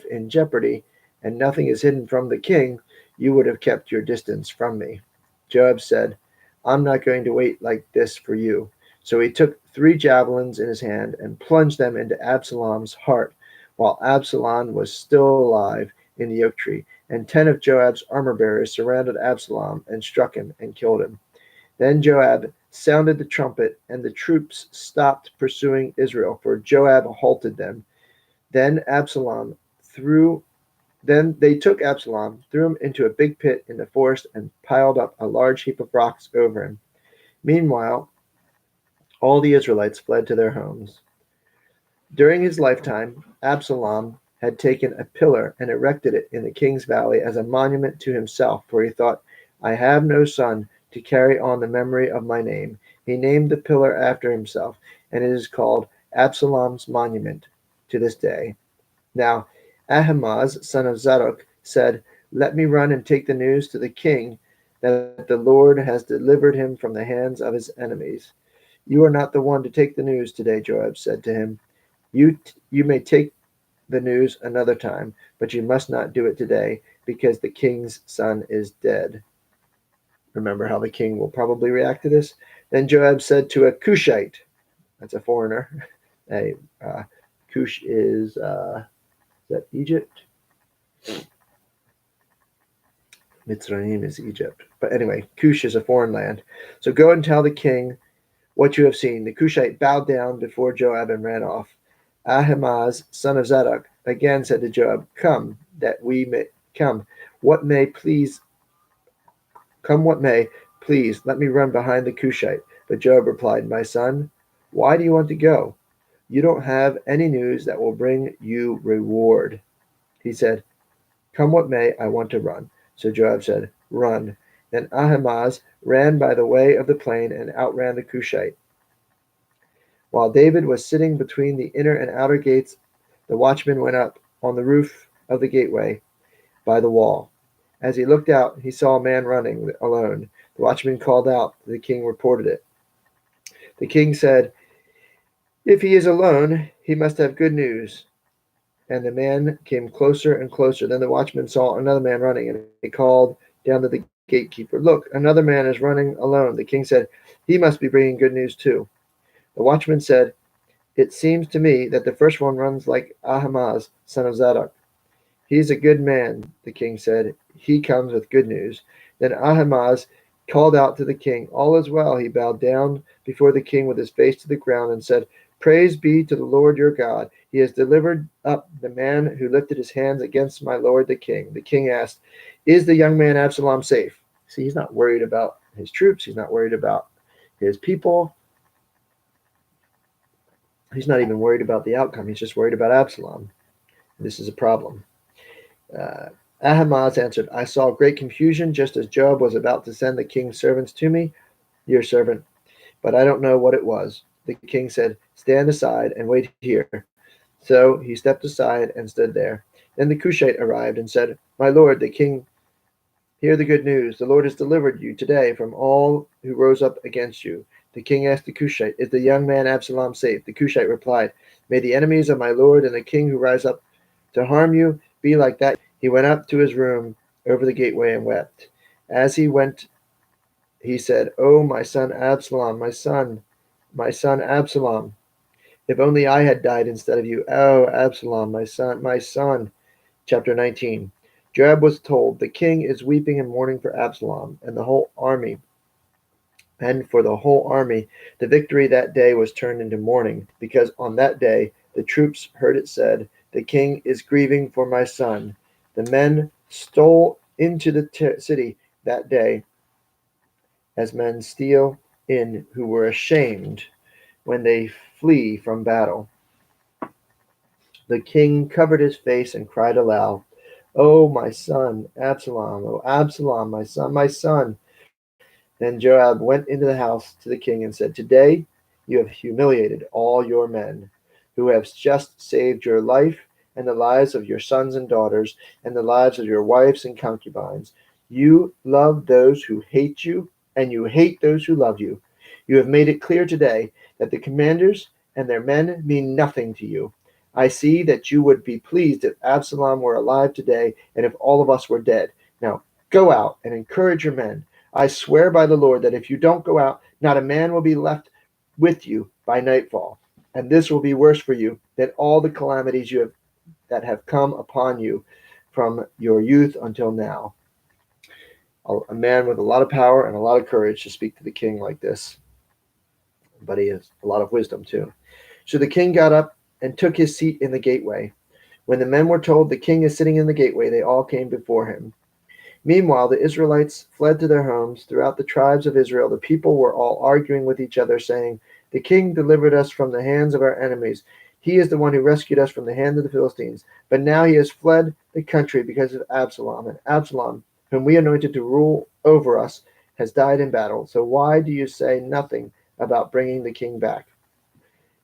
in jeopardy, and nothing is hidden from the king, you would have kept your distance from me. Joab said, I'm not going to wait like this for you. So he took 3 javelins in his hand and plunged them into Absalom's heart, while Absalom was still alive in the oak tree. And 10 of Joab's armor-bearers surrounded Absalom and struck him and killed him. Then Joab sounded the trumpet, and the troops stopped pursuing Israel, for Joab halted them. Then they took Absalom, threw him into a big pit in the forest, and piled up a large heap of rocks over him. Meanwhile, all the Israelites fled to their homes. During his lifetime, Absalom had taken a pillar and erected it in the king's valley as a monument to himself, for he thought, I have no son to carry on the memory of my name. He named the pillar after himself, and it is called Absalom's monument to this day. Now, Ahimaaz, son of Zadok, said, Let me run and take the news to the king that the Lord has delivered him from the hands of his enemies. You are not the one to take the news today, Joab said to him. You may take the news another time, but you must not do it today, because the king's son is dead. Remember how the king will probably react to this? Then Joab said to a Cushite, that's a foreigner. Cush is that Egypt? Mitzrayim is Egypt. But anyway, Cush is a foreign land. So go and tell the king what you have seen. The Cushite bowed down before Joab and ran off. Ahimaaz, son of Zadok, again said to Joab, Come, that we may come. What may, please, let me run behind the Cushite. But Joab replied, My son, why do you want to go? You don't have any news that will bring you reward. He said, Come what may, I want to run. So Joab said, Run. Then Ahimaaz ran by the way of the plain and outran the Cushite. While David was sitting between the inner and outer gates, the watchman went up on the roof of the gateway by the wall. As he looked out, he saw a man running alone. The watchman called out. The king reported it. The king said, If he is alone, he must have good news. And the man came closer and closer. Then the watchman saw another man running, and he called down to the gatekeeper, Look, another man is running alone. The king said, He must be bringing good news too. The watchman said, It seems to me that the first one runs like Ahimaaz, son of Zadok. He's a good man, the king said. He comes with good news. Then Ahimaaz called out to the king. All is well. He bowed down before the king with his face to the ground and said, Praise be to the Lord your God. He has delivered up the man who lifted his hands against my lord the king. The king asked, Is the young man Absalom safe? See, he's not worried about his troops. He's not worried about his people. He's not even worried about the outcome. He's just worried about Absalom. This is a problem. Uh, Ahimaaz answered, I saw great confusion just as Joab was about to send the king's servants to me, your servant, but I don't know what it was. The king said, Stand aside and wait here. So he stepped aside and stood there. Then the Cushite arrived and said, My lord, the king, hear the good news. The Lord has delivered you today from all who rose up against you. The king asked the Cushite, Is the young man Absalom safe? The Cushite replied, May the enemies of my lord and the king who rise up to harm you be like that. He went up to his room over the gateway and wept. As he went, he said, Oh, my son Absalom, my son Absalom. If only I had died instead of you. Oh, Absalom, my son, my son. Chapter 19. Joab was told, The king is weeping and mourning for Absalom and the whole army. And for the whole army, the victory that day was turned into mourning, because on that day the troops heard it said, The king is grieving for my son. The men stole into the city that day as men steal in who were ashamed when they flee from battle. The king covered his face and cried aloud, Oh, my son, Absalom, oh, Absalom, my son, my son. Then Joab went into the house to the king and said, Today you have humiliated all your men, who have just saved your life and the lives of your sons and daughters, and the lives of your wives and concubines. You love those who hate you, and you hate those who love you. You have made it clear today that the commanders and their men mean nothing to you. I see that you would be pleased if Absalom were alive today and if all of us were dead. Now go out and encourage your men. I swear by the Lord that if you don't go out, not a man will be left with you by nightfall. And this will be worse for you than all the calamities that have come upon you from your youth until now. A man with a lot of power and a lot of courage to speak to the king like this. But he has a lot of wisdom too. So the king got up and took his seat in the gateway. When the men were told the king is sitting in the gateway, they all came before him. Meanwhile, the Israelites fled to their homes. Throughout the tribes of Israel, the people were all arguing with each other, saying, The king delivered us from the hands of our enemies. He is the one who rescued us from the hand of the Philistines. But now he has fled the country because of Absalom. And Absalom, whom we anointed to rule over us, has died in battle. So why do you say nothing about bringing the king back?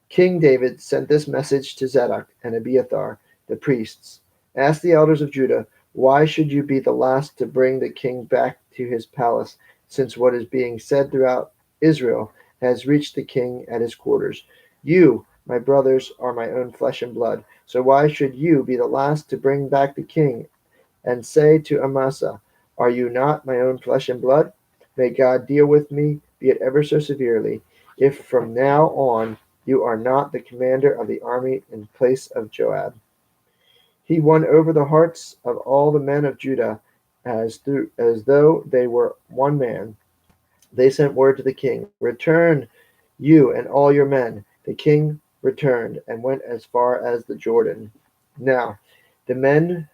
King David sent this message to Zadok and Abiathar, the priests. Ask the elders of Judah, why should you be the last to bring the king back to his palace, since what is being said throughout Israel has reached the king at his quarters? You, my brothers, are my own flesh and blood. So why should you be the last to bring back the king and say to Amasa, Are you not my own flesh and blood? May God deal with me, be it ever so severely, if from now on you are not the commander of the army in place of Joab. He won over the hearts of all the men of Judah as though they were one man. They sent word to the king, Return, you and all your men. The king returned and went as far as the Jordan. Now, the men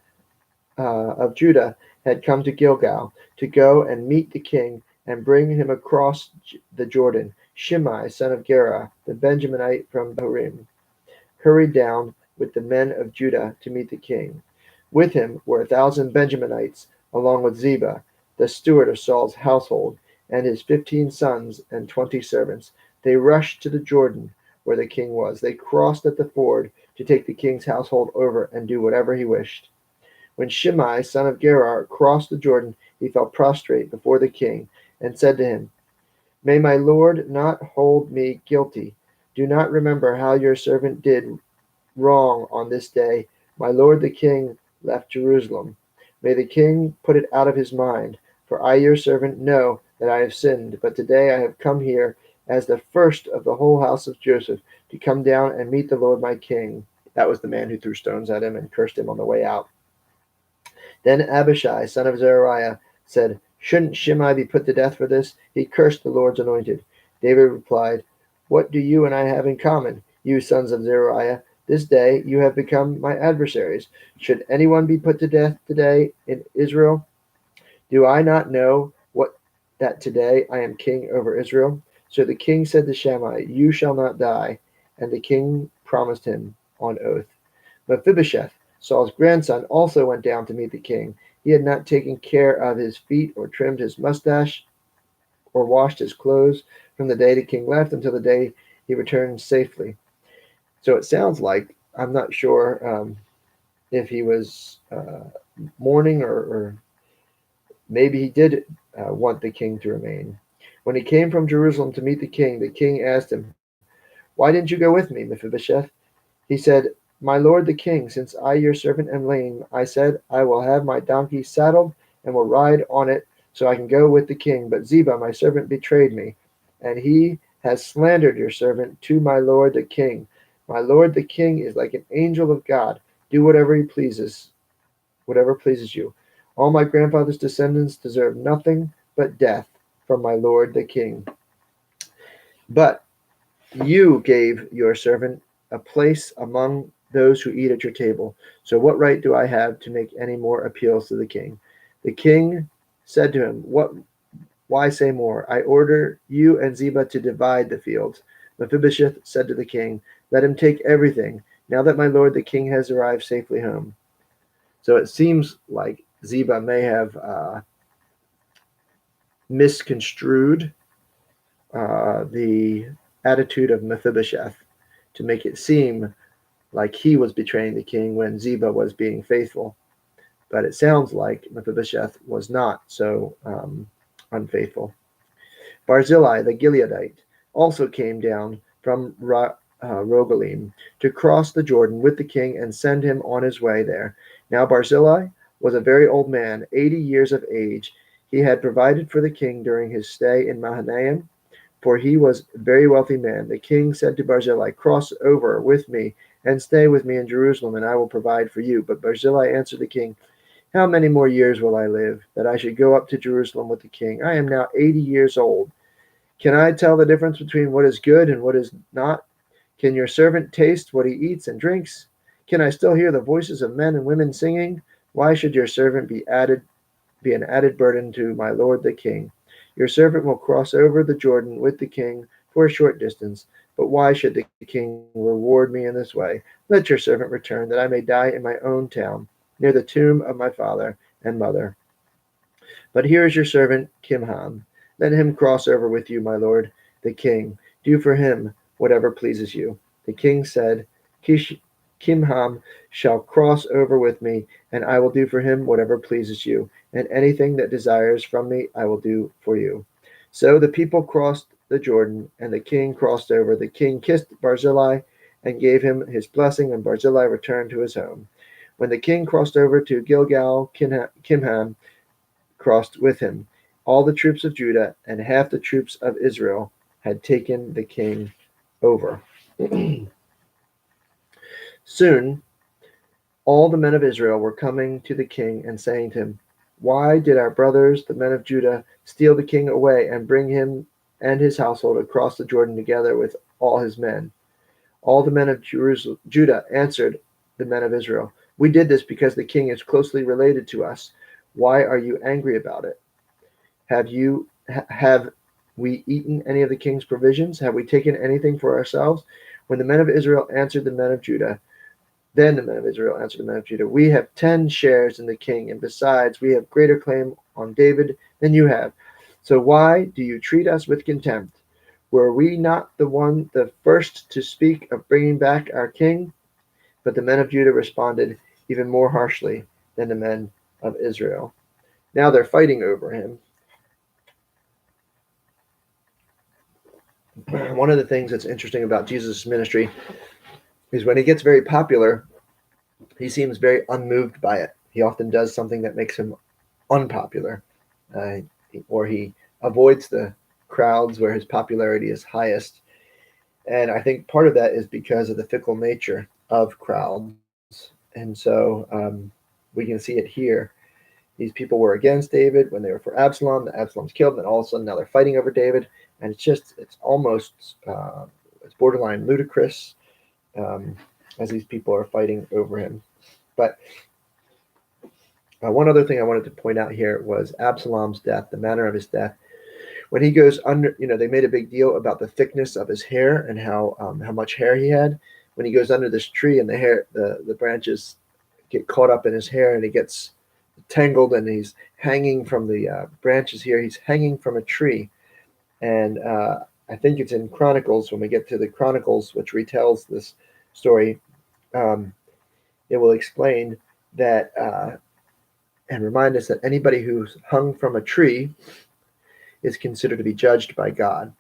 of Judah had come to Gilgal to go and meet the king and bring him across the Jordan. Shimei, son of Gera, the Benjaminite from Bahurim, hurried down with the men of Judah to meet the king. With him were 1,000 Benjaminites, along with Ziba, the steward of Saul's household, and his 15 sons and 20 servants. They rushed to the Jordan where the king was. They crossed at the ford to take the king's household over and do whatever he wished. When Shimei, son of Gera, crossed the Jordan, he fell prostrate before the king and said to him, May my lord not hold me guilty. Do not remember how your servant did wrong on this day. My lord the king left Jerusalem. May the king put it out of his mind, for I, your servant, know that I have sinned. But today I have come here as the first of the whole house of Joseph to come down and meet the Lord my king. That was the man who threw stones at him and cursed him on the way out. Then Abishai, son of Zeruiah, said, "Shouldn't Shimei be put to death for this? He cursed the Lord's anointed." David replied, "What do you and I have in common, you sons of Zeruiah? This day you have become my adversaries. Should anyone be put to death today in Israel? Do I not know what that today I am king over Israel?" So the king said to Shammai, "You shall not die." And the king promised him on oath. Mephibosheth, Saul's grandson, also went down to meet the king. He had not taken care of his feet or trimmed his mustache or washed his clothes from the day the king left until the day he returned safely. So it sounds like, I'm not sure if he was mourning, or maybe he did want the king to remain. When he came from Jerusalem to meet the king asked him, "Why didn't you go with me, Mephibosheth?" He said, "My lord the king, since I your servant am lame, I said, I will have my donkey saddled and will ride on it so I can go with the king. But Ziba, my servant, betrayed me, and he has slandered your servant to my lord the king. My lord the king is like an angel of God. Do whatever he pleases, whatever pleases you. All my grandfather's descendants deserve nothing but death from my lord the king. But you gave your servant a place among those who eat at your table. So what right do I have to make any more appeals to the king?" The king said to him, Why say more? I order you and Ziba to divide the fields." Mephibosheth said to the king, "Let him take everything, now that my lord the king has arrived safely home." So it seems like Ziba may have misconstrued the attitude of Mephibosheth to make it seem like he was betraying the king when Ziba was being faithful. But it sounds like Mephibosheth was not so unfaithful. Barzillai the Gileadite also came down from Rogelim to cross the Jordan with the king and send him on his way there. Now Barzillai was a very old man, 80 years of age. He had provided for the king during his stay in Mahanaim, for he was a very wealthy man. The king said to Barzillai, "Cross over with me and stay with me in Jerusalem, and I will provide for you." But Barzillai answered the king, "How many more years will I live, that I should go up to Jerusalem with the king? I am now 80 years old. Can I tell the difference between what is good and what is not? Can your servant taste what he eats and drinks? Can I still hear the voices of men and women singing? Why should your servant be an added burden to my lord the king? Your servant will cross over the Jordan with the king for a short distance. But why should the king reward me in this way? Let your servant return, that I may die in my own town, near the tomb of my father and mother. But here is your servant Kimham. Let him cross over with you, my lord the king. Do for him whatever pleases you." The king said, "Kimham shall cross over with me, and I will do for him whatever pleases you, and anything that desires from me I will do for you." So the people crossed the Jordan, and the king crossed over. The king kissed Barzillai and gave him his blessing, and Barzillai returned to his home. When the king crossed over to Gilgal, Kimham crossed with him. All the troops of Judah and half the troops of Israel had taken the king over. Soon all the men of Israel were coming to the king and saying to him, "Why did our brothers, the men of Judah, steal the king away and bring him and his household across the Jordan together with all his men?" All the men of Judah answered the men of Israel, "We did this because the king is closely related to us. Why are you angry about it? Have we eaten any of the king's provisions? Have we taken anything for ourselves?" When the men of Israel answered the men of Judah, Then the men of Israel answered the men of Judah, "We have 10 shares in the king, and besides, we have greater claim on David than you have. So why do you treat us with contempt? Were we not the first to speak of bringing back our king?" But the men of Judah responded even more harshly than the men of Israel. Now they're fighting over him. One of the things that's interesting about Jesus' ministry is when he gets very popular, he seems very unmoved by it. He often does something that makes him unpopular, uh, or he avoids the crowds where his popularity is highest. And I think part of that is because of the fickle nature of crowds. And so we can see it here. These people were against David when they were for Absalom. The Absalom's killed, and then all of a sudden now they're fighting over David, and it's almost it's borderline ludicrous as these people are fighting over him. But one other thing I wanted to point out here was Absalom's death, the manner of his death. When he goes under, they made a big deal about the thickness of his hair and how much hair he had. When he goes under this tree and the branches get caught up in his hair and he gets tangled and he's hanging from the branches here. He's hanging from a tree. And I think it's in Chronicles, when we get to the Chronicles, which retells this story, it will explain that and remind us that anybody who's hung from a tree is considered to be judged by God.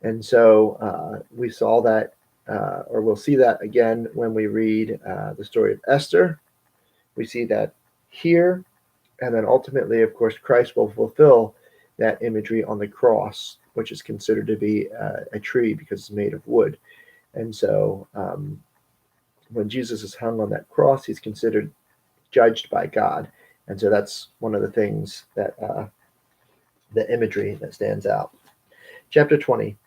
And so we saw that, or we'll see that again when we read the story of Esther. We see that here, and then ultimately, of course, Christ will fulfill that imagery on the cross, which is considered to be a tree because it's made of wood. And so when Jesus is hung on that cross, he's considered judged by God. And so that's one of the things that the imagery that stands out. Chapter 20.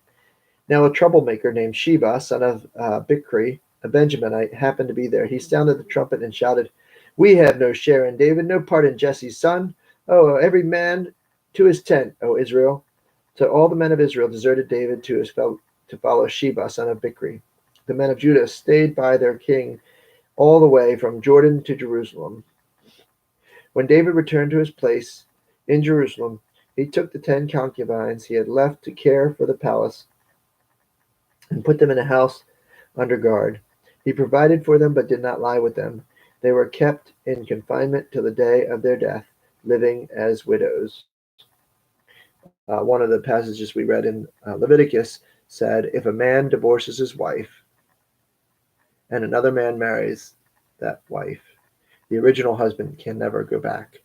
Now a troublemaker named Sheba, son of Bichri, a Benjaminite, happened to be there. He sounded the trumpet and shouted, "We have no share in David, no part in Jesse's son. Oh, every man to his tent, O Israel." So all the men of Israel deserted David to follow Sheba, son of Bichri. The men of Judah stayed by their king all the way from Jordan to Jerusalem. When David returned to his place in Jerusalem, he took the 10 concubines he had left to care for the palace and put them in a house under guard. He provided for them but did not lie with them. They were kept in confinement till the day of their death, living as widows. One of the passages we read in Leviticus said, if a man divorces his wife and another man marries that wife, the original husband can never go back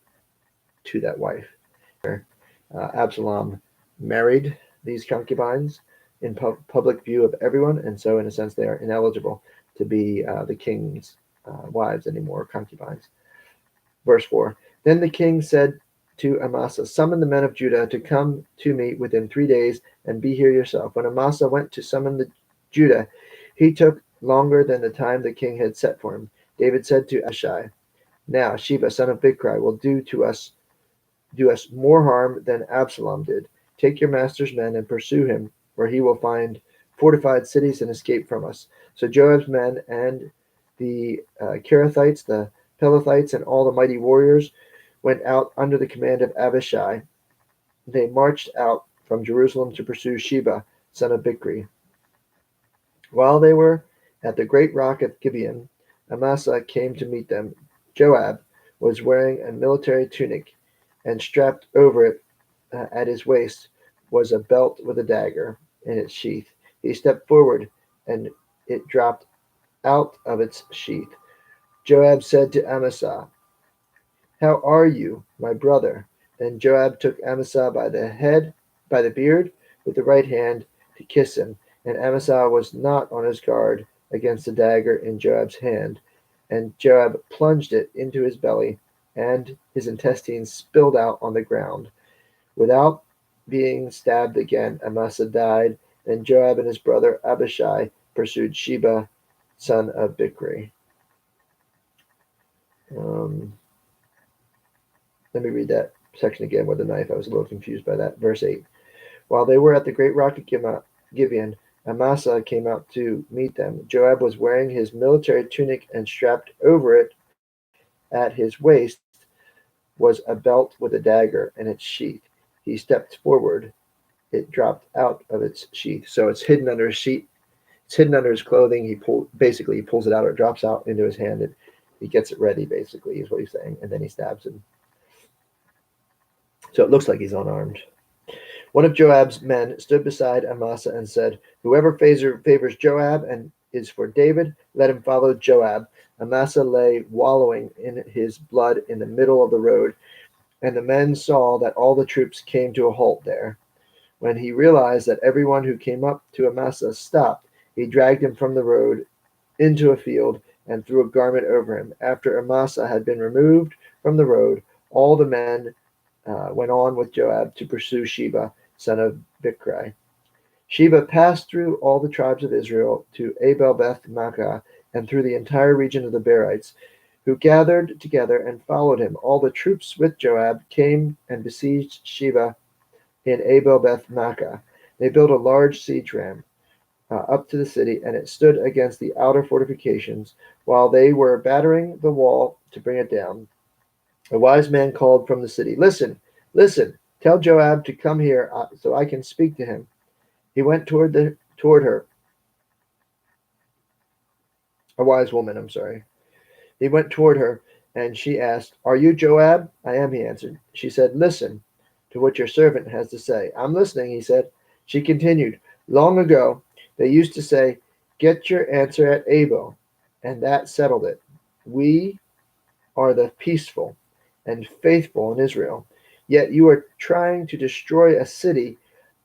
to that wife. Absalom married these concubines in public view of everyone, and so in a sense they are ineligible to be the king's wives anymore, concubines. Verse 4, then the king said to Amasa, summon the men of Judah to come to me within 3 days and be here yourself. When Amasa went to summon the Judah, he took longer than the time the king had set for him. David said to Abishai, now Sheba, son of Bichri, will do us more harm than Absalom did. Take your master's men and pursue him, where he will find fortified cities and escape from us. So Joab's men and the Kerethites, the Pelethites, and all the mighty warriors went out under the command of Abishai. They marched out from Jerusalem to pursue Sheba, son of Bichri. While they were at the great rock of Gibeon, Amasa came to meet them. Joab was wearing a military tunic, and strapped over it at his waist was a belt with a dagger in its sheath. He stepped forward, and it dropped out of its sheath. Joab said to Amasa, how are you, my brother? Then Joab took Amasa by the beard, with the right hand to kiss him. And Amasa was not on his guard against the dagger in Joab's hand. And Joab plunged it into his belly, and his intestines spilled out on the ground. Without being stabbed again, Amasa died. Then Joab and his brother Abishai pursued Sheba, son of Bichri. Let me read that section again with a knife. I was a little confused by that. Verse 8. While they were at the great rock of Gibeon, Amasa came out to meet them. Joab was wearing his military tunic, and strapped over it at his waist was a belt with a dagger in its sheath. He stepped forward. It dropped out of its sheath. So it's hidden under his sheet. It's hidden under his clothing. He pulls it out, or it drops out into his hand. And he gets it ready, basically, is what he's saying. And then he stabs him. So it looks like he's unarmed. One of Joab's men stood beside Amasa and said, whoever favors Joab and is for David, let him follow Joab. Amasa lay wallowing in his blood in the middle of the road, and the men saw that all the troops came to a halt there. When he realized that everyone who came up to Amasa stopped, he dragged him from the road into a field and threw a garment over him. After Amasa had been removed from the road, all the men went on with Joab to pursue Sheba, son of Bichri. Sheba passed through all the tribes of Israel to Abel Beth Maachah and through the entire region of the Berites, who gathered together and followed him. All the troops with Joab came and besieged Sheba in Abel Beth Maachah. They built a large siege ram up to the city, and it stood against the outer fortifications while they were battering the wall to bring it down. A wise man called from the city, "Listen, listen, tell Joab to come here so I can speak to him." He went toward her, a wise woman, I'm sorry. He went toward her, and she asked, "Are you Joab?" "I am," he answered. She said, "Listen to what your servant has to say." "I'm listening," he said. She continued, "Long ago, they used to say, 'Get your answer at Abel,' and that settled it. We are the peaceful and faithful in Israel. Yet you are trying to destroy a city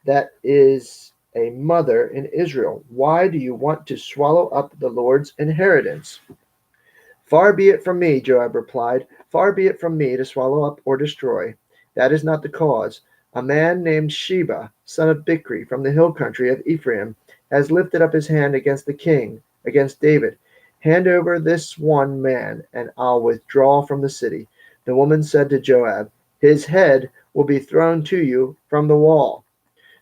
that is a mother in Israel. Why do you want to swallow up the Lord's inheritance?" "Far be it from me," Joab replied. "Far be it from me to swallow up or destroy. That is not the cause. A man named Sheba, son of Bichri, from the hill country of Ephraim, has lifted up his hand against the king, against David. Hand over this one man, and I'll withdraw from the city." The woman said to Joab, "His head will be thrown to you from the wall."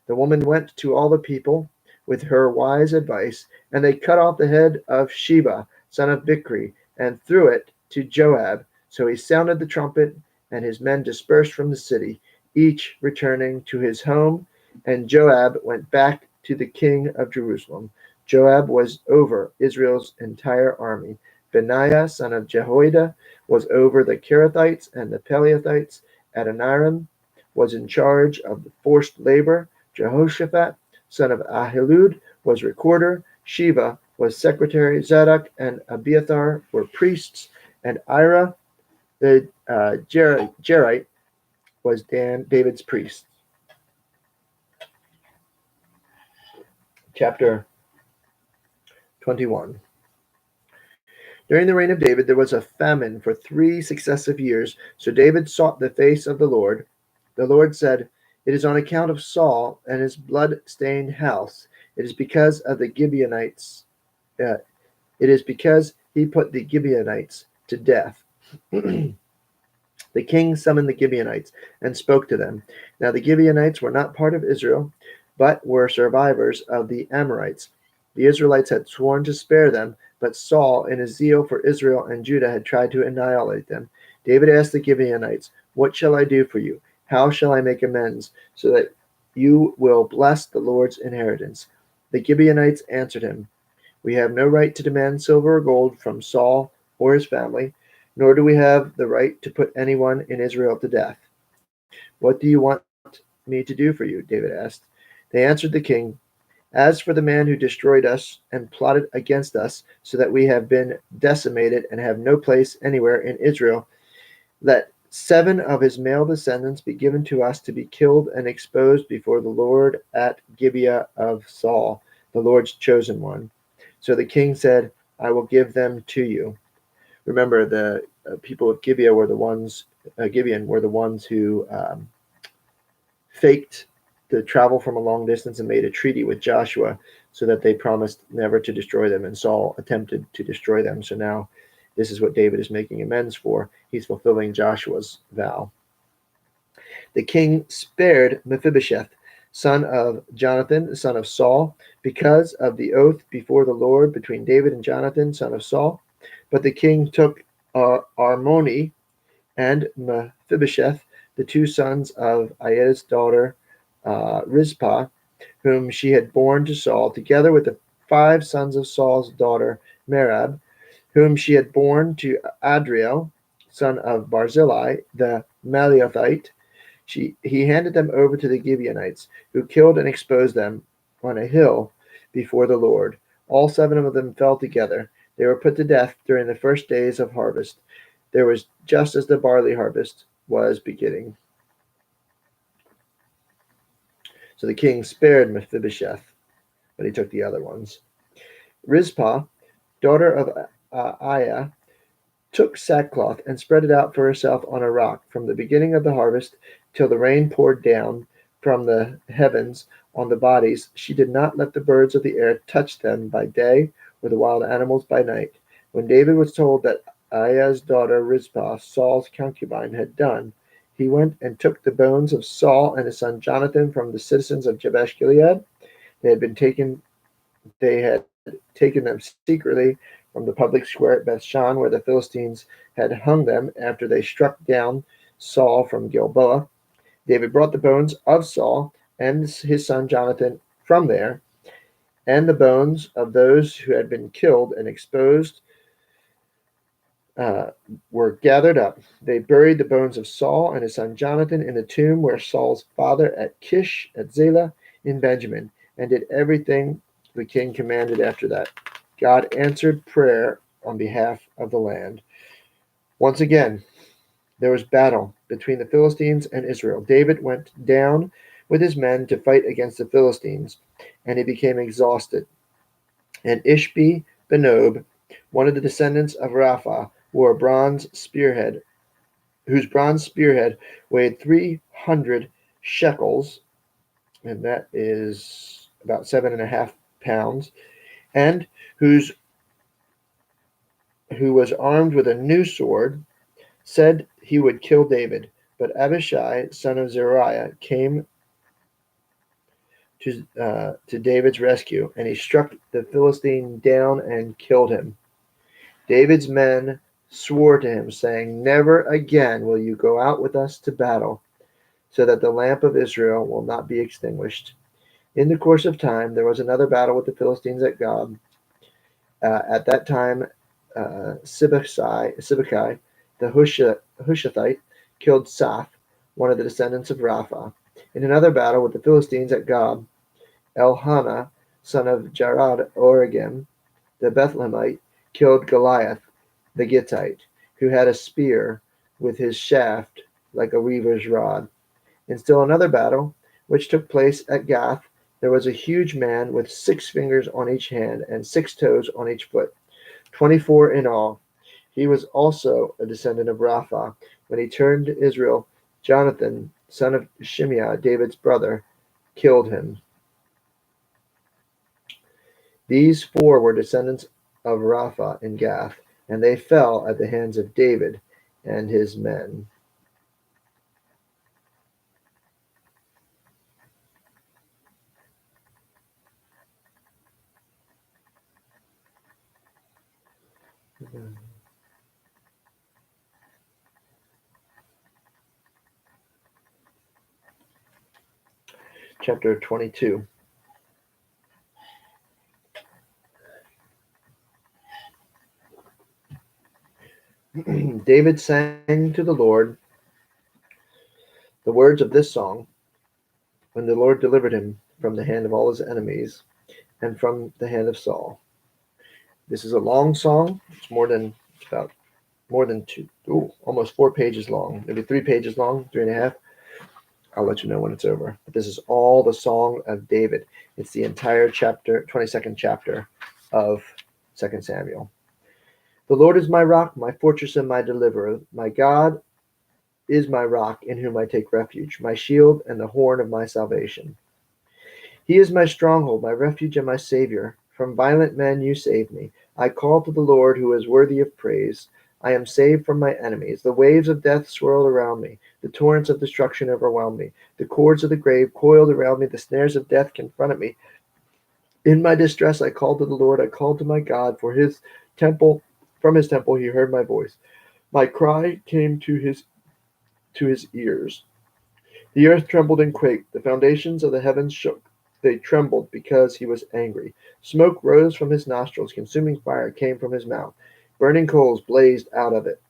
The woman went to all the people with her wise advice, and they cut off the head of Sheba, son of Bichri, and threw it to Joab. So he sounded the trumpet, and his men dispersed from the city, each returning to his home, and Joab went back to the king of Jerusalem. Joab was over Israel's entire army. Benaiah, son of Jehoiada, was over the Kerethites and the Pelethites. Adoniram was in charge of the forced labor. Jehoshaphat, son of Ahilud, was recorder. Sheba was secretary. Zadok and Abiathar were priests. And Ira, the Jerite, was David's priest. Chapter 21. During the reign of David, there was a famine for 3 successive years. So David sought the face of the Lord. The Lord said, "It is on account of Saul and his blood-stained house. It is because of the Gibeonites. It is because he put the Gibeonites to death." The king summoned the Gibeonites and spoke to them. Now the Gibeonites were not part of Israel, but were survivors of the Amorites. The Israelites had sworn to spare them, but Saul, in his zeal for Israel and Judah, had tried to annihilate them. David asked the Gibeonites, "What shall I do for you? How shall I make amends, so that you will bless the Lord's inheritance?" The Gibeonites answered him, "We have no right to demand silver or gold from Saul or his family, nor do we have the right to put anyone in Israel to death." "What do you want me to do for you?" David asked. They answered the king, "As for the man who destroyed us and plotted against us, so that we have been decimated and have no place anywhere in Israel, let 7 of his male descendants be given to us to be killed and exposed before the Lord at Gibeah of Saul, the Lord's chosen one." So the king said, "I will give them to you." Remember, the people of Gibeon were the ones who faked the travel from a long distance and made a treaty with Joshua so that they promised never to destroy them, and Saul attempted to destroy them. So now this is what David is making amends for. He's fulfilling Joshua's vow. The king spared Mephibosheth, son of Jonathan, son of Saul, because of the oath before the Lord between David and Jonathan, son of Saul. But the king took Armoni and Mephibosheth, the 2 sons of Aiah's daughter Rizpah, whom she had borne to Saul, together with the 5 sons of Saul's daughter Merab, whom she had borne to Adriel, son of Barzillai, the Maliothite. He handed them over to the Gibeonites, who killed and exposed them on a hill before the Lord. All 7 of them fell together. They were put to death during the first days of harvest. There was just as the barley harvest was beginning. So the king spared Mephibosheth, but he took the other ones. Rizpah, daughter of Aiah, took sackcloth and spread it out for herself on a rock from the beginning of the harvest till the rain poured down from the heavens on the bodies. She did not let the birds of the air touch them by day, or the wild animals by night. When David was told that Aiah's daughter Rizpah, Saul's concubine, had done, he went and took the bones of Saul and his son Jonathan from the citizens of Jabesh Gilead. They had taken them secretly from the public square at Bethshan, where the Philistines had hung them after they struck down Saul from Gilboa. David brought the bones of Saul and his son Jonathan from there, and the bones of those who had been killed and exposed uh, were gathered up. They buried the bones of Saul and his son Jonathan in the tomb where Saul's father at Kish at Zelah in Benjamin, and did everything the king commanded after that. God answered prayer on behalf of the land. Once again, there was battle between the Philistines and Israel. David went down with his men to fight against the Philistines, and he became exhausted. And Ishbi-Benob, one of the descendants of Rapha, wore a bronze spearhead, whose bronze spearhead weighed 300 shekels, and that is about 7.5 pounds, and who was armed with a new sword, said he would kill David. But Abishai, son of Zeruiah, came to David's rescue, and he struck the Philistine down and killed him. David's men swore to him, saying, "Never again will you go out with us to battle, so that the lamp of Israel will not be extinguished." In the course of time, there was another battle with the Philistines at Gob. At that time, Sibbecai, the Hushathite, killed Saph, one of the descendants of Rapha. In another battle with the Philistines at Gob, Elhanah, son of Jarad Oregim, the Bethlehemite, killed Goliath, the Gittite, who had a spear with his shaft like a weaver's rod. In still another battle, which took place at Gath, there was a huge man with 6 fingers on each hand and 6 toes on each foot, 24 in all. He was also a descendant of Rapha. When he turned to Israel, Jonathan, son of Shimeah, David's brother, killed him. These 4 were descendants of Rapha in Gath, and they fell at the hands of David and his men. Chapter 22. David sang to the Lord the words of this song when the Lord delivered him from the hand of all his enemies and from the hand of Saul. This is a long song. It's about more than almost 4 pages long. Maybe 3 pages long, 3.5. I'll let you know when it's over. But this is all the Song of David. It's the entire chapter, 22nd chapter of 2 Samuel. The Lord is my rock, my fortress, and my deliverer. My God is my rock, in whom I take refuge, my shield and the horn of my salvation. He is my stronghold, my refuge, and my Savior. From violent men you save me. I call to the Lord, who is worthy of praise. I am saved from my enemies. The waves of death swirled around me. The torrents of destruction overwhelmed me. The cords of the grave coiled around me. The snares of death confronted me. In my distress I called to the Lord. I called to my God. From his temple he heard my voice. My cry came to his ears. The earth trembled and quaked. The foundations of the heavens shook. They trembled because he was angry. Smoke rose from his nostrils. Consuming fire came from his mouth. Burning coals blazed out of it.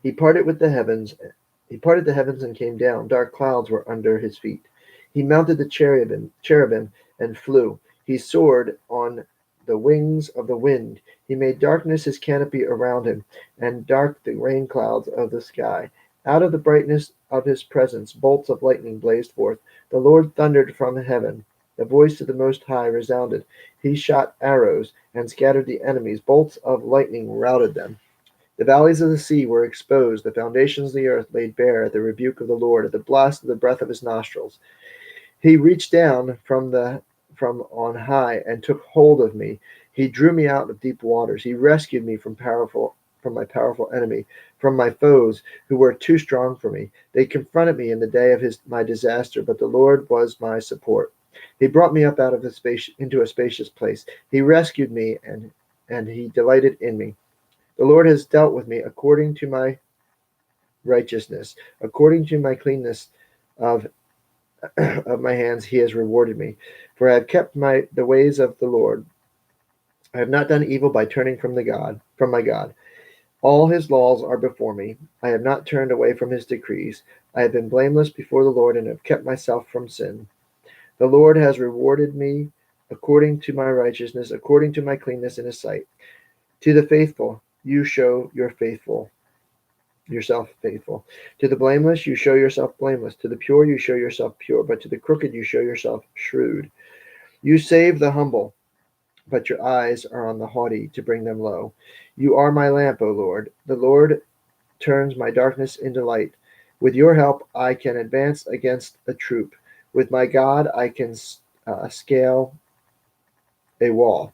He parted the heavens and came down. Dark clouds were under his feet. He mounted the cherubim and flew. He soared on the wings of the wind. He made darkness his canopy around him, and dark the rain clouds of the sky. Out of the brightness of his presence, bolts of lightning blazed forth. The Lord thundered from heaven. The voice of the Most High resounded. He shot arrows and scattered the enemies. Bolts of lightning routed them. The valleys of the sea were exposed, the foundations of the earth laid bare at the rebuke of the Lord, at the blast of the breath of his nostrils. He reached down from on high and took hold of me. He drew me out of deep waters. He rescued me from my powerful enemy, from my foes who were too strong for me. They confronted me in the day of my disaster, but the Lord was my support. He brought me up out of into a spacious place. He rescued me and he delighted in me. The Lord has dealt with me according to my righteousness, according to my cleanness of of my hands he has rewarded me. For I have kept the ways of the Lord. I have not done evil by turning from my God. All his laws are before me. I have not turned away from his decrees. I have been blameless before the Lord and have kept myself from sin. The Lord has rewarded me according to my righteousness, according to my cleanness in his sight. To the faithful, you show yourself faithful. To the blameless, you show yourself blameless. To the pure, you show yourself pure. But to the crooked, you show yourself shrewd. You save the humble, but your eyes are on the haughty to bring them low. You are my lamp, O Lord. The Lord turns my darkness into light. With your help, I can advance against a troop. With my God, I can scale a wall.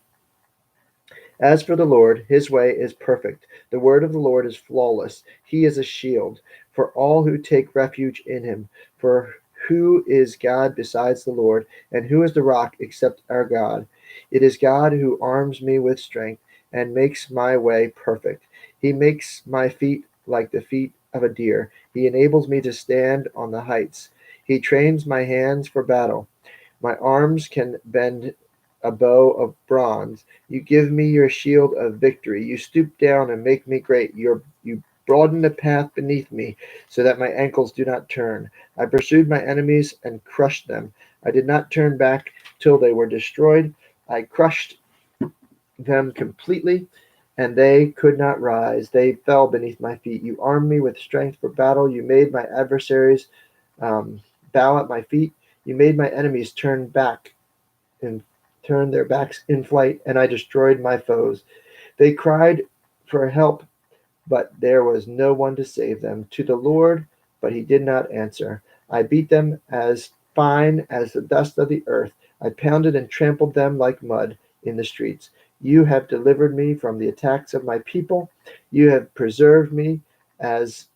As for the Lord, his way is perfect. The word of the Lord is flawless. He is a shield for all who take refuge in him. For who is God besides the Lord, and who is the rock except our God? It is God who arms me with strength and makes my way perfect. He makes my feet like the feet of a deer. He enables me to stand on the heights. He trains my hands for battle. My arms can bend a bow of bronze. You give me your shield of victory. You stoop down and make me great. You broaden the path beneath me so that my ankles do not turn. I pursued my enemies and crushed them. I did not turn back till they were destroyed. I crushed them completely, and they could not rise. They fell beneath my feet. You armed me with strength for battle. You made my adversaries bow at my feet. You made my enemies and turn their backs in flight, and I destroyed my foes. They cried for help, but there was no one to save them. To the Lord, but he did not answer. I beat them as fine as the dust of the earth. I pounded and trampled them like mud in the streets. You have delivered me from the attacks of my people. You have preserved me as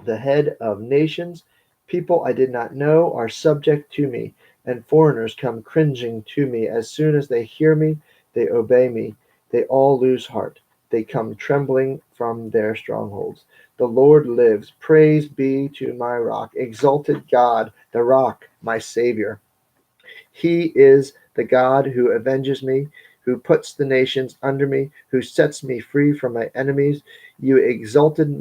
the head of nations. People I did not know are subject to me, and foreigners come cringing to me. As soon as they hear me, they obey me. They all lose heart. They come trembling from their strongholds. The Lord lives. Praise be to my rock. Exalted God, the rock, my Savior. He is the God who avenges me, who puts the nations under me, who sets me free from my enemies. You exalted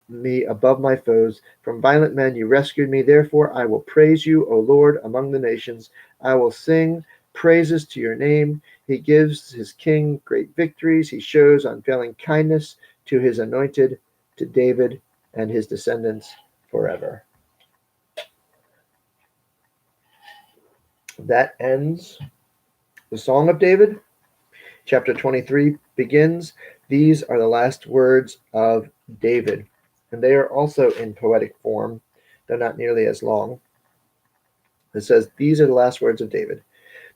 me above my foes. From violent men you rescued me. Therefore I will praise you, O Lord, among the nations. I will sing praises to your name. He gives his king great victories. He shows unfailing kindness to his anointed, to David and his descendants forever. That ends the Song of David. Chapter 23 begins. These are the last words of David, and they are also in poetic form, though not nearly as long. It says, These are the last words of David.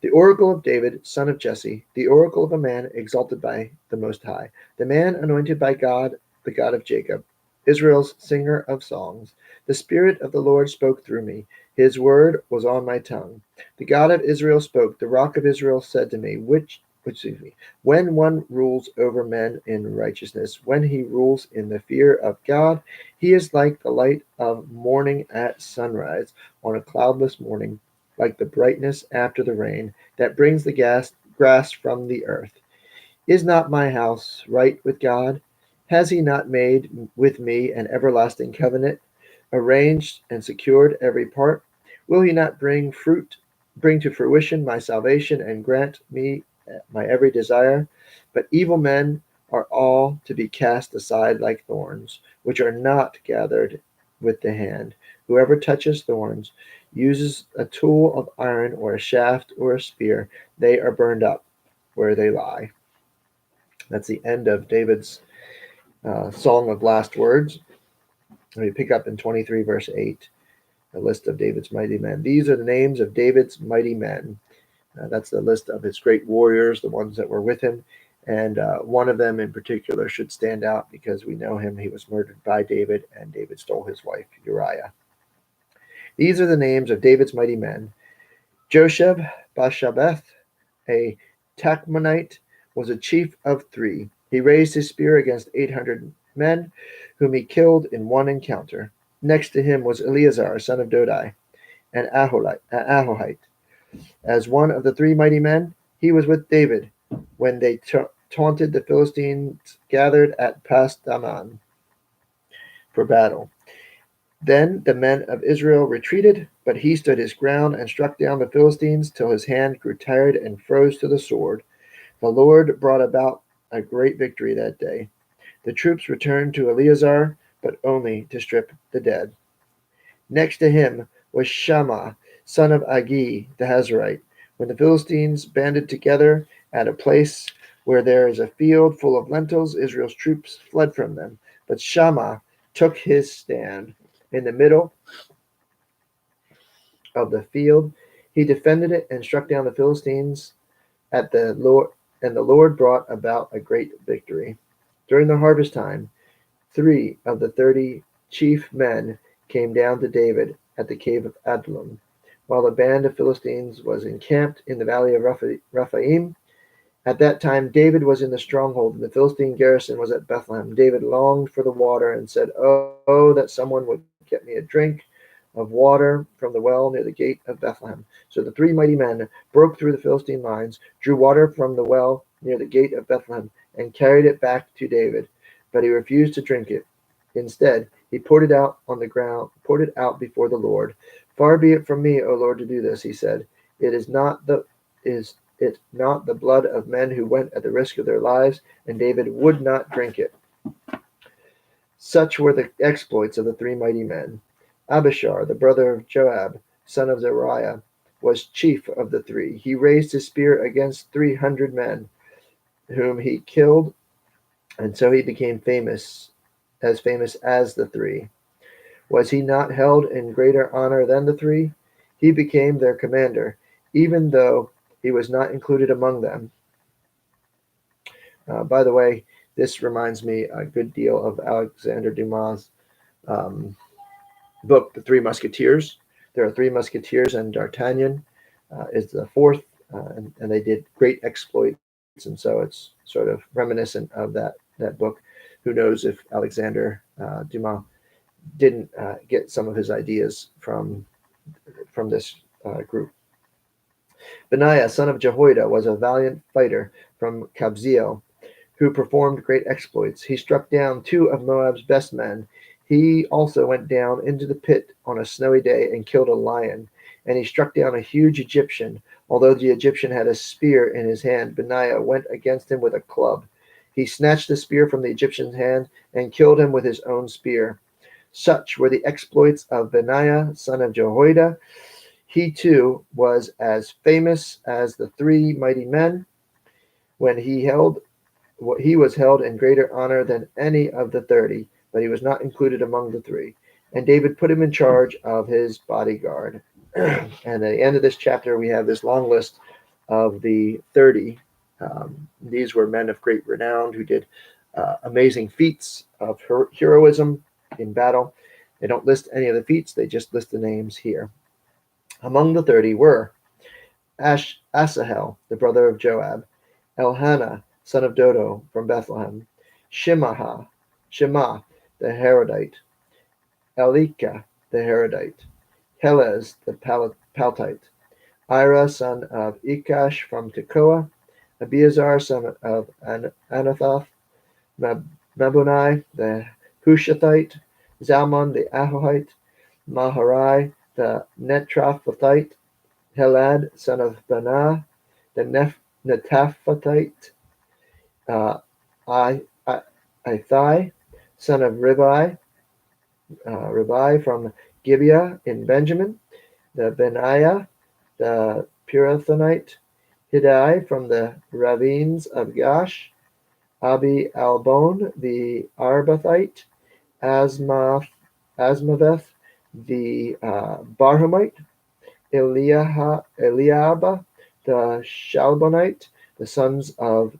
The oracle of David, son of Jesse, the oracle of a man exalted by the Most High, the man anointed by God, the God of Jacob, Israel's singer of songs. The Spirit of the Lord spoke through me. His word was on my tongue. The God of Israel spoke. The rock of Israel said to me, when one rules over men in righteousness, when he rules in the fear of God, he is like the light of morning at sunrise on a cloudless morning, like the brightness after the rain that brings the grass from the earth. Is not my house right with God? Has he not made with me an everlasting covenant, arranged and secured every part? Will he not bring to fruition my salvation and grant me my every desire? But evil men are all to be cast aside like thorns, which are not gathered with the hand. Whoever touches thorns uses a tool of iron or a shaft or a spear. They are burned up where they lie. That's the end of David's Song of Last Words. We pick up in 23, verse 8, a list of David's mighty men. These are the names of David's mighty men. That's the list of his great warriors, the ones that were with him. And one of them in particular should stand out because we know him. He was murdered by David, and David stole his wife, Uriah. These are the names of David's mighty men. Josheb Bashabeth, a Tachmonite, was a chief of 3. He raised his spear against 800 men, whom he killed in one encounter. Next to him was Eleazar, son of Dodai, an Ahohite. As one of the 3 mighty men, he was with David when they taunted the Philistines gathered at Pas Dammim for battle. Then the men of Israel retreated, but he stood his ground and struck down the Philistines till his hand grew tired and froze to the sword. The Lord brought about a great victory that day. The troops returned to Eleazar, but only to strip the dead. Next to him was Shammah, son of Agi the Hazarite. When the Philistines banded together at a place where there is a field full of lentils, Israel's troops fled from them. But Shammah took his stand in the middle of the field. He defended it and struck down the Philistines at the Lord, and the Lord brought about a great victory. During the harvest time, 3 of the 30 chief men came down to David at the cave of Adullam, while the band of Philistines was encamped in the valley of Rephaim. At that time, David was in the stronghold, and the Philistine garrison was at Bethlehem. David longed for the water and said, "Oh, that someone would get me a drink of water from the well near the gate of Bethlehem." So the 3 mighty men broke through the Philistine lines, drew water from the well near the gate of Bethlehem, and carried it back to David. But he refused to drink it. Instead, he poured it out on the ground, poured it out before the Lord. "Far be it from me, O Lord, to do this," he said. Is it not the blood of men who went at the risk of their lives?" And David would not drink it. Such were the exploits of the 3 mighty men. Abishar, the brother of Joab, son of Zeruiah, was chief of the 3. He raised his spear against 300 men, whom he killed, and so he became famous as the 3. Was he not held in greater honor than the 3? He became their commander, even though he was not included among them. By the way, this reminds me a good deal of Alexander Dumas' book, The 3 Musketeers. There are 3 musketeers, and D'Artagnan is the 4th, and they did great exploits, and so it's sort of reminiscent of that book. Who knows if Alexander Dumas didn't get some of his ideas from this group. Benaiah, son of Jehoiada, was a valiant fighter from Kabzeel, who performed great exploits. He struck down 2 of Moab's best men. He also went down into the pit on a snowy day and killed a lion. And he struck down a huge Egyptian. Although the Egyptian had a spear in his hand, Benaiah went against him with a club. He snatched the spear from the Egyptian's hand and killed him with his own spear. Such were the exploits of Benaiah, son of Jehoiada. He too was as famous as the 3 mighty men. When he was held in greater honor than any of the 30, but he was not included among the 3. And David put him in charge of his bodyguard. And at the end of this chapter, we have this long list of the 30. These were men of great renown who did amazing feats of heroism in battle. They don't list any of the feats, they just list the names here. Among the 30 were Asahel, the brother of Joab, Elkanah, son of Dodo from Bethlehem, Shema, the Harodite, Elika, the Harodite, Helez, the Paltite, Ira, son of Ikash from Tekoa, Abiazar, son of Anathoth, Mebunai, the Hushathite, Zalmon, the Ahohite, Maharai, the Netrophathite, Helad, son of Banah, the Netaphathite, Ithai, son of Ribai from Gibeah in Benjamin, the Benaiah, the Pirathonite, Hiddai from the ravines of Gash, Abi Albon the Arbathite, Asmaveth the Barhamite, Eliab the Shalbonite, the sons of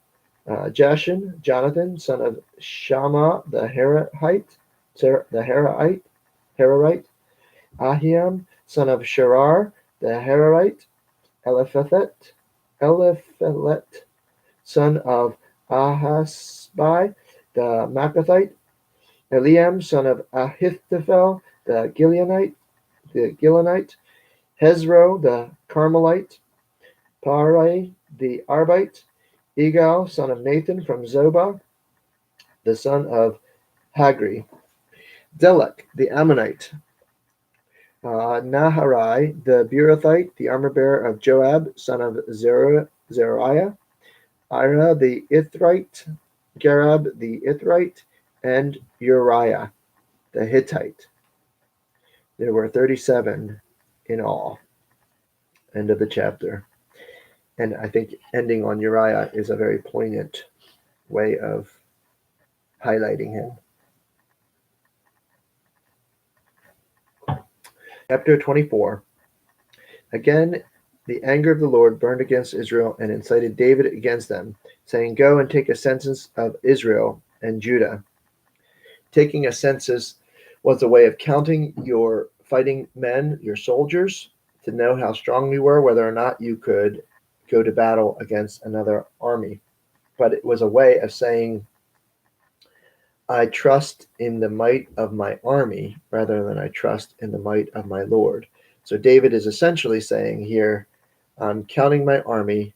Jashin, Jonathan, son of Shammah the Hararite, Ahiam, son of Sherar the Hararite, Eliphelet, son of Ahasbai the Maccathite, Eliam, son of Ahithophel the Gilonite, Hezro the Carmelite, Parai the Arbite, Egal, son of Nathan from Zobah, the son of Hagri, Zelek the Ammonite, Naharai the Beerothite, the armor-bearer of Joab, son of Zeruiah, Ira the Ithrite, Garab the Ithrite, and Uriah the Hittite. There were 37 in all. End of the chapter. And I think ending on Uriah is a very poignant way of highlighting him. Chapter 24. Again, the anger of the Lord burned against Israel and incited David against them, saying, Go and take a census of Israel and Judah. Taking a census was a way of counting your fighting men, your soldiers, to know how strong you were, whether or not you could go to battle against another army. But it was a way of saying, I trust in the might of my army rather than I trust in the might of my Lord. So David is essentially saying here, I'm counting my army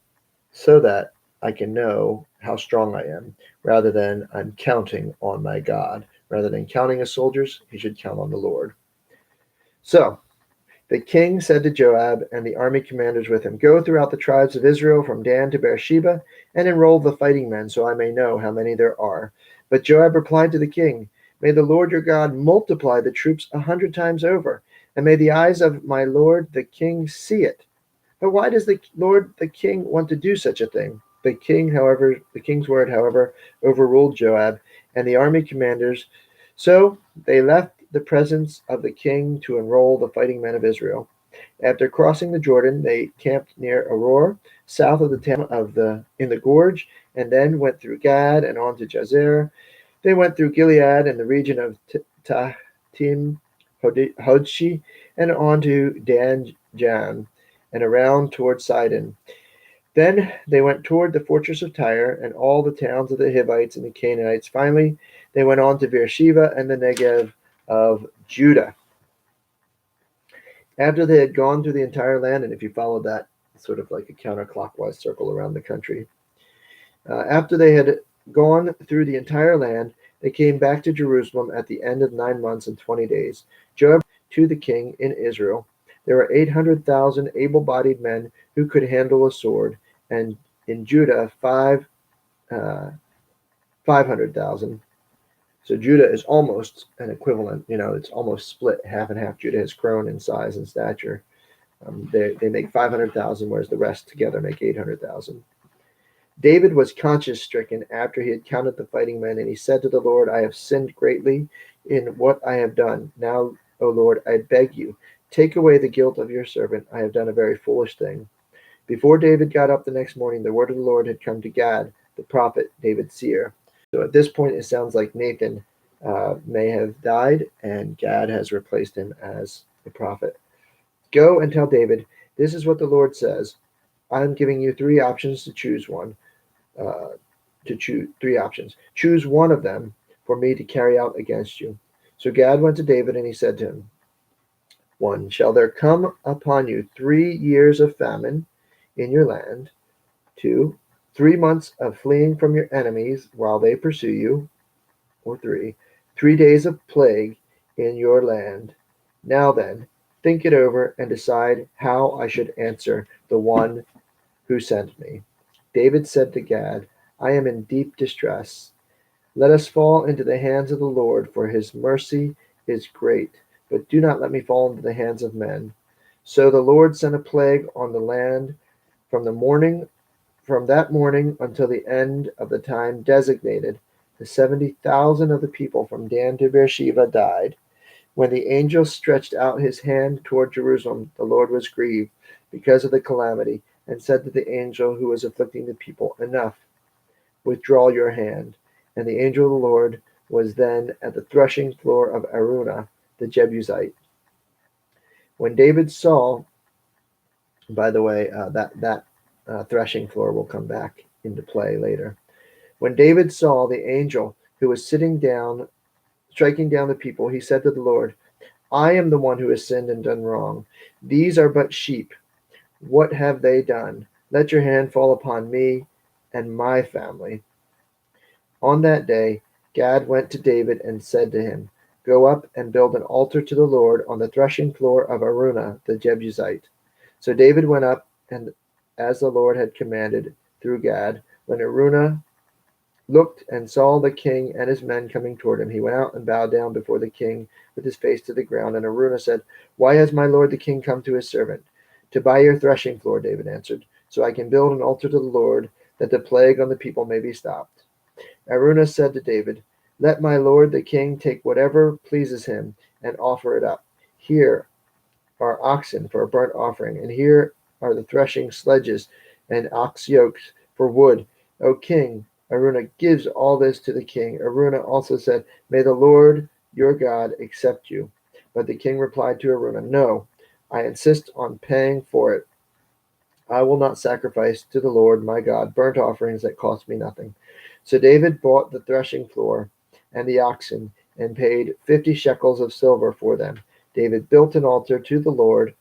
so that I can know how strong I am, rather than I'm counting on my God. Rather than counting his soldiers, he should count on the Lord. So the king said to Joab and the army commanders with him, Go throughout the tribes of Israel from Dan to Beersheba and enroll the fighting men, so I may know how many there are. But Joab replied to the king, May the Lord your God multiply the troops 100 times over, and may the eyes of my lord the king see it. But why does the lord the king want to do such a thing? The king's word, however, overruled Joab and the army commanders. So they left the presence of the king to enroll the fighting men of Israel. After crossing the Jordan, they camped near Aroer, south of the town in the gorge, and then went through Gad and on to Jazer. They went through Gilead and the region of Tahtim Hodshi, and on to Dan-Jan, and around toward Sidon. Then they went toward the fortress of Tyre and all the towns of the Hivites and the Canaanites. Finally, they went on to Beersheba and the Negev of Judah. After they had gone through the entire land, and if you followed that, sort of like a counterclockwise circle around the country, after they had gone through the entire land, they came back to Jerusalem at the end of 9 months and 20 days. Joab to the king in Israel, there were 800,000 able-bodied men who could handle a sword, and in Judah 500,000. So Judah is almost an equivalent, it's almost split half and half. Judah has grown in size and stature. They make 500,000, whereas the rest together make 800,000. David was conscience-stricken after he had counted the fighting men, and he said to the Lord, I have sinned greatly in what I have done. Now, O Lord, I beg you, take away the guilt of your servant. I have done a very foolish thing. Before David got up the next morning, the word of the Lord had come to Gad, the prophet, David's seer. So at this point, it sounds like Nathan may have died, and Gad has replaced him as the prophet. Go and tell David, this is what the Lord says. I'm giving you 3 options to choose one. Three options. Choose one of them for me to carry out against you. So Gad went to David, and he said to him, 1. Shall there come upon you 3 years of famine in your land? 2. 3 months of fleeing from your enemies while they pursue you? Or 3. 3 days of plague in your land? Now then, think it over and decide how I should answer the one who sent me. David said to Gad, I am in deep distress. Let us fall into the hands of the Lord, for his mercy is great, but do not let me fall into the hands of men. So the Lord sent a plague on the land from the morning from that morning until the end of the time designated, the 70,000 of the people from Dan to Beersheba died. When the angel stretched out his hand toward Jerusalem, the Lord was grieved because of the calamity, and said to the angel who was afflicting the people, Enough, withdraw your hand. And the angel of the Lord was then at the threshing floor of Araunah the Jebusite. When David saw, by the way, that threshing floor will come back into play later. When David saw the angel who was striking down the people, he said to the Lord, I am the one who has sinned and done wrong. These are but sheep. What have they done? Let your hand fall upon me and my family. On that day, Gad went to David and said to him, Go up and build an altar to the Lord on the threshing floor of Araunah the Jebusite. So David went up, and as the Lord had commanded through Gad, when Araunah looked and saw the king and his men coming toward him, he went out and bowed down before the king with his face to the ground. And Araunah said, Why has my lord the king come to his servant? To buy your threshing floor, David answered, so I can build an altar to the Lord, that the plague on the people may be stopped. Araunah said to David, Let my lord the king take whatever pleases him and offer it up. Here are oxen for a burnt offering, and here are the threshing sledges and ox yokes for wood. O king, Araunah gives all this to the king. Araunah also said, May the Lord your God accept you. But the king replied to Araunah, No, I insist on paying for it. I will not sacrifice to the Lord my God burnt offerings that cost me nothing. So David bought the threshing floor and the oxen and paid 50 shekels of silver for them. David built an altar to the Lord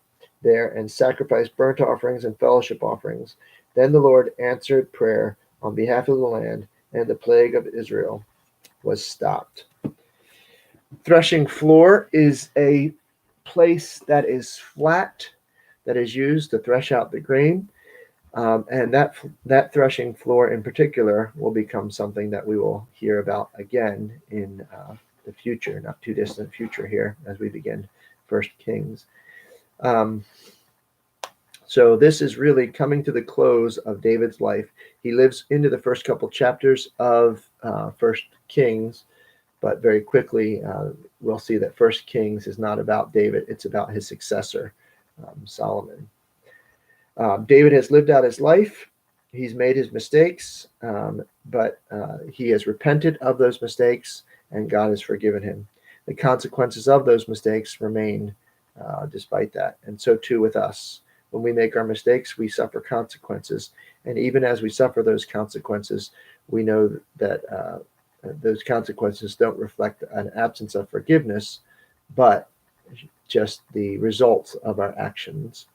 there and sacrificed burnt offerings and fellowship offerings. Then the Lord answered prayer on behalf of the land, and the plague of Israel was stopped. Threshing floor is a place that is flat, that is used to thresh out the grain. And that threshing floor in particular will become something that we will hear about again in the future, not too distant future here, as we begin First Kings. So this is really coming to the close of David's life. He lives into the first couple chapters of First Kings, but very quickly we'll see that First Kings is not about David; it's about his successor, Solomon. David has lived out his life. He's made his mistakes, but he has repented of those mistakes, and God has forgiven him. The consequences of those mistakes remain despite that, and so too with us. When we make our mistakes, we suffer consequences, and even as we suffer those consequences, we know that those consequences don't reflect an absence of forgiveness, but just the results of our actions.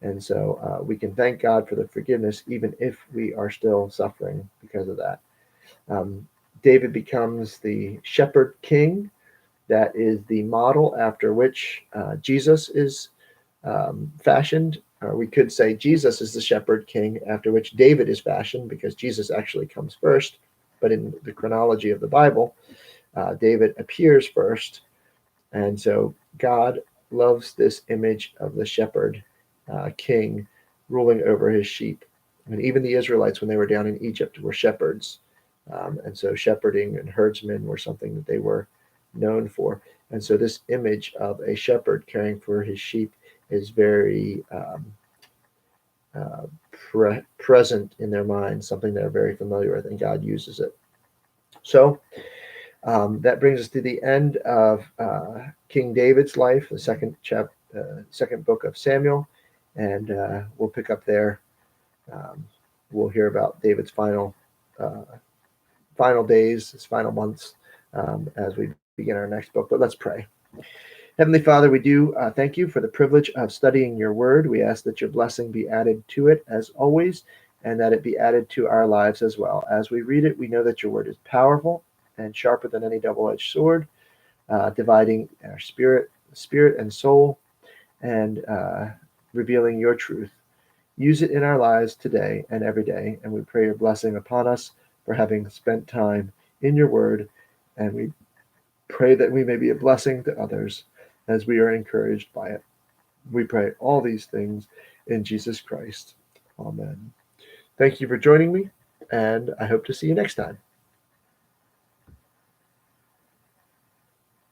And so we can thank God for the forgiveness, even if we are still suffering because of that. David becomes the shepherd king. That is the model after which Jesus is fashioned. Or we could say Jesus is the shepherd king after which David is fashioned, because Jesus actually comes first. But in the chronology of the Bible, David appears first. And so God loves this image of the shepherd king ruling over his sheep. And even the Israelites, when they were down in Egypt, were shepherds. And so shepherding and herdsmen were something that they were known for. And so this image of a shepherd caring for his sheep is very present in their minds, something they're very familiar with, and God uses it. So that brings us to the end of King David's life, the second book of Samuel. And we'll pick up there. We'll hear about David's final days, his final months, as we begin our next book. But let's pray. Heavenly Father, we do thank you for the privilege of studying your word. We ask that your blessing be added to it as always, and that it be added to our lives as well. As we read it, we know that your word is powerful and sharper than any double-edged sword, dividing our spirit and soul, and revealing your truth. Use it in our lives today and every day, and we pray your blessing upon us for having spent time in your word, and we pray that we may be a blessing to others as we are encouraged by it. We pray all these things in Jesus Christ. Amen. Thank you for joining me, and I hope to see you next time.